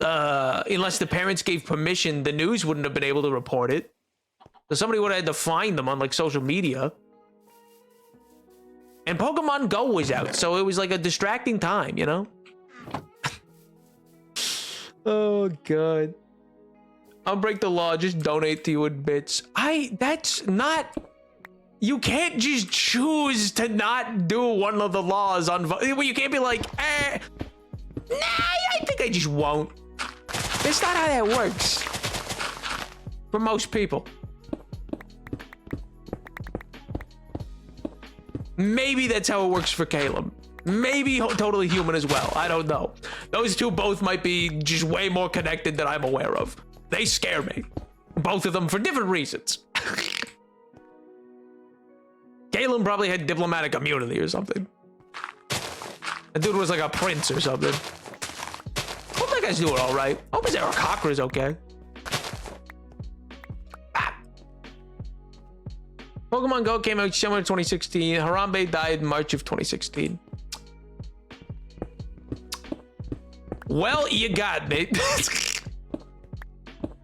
unless the parents gave permission, the news wouldn't have been able to report it. So somebody would have had to find them on like social media. And Pokemon Go was out, so it was like a distracting time, you know? Oh, God. I'll break the law, just donate to you in bits. That's not... You can't just choose to not do one of the laws on... You can't be like, nah, I think I just won't. That's not how that works. For most people. Maybe that's how it works for Caleb. Maybe Totally Human as well. I don't know. Those two both might be just way more connected than I'm aware of. They scare me. Both of them for different reasons. Caleb probably had diplomatic immunity or something. That dude was like a prince or something. Hope that guy's doing all right. Hope his Aarakocra is okay. Pokemon Go came out December 2016. Harambe died in March of 2016. Well, you got me.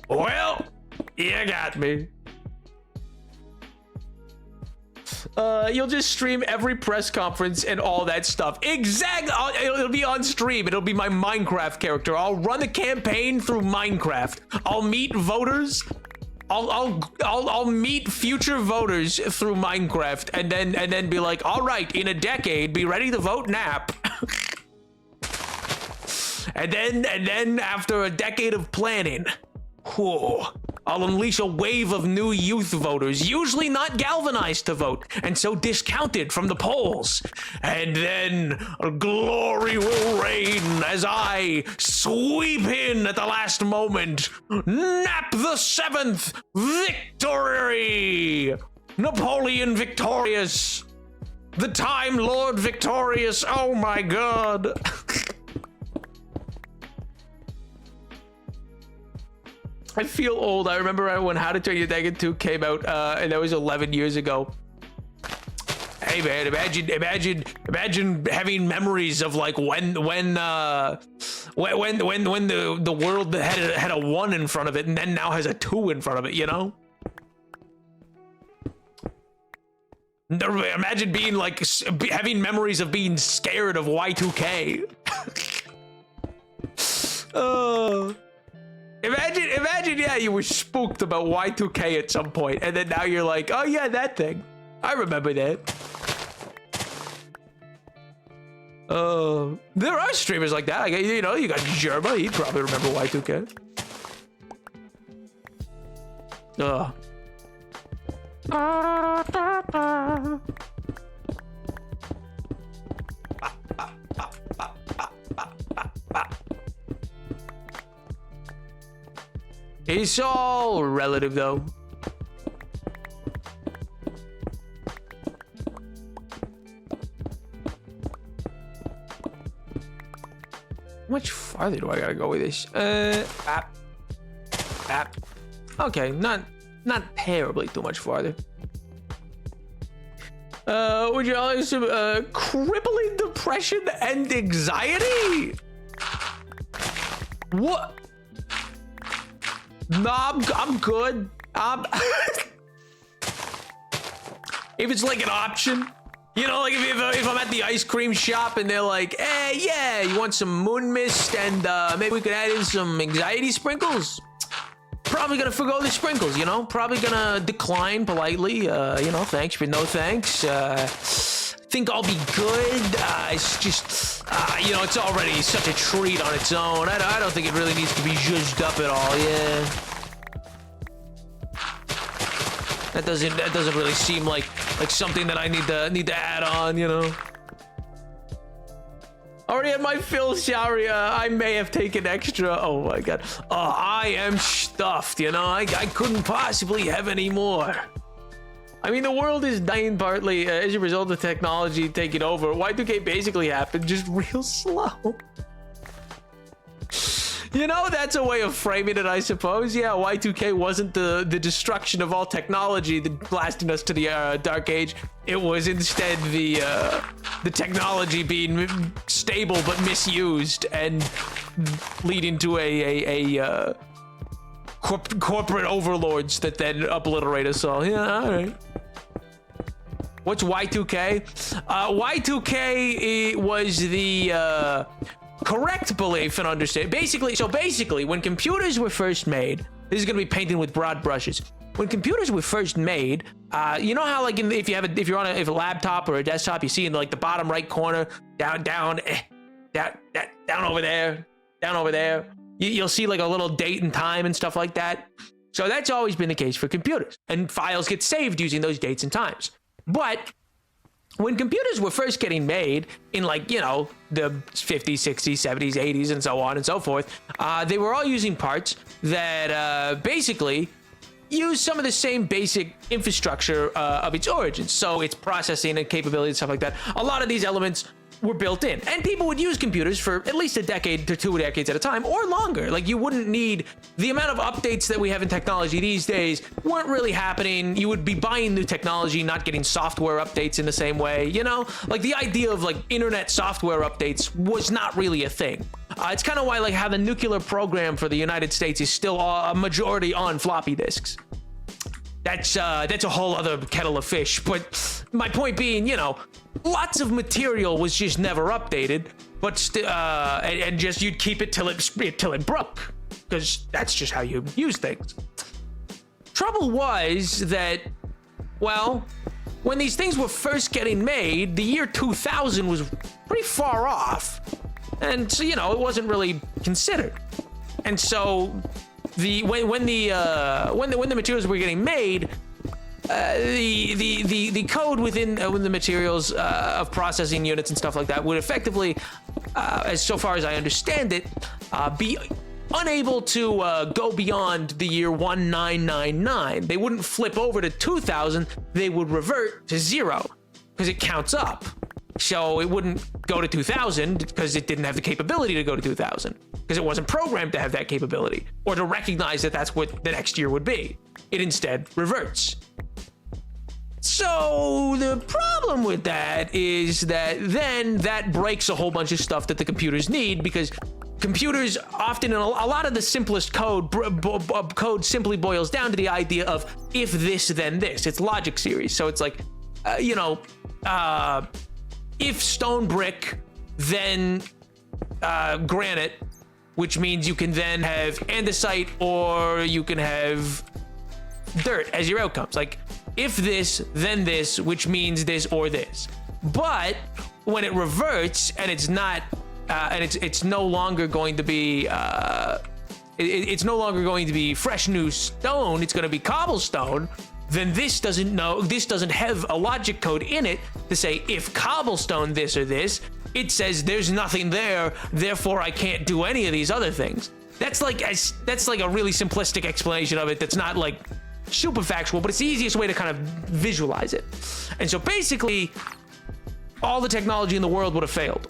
Well, you got me. You'll just stream every press conference and all that stuff. Exactly. It'll be on stream. It'll be my Minecraft character. I'll run a campaign through Minecraft. I'll meet voters. I'll meet future voters through Minecraft and then be like, all right, in a decade, be ready to vote NAP. and then after a decade of planning, whew, I'll unleash a wave of new youth voters, usually not galvanized to vote, and so discounted from the polls. And then glory will reign as I sweep in at the last moment. Nap the 7th victory! Napoleon victorious! The Time Lord victorious! Oh my god! I feel old. I remember when How to Train Your Dragon 2 came out, and that was 11 years ago. Hey man, imagine having memories of like when the world had a 1 in front of it, and then now has a 2 in front of it. You know? Imagine being like having memories of being scared of Y2K. Oh. Imagine, yeah, you were spooked about Y2K at some point, and then now you're like, oh yeah, that thing. I remember that. There are streamers like that. Like, you know, you got Jerma, he'd probably remember Y2K. It's all relative, though. How much farther do I gotta go with this? Okay, not terribly too much farther. Would you like some crippling depression and anxiety? What? No, I'm good. If it's like an option, you know, like if I'm at the ice cream shop and they're like, hey, yeah, you want some moon mist and maybe we could add in some anxiety sprinkles? Probably gonna forgo the sprinkles, you know? Probably gonna decline politely, you know, thanks but no thanks. think I'll be good. It's just, you know, it's already such a treat on its own. I don't think it really needs to be zhuzhed up at all. Yeah. That doesn't really seem like something that I need to add on, you know. Already had my fill, Sharia. I may have taken extra. Oh my god. I am stuffed, you know. I couldn't possibly have any more. I mean, the world is dying partly as a result of technology taking over. Y2K basically happened just real slow. You know, that's a way of framing it, I suppose. Yeah, Y2K wasn't the destruction of all technology that blasted us to the Dark Age. It was instead the technology being stable but misused and leading to corporate overlords that then obliterate us all. Yeah, all right. What's Y2K? Y2K was the correct belief and understanding. Basically, when computers were first made, this is going to be painted with broad brushes. When computers were first made, you know how like if you're on a laptop or a desktop, you see in like the bottom right corner, down over there, you'll see like a little date and time and stuff like that. So that's always been the case for computers, and files get saved using those dates and times. But when computers were first getting made in, like, you know, the 50s, 60s, 70s, 80s, and so on and so forth, they were all using parts that basically use some of the same basic infrastructure of its origins. So its processing and capability and stuff like that. A lot of these elements were built in, and people would use computers for at least a decade to 2 decades at a time or longer. Like, you wouldn't need the amount of updates that we have in technology these days weren't really happening. You would be buying new technology, not getting software updates in the same way, you know, like the idea of like internet software updates was not really a thing. It's kind of why like how the nuclear program for the United States is still a majority on floppy disks. That's a whole other kettle of fish. But my point being, you know, lots of material was just never updated, but and just you'd keep it till it broke, because that's just how you use things. Trouble was that, well, when these things were first getting made, the year 2000 was pretty far off, and so, you know, it wasn't really considered. And so when the materials were getting made, the code within the materials of processing units and stuff like that would effectively, as so far as I understand it, be unable to go beyond the year 1999. They wouldn't flip over to 2000. They would revert to 0 because it counts up. So it wouldn't go to 2000 because it didn't have the capability to go to 2000, because it wasn't programmed to have that capability or to recognize that that's what the next year would be. It instead reverts. So the problem with that is that then that breaks a whole bunch of stuff that the computers need, because computers often, in a lot of the simplest code simply boils down to the idea of if this, then this. It's logic series. So it's like, you know, if stone brick, then granite, which means you can then have andesite or you can have dirt as your outcomes. Like, if this, then this, which means this or this. But when it reverts and it's not, and it's no longer going to be, it's no longer going to be fresh new stone. It's going to be cobblestone. Then this doesn't have a logic code in it to say if cobblestone this or this. It says there's nothing there, therefore I can't do any of these other things. That's like a really simplistic explanation of it. That's not like super factual, but it's the easiest way to kind of visualize it. And so basically, all the technology in the world would have failed.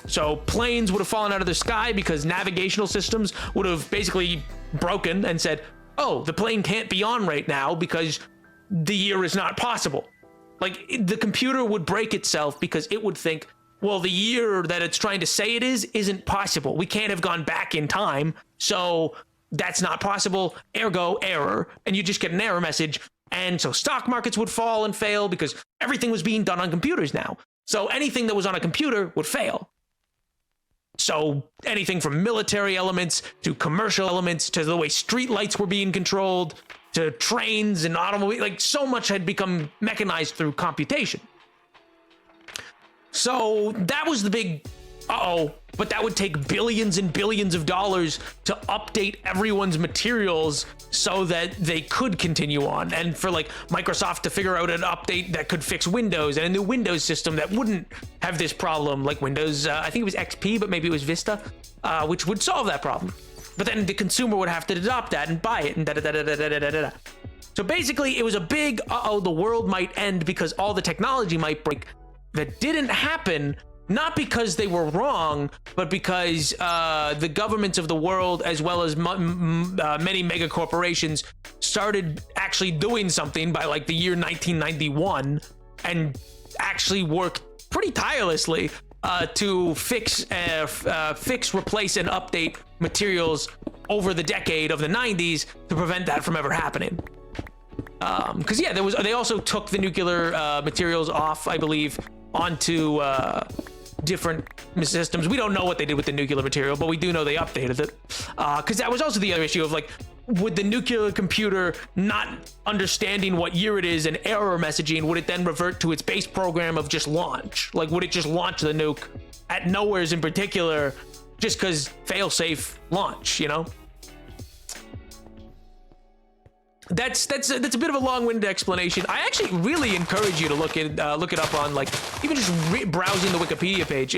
So planes would have fallen out of the sky because navigational systems would have basically broken and said, oh, the plane can't be on right now because the year is not possible. Like, the computer would break itself because it would think, well, the year that it's trying to say it isn't possible. We can't have gone back in time, so that's not possible, ergo error. And you just get an error message. And so stock markets would fall and fail because everything was being done on computers now. So anything that was on a computer would fail. So anything from military elements to commercial elements to the way street lights were being controlled to trains and automobiles, like so much had become mechanized through computation. So that was the big but that would take billions and billions of dollars to update everyone's materials so that they could continue on, and for like Microsoft to figure out an update that could fix Windows and a new Windows system that wouldn't have this problem, like Windows, I think it was XP, but maybe it was Vista, which would solve that problem. But then the consumer would have to adopt that and buy it and da-da-da-da-da-da-da-da. So basically, it was a big, the world might end because all the technology might break. That didn't happen, not because they were wrong, but because the governments of the world, as well as many mega corporations, started actually doing something by like the year 1991 and actually worked pretty tirelessly to fix, replace, and update materials over the decade of the 90s to prevent that from ever happening. Because yeah, they also took the nuclear materials off, I believe, onto different systems. We don't know what they did with the nuclear material, but we do know they updated it. Because that was also the other issue of like, would the nuclear computer, not understanding what year it is and error messaging, would it then revert to its base program of just launch? Like, would it just launch the nuke at nowheres in particular, just because fail-safe launch, you know? That's a bit of a long-winded explanation. I actually really encourage you to look it up on, like, even just browsing the Wikipedia page.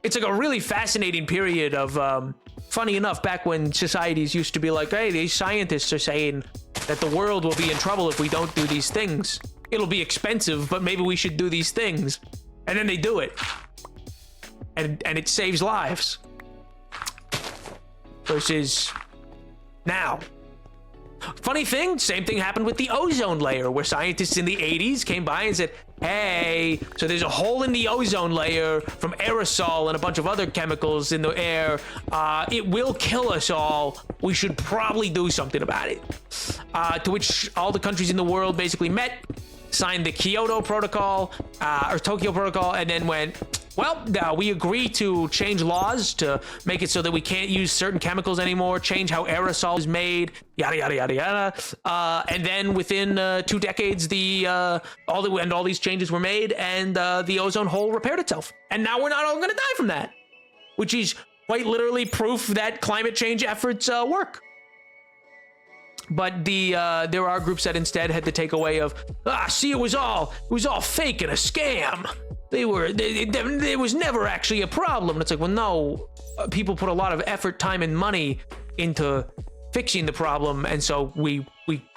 It's like a really fascinating period of, funny enough, back when societies used to be like, hey, these scientists are saying that the world will be in trouble if we don't do these things. It'll be expensive, but maybe we should do these things. And then they do it. And it saves lives. Versus now. Funny thing, same thing happened with the ozone layer, where scientists in the 80s came by and said, hey, so there's a hole in the ozone layer from aerosol and a bunch of other chemicals in the air. It will kill us all. We should probably do something about it. To which all the countries in the world basically met, signed the Kyoto Protocol, or Tokyo Protocol, and then went, well, we agree to change laws to make it so that we can't use certain chemicals anymore, change how aerosol is made, yada, yada, yada, yada. And then within 2 decades, all these changes were made, and the ozone hole repaired itself. And now we're not all going to die from that, which is quite literally proof that climate change efforts work. But there are groups that instead had the takeaway of, see, it was all fake and a scam. There was never actually a problem. And it's like, well, no, people put a lot of effort, time, and money into fixing the problem, and so we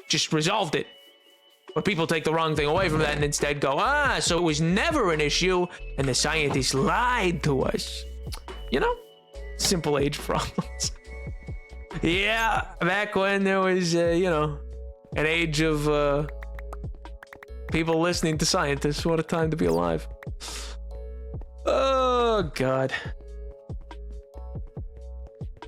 just resolved it. But people take the wrong thing away from that and instead go, so it was never an issue, and the scientists lied to us. You know, simple age problems. Yeah, back when there was, an age of people listening to scientists. What a time to be alive. Oh, God.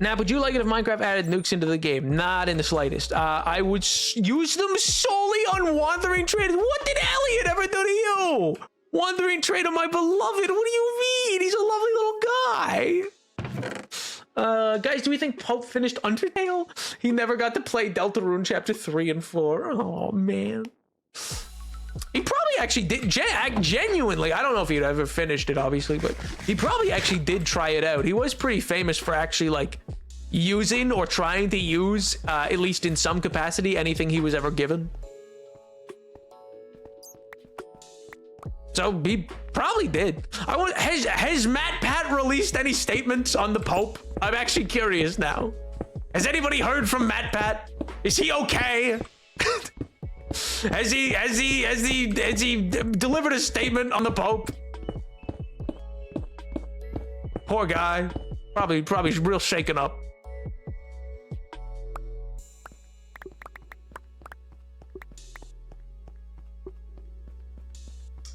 Now, would you like it if Minecraft added nukes into the game? Not in the slightest. I would use them solely on Wandering Trader. What did Elliot ever do to you? Wandering Trader, my beloved. What do you mean? He's a lovely little guy. Guys, do we think Pope finished Undertale? He never got to play Deltarune Chapter 3 and 4. Oh, man. He probably actually did, genuinely, I don't know if he'd ever finished it, obviously, but he probably actually did try it out. He was pretty famous for actually, like, using or trying to use, at least in some capacity, anything he was ever given. So he probably did. Has MatPat released any statements on the Pope? I'm actually curious now. Has anybody heard from MatPat? Is he okay? Has he delivered a statement on the Pope? Poor guy. Probably real shaken up.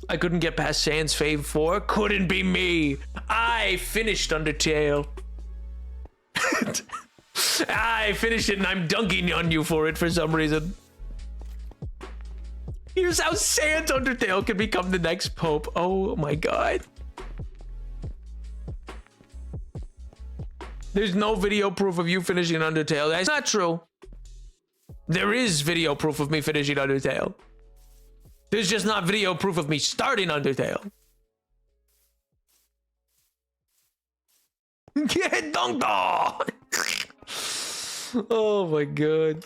I couldn't get past Sans Fave 4. Couldn't be me. I finished Undertale. I finished it and I'm dunking on you for it for some reason. Here's how Sans Undertale can become the next Pope. Oh my God. There's no video proof of you finishing Undertale. That's not true. There is video proof of me finishing Undertale. There's just not video proof of me starting Undertale. Get dunked on. Oh my god.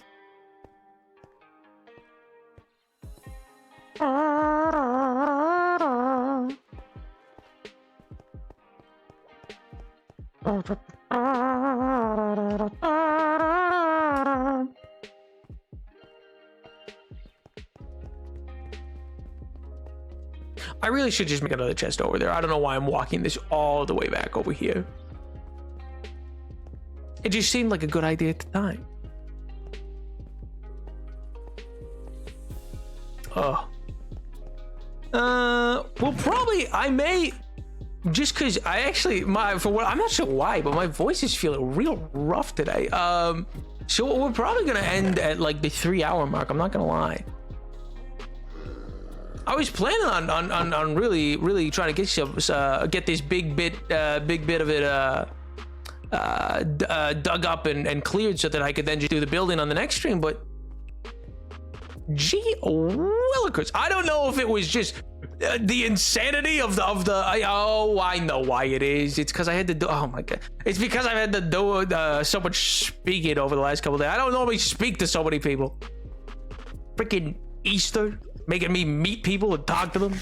I really should just make another chest over there. I don't know why I'm walking this all the way back over here. It just seemed like a good idea at the time. Oh. Well, probably I may, just because I actually I'm not sure why, but my voice is feeling real rough today. So we're probably gonna end at like the 3-hour mark. I'm not gonna lie. I was planning on really trying to get this big bit of it dug up and cleared so that I could then just do the building on the next stream, but gee willikers, I don't know if it was just the insanity of the oh, I know why it is. It's because I had to do, oh my god, it's because I've had to do so much speaking over the last couple of days. I don't normally speak to so many people. Freaking Easter making me meet people and talk to them.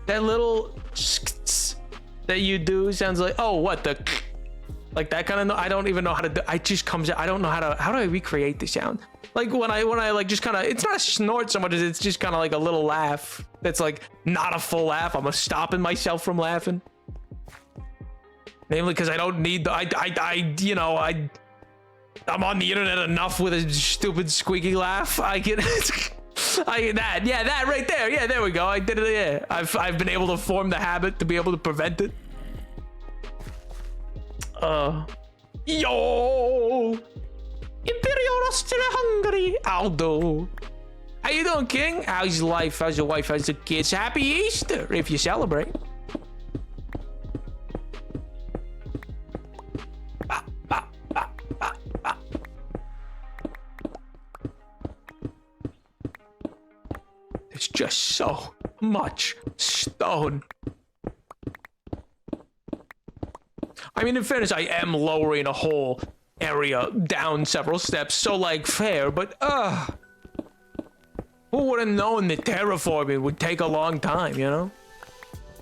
That little that you do sounds like, oh, what the, like that kind of, I don't even know how to do, it just comes out. I don't know how do I recreate the sound? Like when I like just kind of, it's not a snort so much as it's just kind of like a little laugh that's like not a full laugh. I'm stopping myself from laughing. Namely because I don't need the, you know, I'm on the internet enough with a stupid squeaky laugh. I can, that right there. Yeah, there we go. I did it. Yeah, I've been able to form the habit to be able to prevent it. Yo, Imperial Roster Hungary, Aldo. How you doing, King? How's life? How's your wife? How's the kids? Happy Easter if you celebrate. It's just so much stone. I mean, in fairness, I am lowering a whole area down several steps, so like fair, but who would have known that terraforming would take a long time, you know?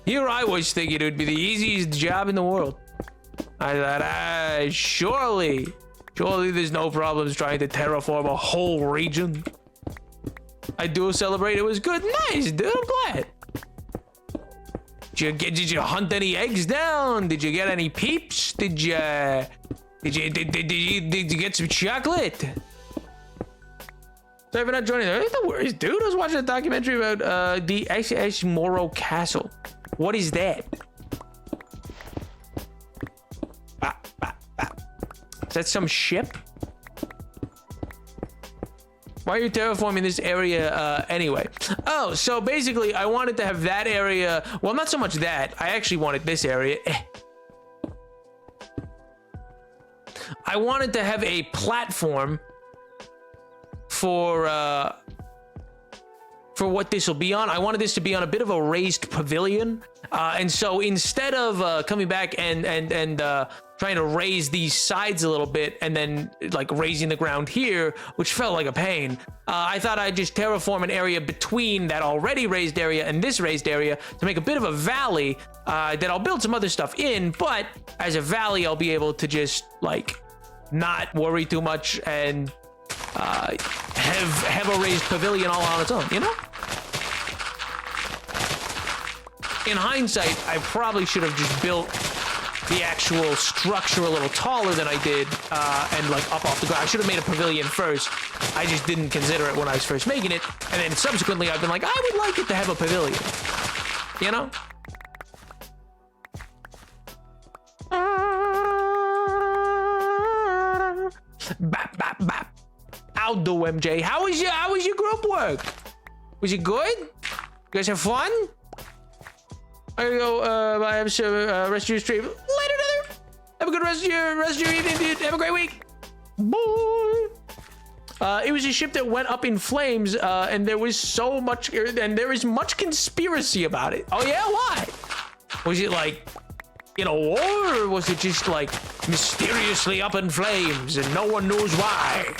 Here I was thinking it would be the easiest job in the world. I thought, surely there's no problems trying to terraform a whole region. I do celebrate. It was good. Nice, dude. I'm glad. Did you hunt any eggs down? Did you get any peeps? Did you get some chocolate? Sorry for not joining. No worries, dude. I was watching a documentary about the SS Moro Castle. What is that? Is that some ship? Why are you terraforming this area anyway? Oh, so basically I wanted to have that area. Well, not so much that. I actually wanted this area. I wanted to have a platform for what this will be on. I wanted this to be on a bit of a raised pavilion. And so instead of coming back and trying to raise these sides a little bit and then like raising the ground here, which felt like a pain, I thought I'd just terraform an area between that already raised area and this raised area to make a bit of a valley that I'll build some other stuff in, but as a valley I'll be able to just like not worry too much and have a raised pavilion all on its own, you know? In hindsight, I probably should have just built the actual structure a little taller than I did and like up off the ground. I should have made a pavilion first. I just didn't consider it when I was first making it. And then subsequently I've been like, I would like it to have a pavilion, you know? Bap, bap, bap. Aldo MJ, how was your group work? Was it good? You guys have fun? I gotta go. I have to rest of your stream later. Have a good rest of your evening, dude. Have a great week. Bye. It was a ship that went up in flames, and there was so much, and there is much conspiracy about it. Oh yeah, why? Was it like in a war, or was it just like mysteriously up in flames and no one knows why?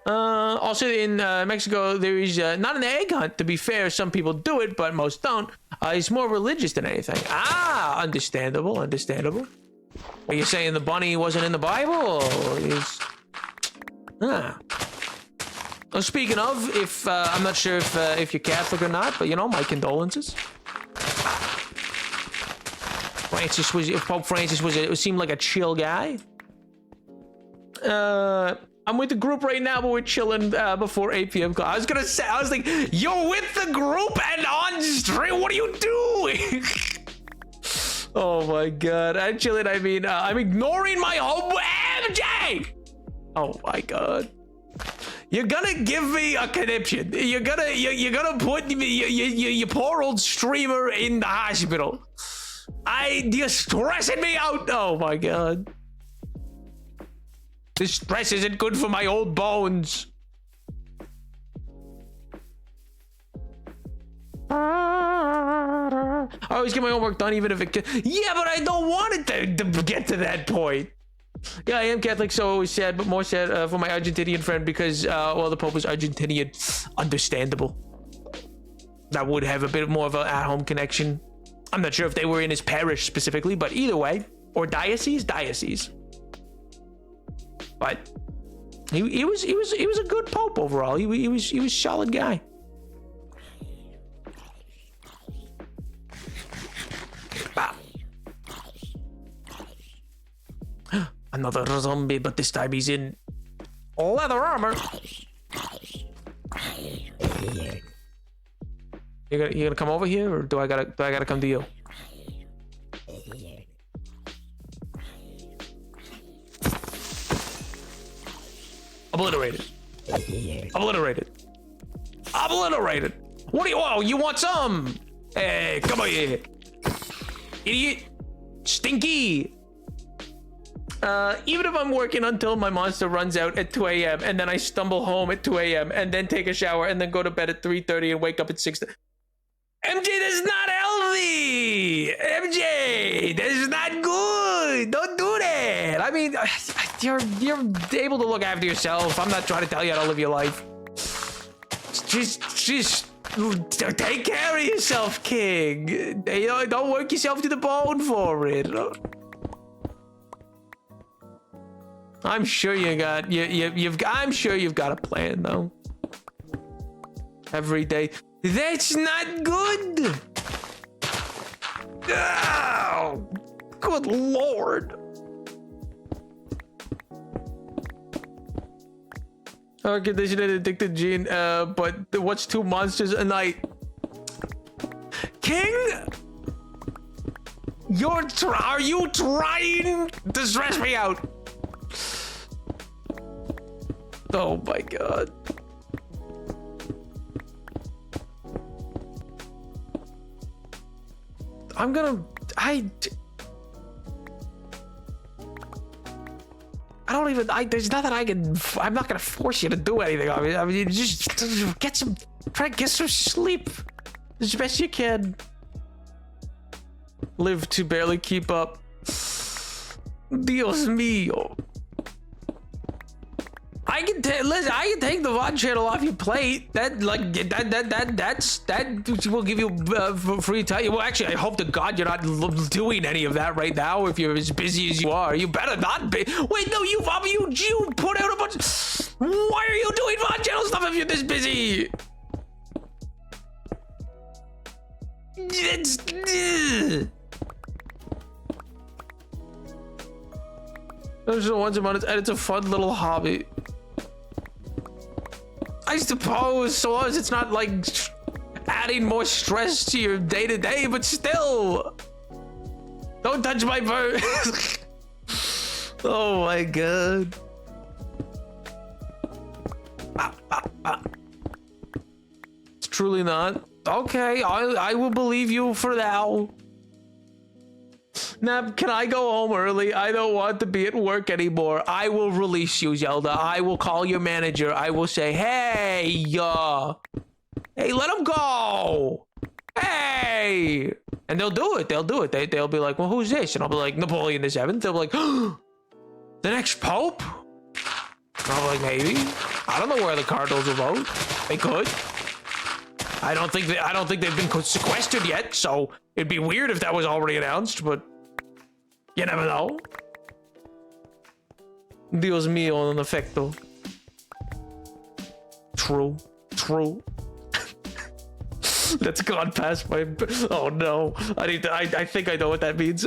Also in Mexico, there is not an egg hunt. To be fair, some people do it, but most don't. It's more religious than anything. Ah, understandable, understandable. Are you saying the bunny wasn't in the Bible? Or is... Ah. Well, speaking of, if I'm not sure if you're Catholic or not, but you know, my condolences. Pope Francis seemed like a chill guy. I'm with the group right now, but we're chilling before 8 p.m. I was gonna say, I was like, you're with the group and on stream. What are you doing? Oh my god! I'm chilling. I mean, I'm ignoring my home MJ. Oh my god! You're gonna give me a conniption. You're gonna put your poor old streamer in the hospital. You're stressing me out. Oh my god! This stress isn't good for my old bones. I always get my homework done, even if it. Yeah, but I don't want it to get to that point. Yeah, I am Catholic, so it was sad, but more sad for my Argentinian friend because, well, the Pope was Argentinian. Understandable. That would have a bit more of an at-home connection. I'm not sure if they were in his parish specifically, but either way, or diocese. But he was a good Pope overall. He was a solid guy. Another zombie, but this time he's in leather armor. You gonna come over here, or do I gotta come to you? Obliterated. What do you? Oh, you want some? Hey, come on here, idiot, stinky. Even if I'm working until my monster runs out at 2 a.m. and then I stumble home at 2 a.m. and then take a shower and then go to bed at 3:30 and wake up at 6. MJ, that's not healthy. MJ, that's not good. Don't do that. I mean, you're able to look after yourself. I'm not trying to tell you how to live your life. Just take care of yourself, King. You know, don't work yourself to the bone for it. I'm sure I'm sure you've got a plan though. Every day. That's not good. Oh, good lord. Our condition and addicted gene, but what's 2 monsters a night? King? Are you trying to stress me out? Oh my god. There's nothing I'm not gonna force you to do anything. I mean, just try to get some sleep as best you can. Live to barely keep up. Dios mío. I can take the VOD channel off your plate. That will give you free time. Well, actually, I hope to God you're not doing any of that right now. If you're as busy as you are, you better not be. Wait, no, you put out a bunch. Why are you doing VOD channel stuff if you're this busy? Those are once a month, and it's a fun little hobby. I suppose, so long as it's not like adding more stress to your day-to-day, but still. Don't touch my bird. Oh my god. It's truly not. Okay, I will believe you for now. Nap, can I go home early? I don't want to be at work anymore. I will release you, Zelda. I will call your manager. I will say, hey, hey, let him go. Hey. And they'll do it. They'll do it. They'll be like, well, who's this? And I'll be like, Napoleon the Seventh. They'll be like, the next Pope? And I'll be like, maybe. I don't know where the Cardinals will vote. They could. I don't think they've been sequestered yet, so it'd be weird if that was already announced, but you never know. Dios mío, en efecto. True. That's gone past my. Oh no! I think I know what that means.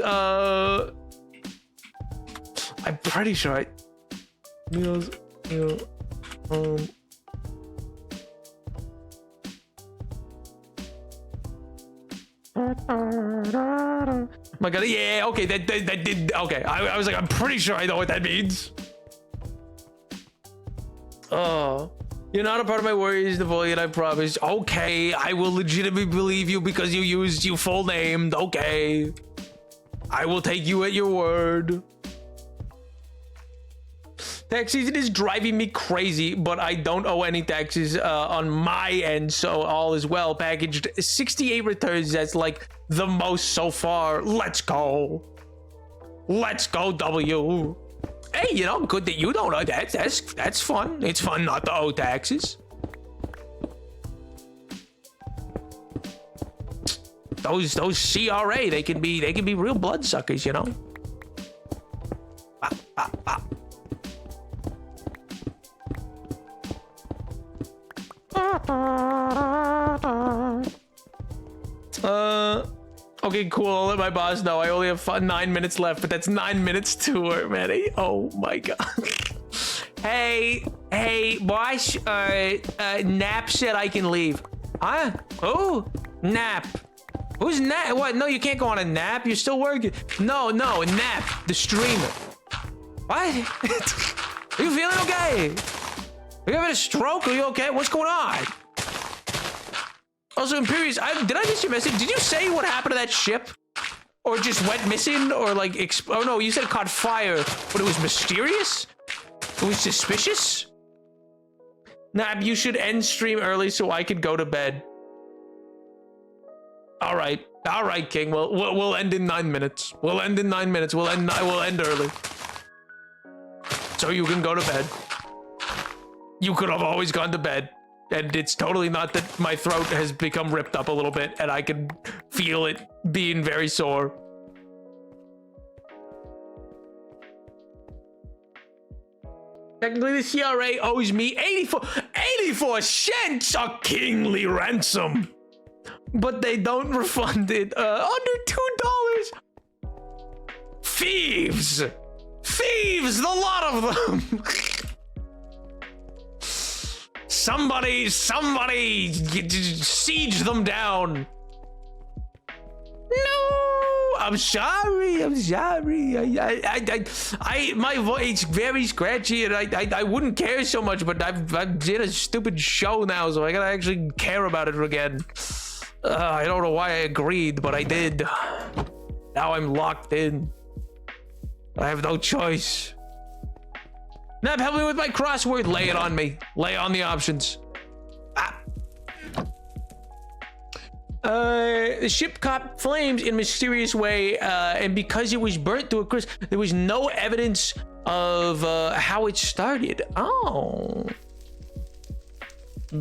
I'm pretty sure I. My God, yeah, okay, that did, okay. I was like, I'm pretty sure I know what that means. Oh, you're not a part of my worries, Napoleon, I promise. Okay, I will legitimately believe you because you used your full name. Okay, I will take you at your word. Tax season is driving me crazy, but I don't owe any taxes on my end, so all is well. Packaged 68 returns. That's like the most so far. Let's go. Let's go, W. Hey, you know, good that you don't owe that. That's fun. It's fun not to owe taxes. Those CRA, they can be real bloodsuckers, you know. Okay, cool. I'll let my boss know. I only have 9 minutes left, but that's 9 minutes to her, man. Oh my God. Hey, boss. Nap said I can leave. Huh? Oh, Nap. Who's Nap? What? No, you can't go on a nap. You're still working. No, Nap, the streamer. What? Are you feeling okay? Are you having a stroke? Are you okay? What's going on? Also, Imperious, did I miss your message? Did you say what happened to that ship? Or just went missing? Or like, oh no, you said it caught fire, but it was mysterious? It was suspicious? Nab, you should end stream early so I could go to bed. All right, King. We'll end in 9 minutes. We'll end in 9 minutes. We'll end early. So you can go to bed. You could have always gone to bed. And it's totally not that my throat has become ripped up a little bit and I can feel it being very sore. Technically, the CRA owes me 84 cents a kingly ransom. But they don't refund it under $2. Thieves, the lot of them. Somebody siege them down. No, I'm sorry. My voice very scratchy, and I wouldn't care so much, but I've did a stupid show now, so I gotta actually care about it again. I don't know why I agreed, but I did. Now I'm locked in. I have no choice. Nab, help me with my crossword. Lay it on me. Lay on the options. The ship caught flames in a mysterious way, and because it was burnt to a crisp, there was no evidence of how it started. Oh.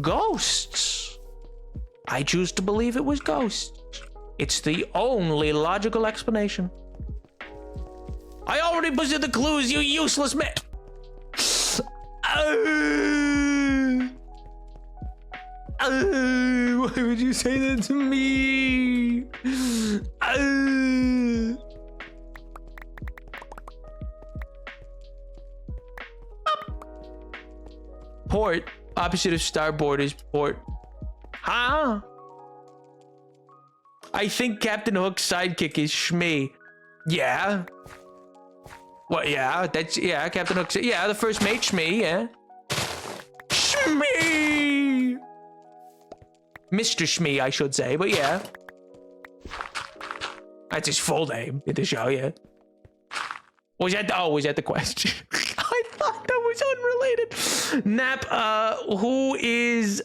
Ghosts. I choose to believe it was ghosts. It's the only logical explanation. I already posted the clues, you useless man. Why would you say that to me? Port. Opposite of starboard is port. Huh? I think Captain Hook's sidekick is Shmee. Yeah. What? Yeah, that's Captain Hook. Yeah, the first mate, Shmee. Yeah, Shmee, Mr. Shmee, I should say, but yeah. That's his full name in the show, yeah. Was that the question? I thought that was unrelated. Nap, who's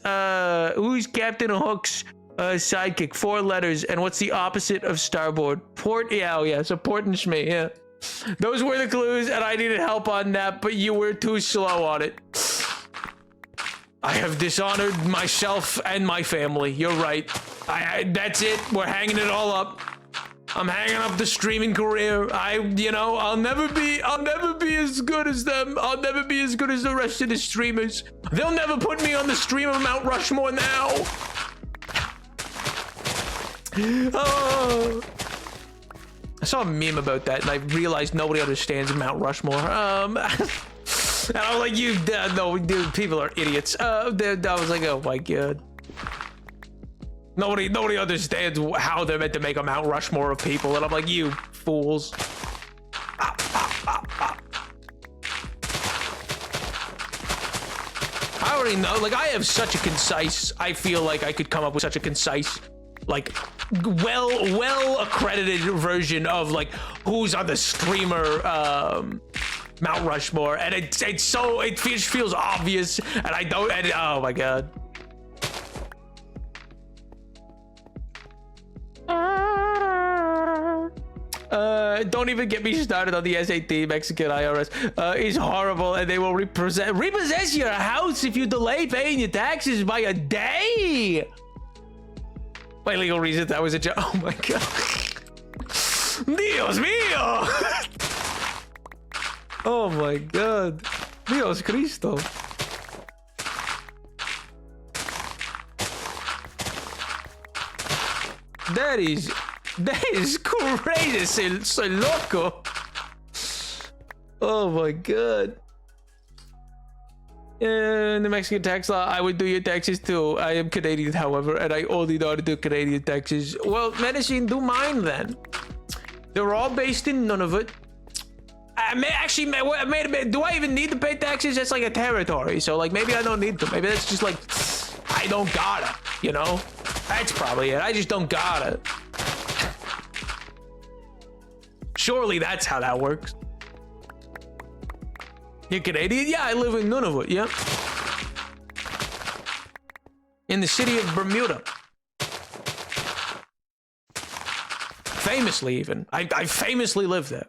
Captain Hook's sidekick? 4 letters, and what's the opposite of starboard? Port, yeah, so port and Shmi, yeah. Those were the clues, and I needed help on Nap, but you were too slow on it. I have dishonored myself and my family. You're right. That's it. We're hanging it all up. I'm hanging up the streaming career. I'll never be as good as them. I'll never be as good as the rest of the streamers. They'll never put me on the streamer Mount Rushmore now. Oh. I saw a meme about that, and I realized nobody understands Mount Rushmore. And I was like, no, dude, people are idiots. I was like, oh my god. Nobody understands how they're meant to make a Mount Rushmore of people, and I'm like, you fools. I already know, like, I have such a concise, I feel like I could come up with such a concise, like, well accredited version of, like, who's on the streamer Mount Rushmore, and it feels obvious, and oh my god. Don't even get me started on the SAT. Mexican IRS is horrible, and they will repossess your house if you delay paying your taxes by a day. My legal reasons, that was a joke. Oh my god. Dios mío. Oh my god. Dios Cristo. That is crazy, soy loco. Oh my god. In the Mexican tax law, I would do your taxes too. I am Canadian, however, and I only know how to do Canadian taxes. Well, Medicine, do mine then. They're all based in Nunavut. Do I even need to pay taxes? That's like a territory, so like maybe I don't need to. Maybe that's just like, I don't gotta, you know? That's probably it. I just don't gotta. Surely that's how that works. You're Canadian? Yeah, I live in Nunavut, yep. In the city of Bermuda. Famously, even. I famously live there.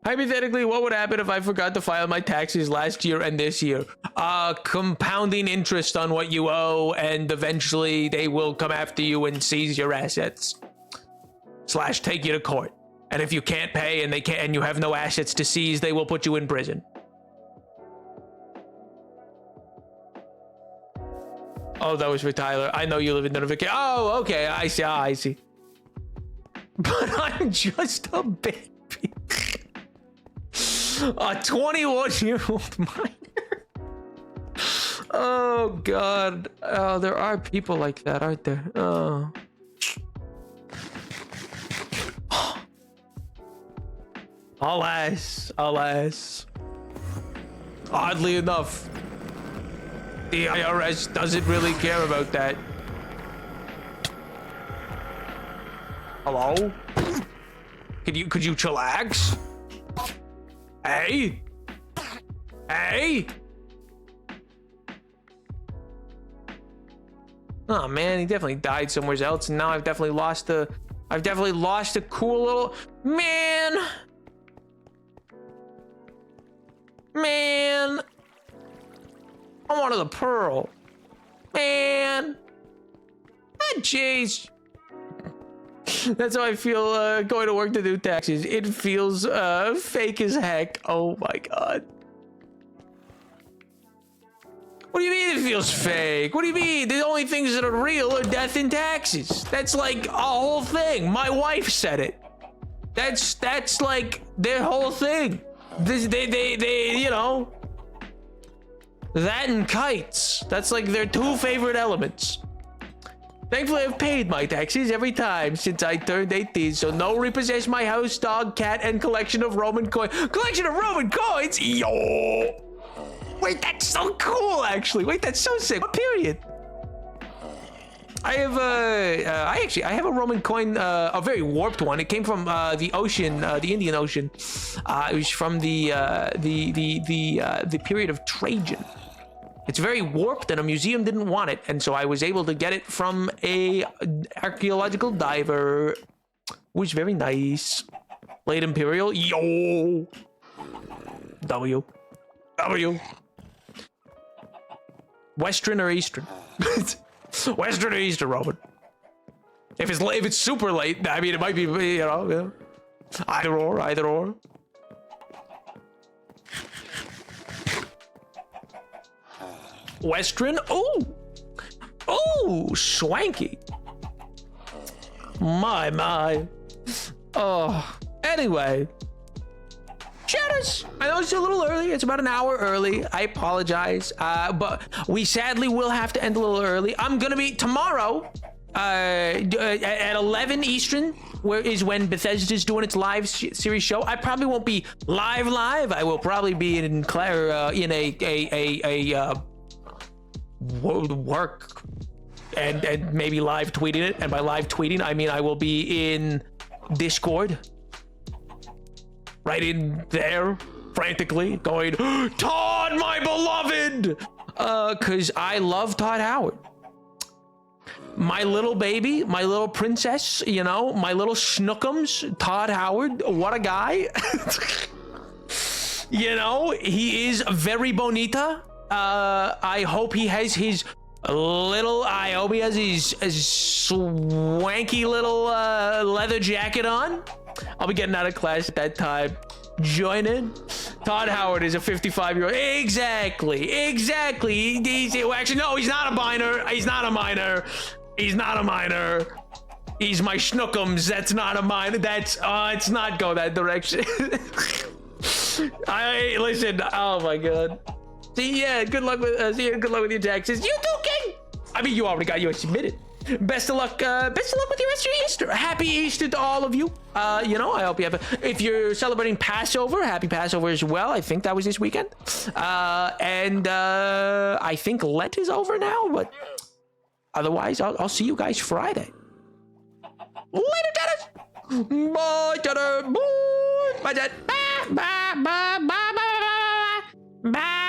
Hypothetically, what would happen if I forgot to file my taxes last year and this year? Compounding interest on what you owe, and eventually they will come after you and seize your assets. / take you to court. And if you can't pay and you have no assets to seize, they will put you in prison. Oh, that was for Tyler. I know you live in Nunavut. Oh, okay. I see. But I'm just a baby. A 21-year-old minor. Oh god. Oh, there are people like that, aren't there? Oh. Alas. Oddly enough, the IRS doesn't really care about that. Hello? Could you chillax? Hey! Oh man, he definitely died somewhere else, and now I've definitely lost a cool little man. I wanted a pearl. Man. Ah, jeez. That's how I feel going to work to do taxes. It feels fake as heck. Oh my god. What do you mean it feels fake? What do you mean? The only things that are real are death and taxes. That's like a whole thing. My wife said it. That's like their whole thing. They you know, that and kites. That's like their 2 favorite elements. Thankfully, I've paid my taxes every time since I turned 18, so no repossess my house, dog, cat, and collection of Roman coins. Collection of Roman coins? Yo! Wait, that's so cool, actually. Wait, that's so sick. What period? I have I have a Roman coin, a very warped one. It came from the ocean, the Indian Ocean. It was from the period of Trajan. It's very warped, and a museum didn't want it, and so I was able to get it from a archaeological diver. It was very nice. Late Imperial, yo. W. Western or Eastern? Western or Eastern, Roman? If it's super late, I mean, it might be, you know, yeah. Either or. Western, oh, swanky. My. Oh, anyway. Cheddars! I know it's a little early. It's about an hour early. I apologize. But we sadly will have to end a little early. I'm going to be tomorrow at 11 Eastern, is when Bethesda's doing its live series show. I probably won't be live. I will probably be in a work and maybe live tweeting it. And by live tweeting, I mean I will be in Discord. Right in there, frantically, going, Todd, my beloved! Because I love Todd Howard. My little baby, my little princess, you know, my little schnookums, Todd Howard, what a guy. You know, he is very bonita. I hope he has his swanky little leather jacket on. I'll be getting out of class at that time. Join in. Todd Howard is a 55-year-old. Exactly. Actually, no, he's not a minor. He's not a minor. He's my schnookums. That's not a minor. That's, it's not go that direction. Listen, oh my God. See, yeah, good luck with your taxes. You too, King. I mean, you already got yours submitted. Best of luck with your rest of your Easter. Happy Easter to all of you. You know, I hope you have if you're celebrating Passover, happy Passover as well. I think that was this weekend. And I think Lent is over now, but otherwise, I'll see you guys Friday. Later, Dennis. Bye, Dennis. Bye, Dad. Bye.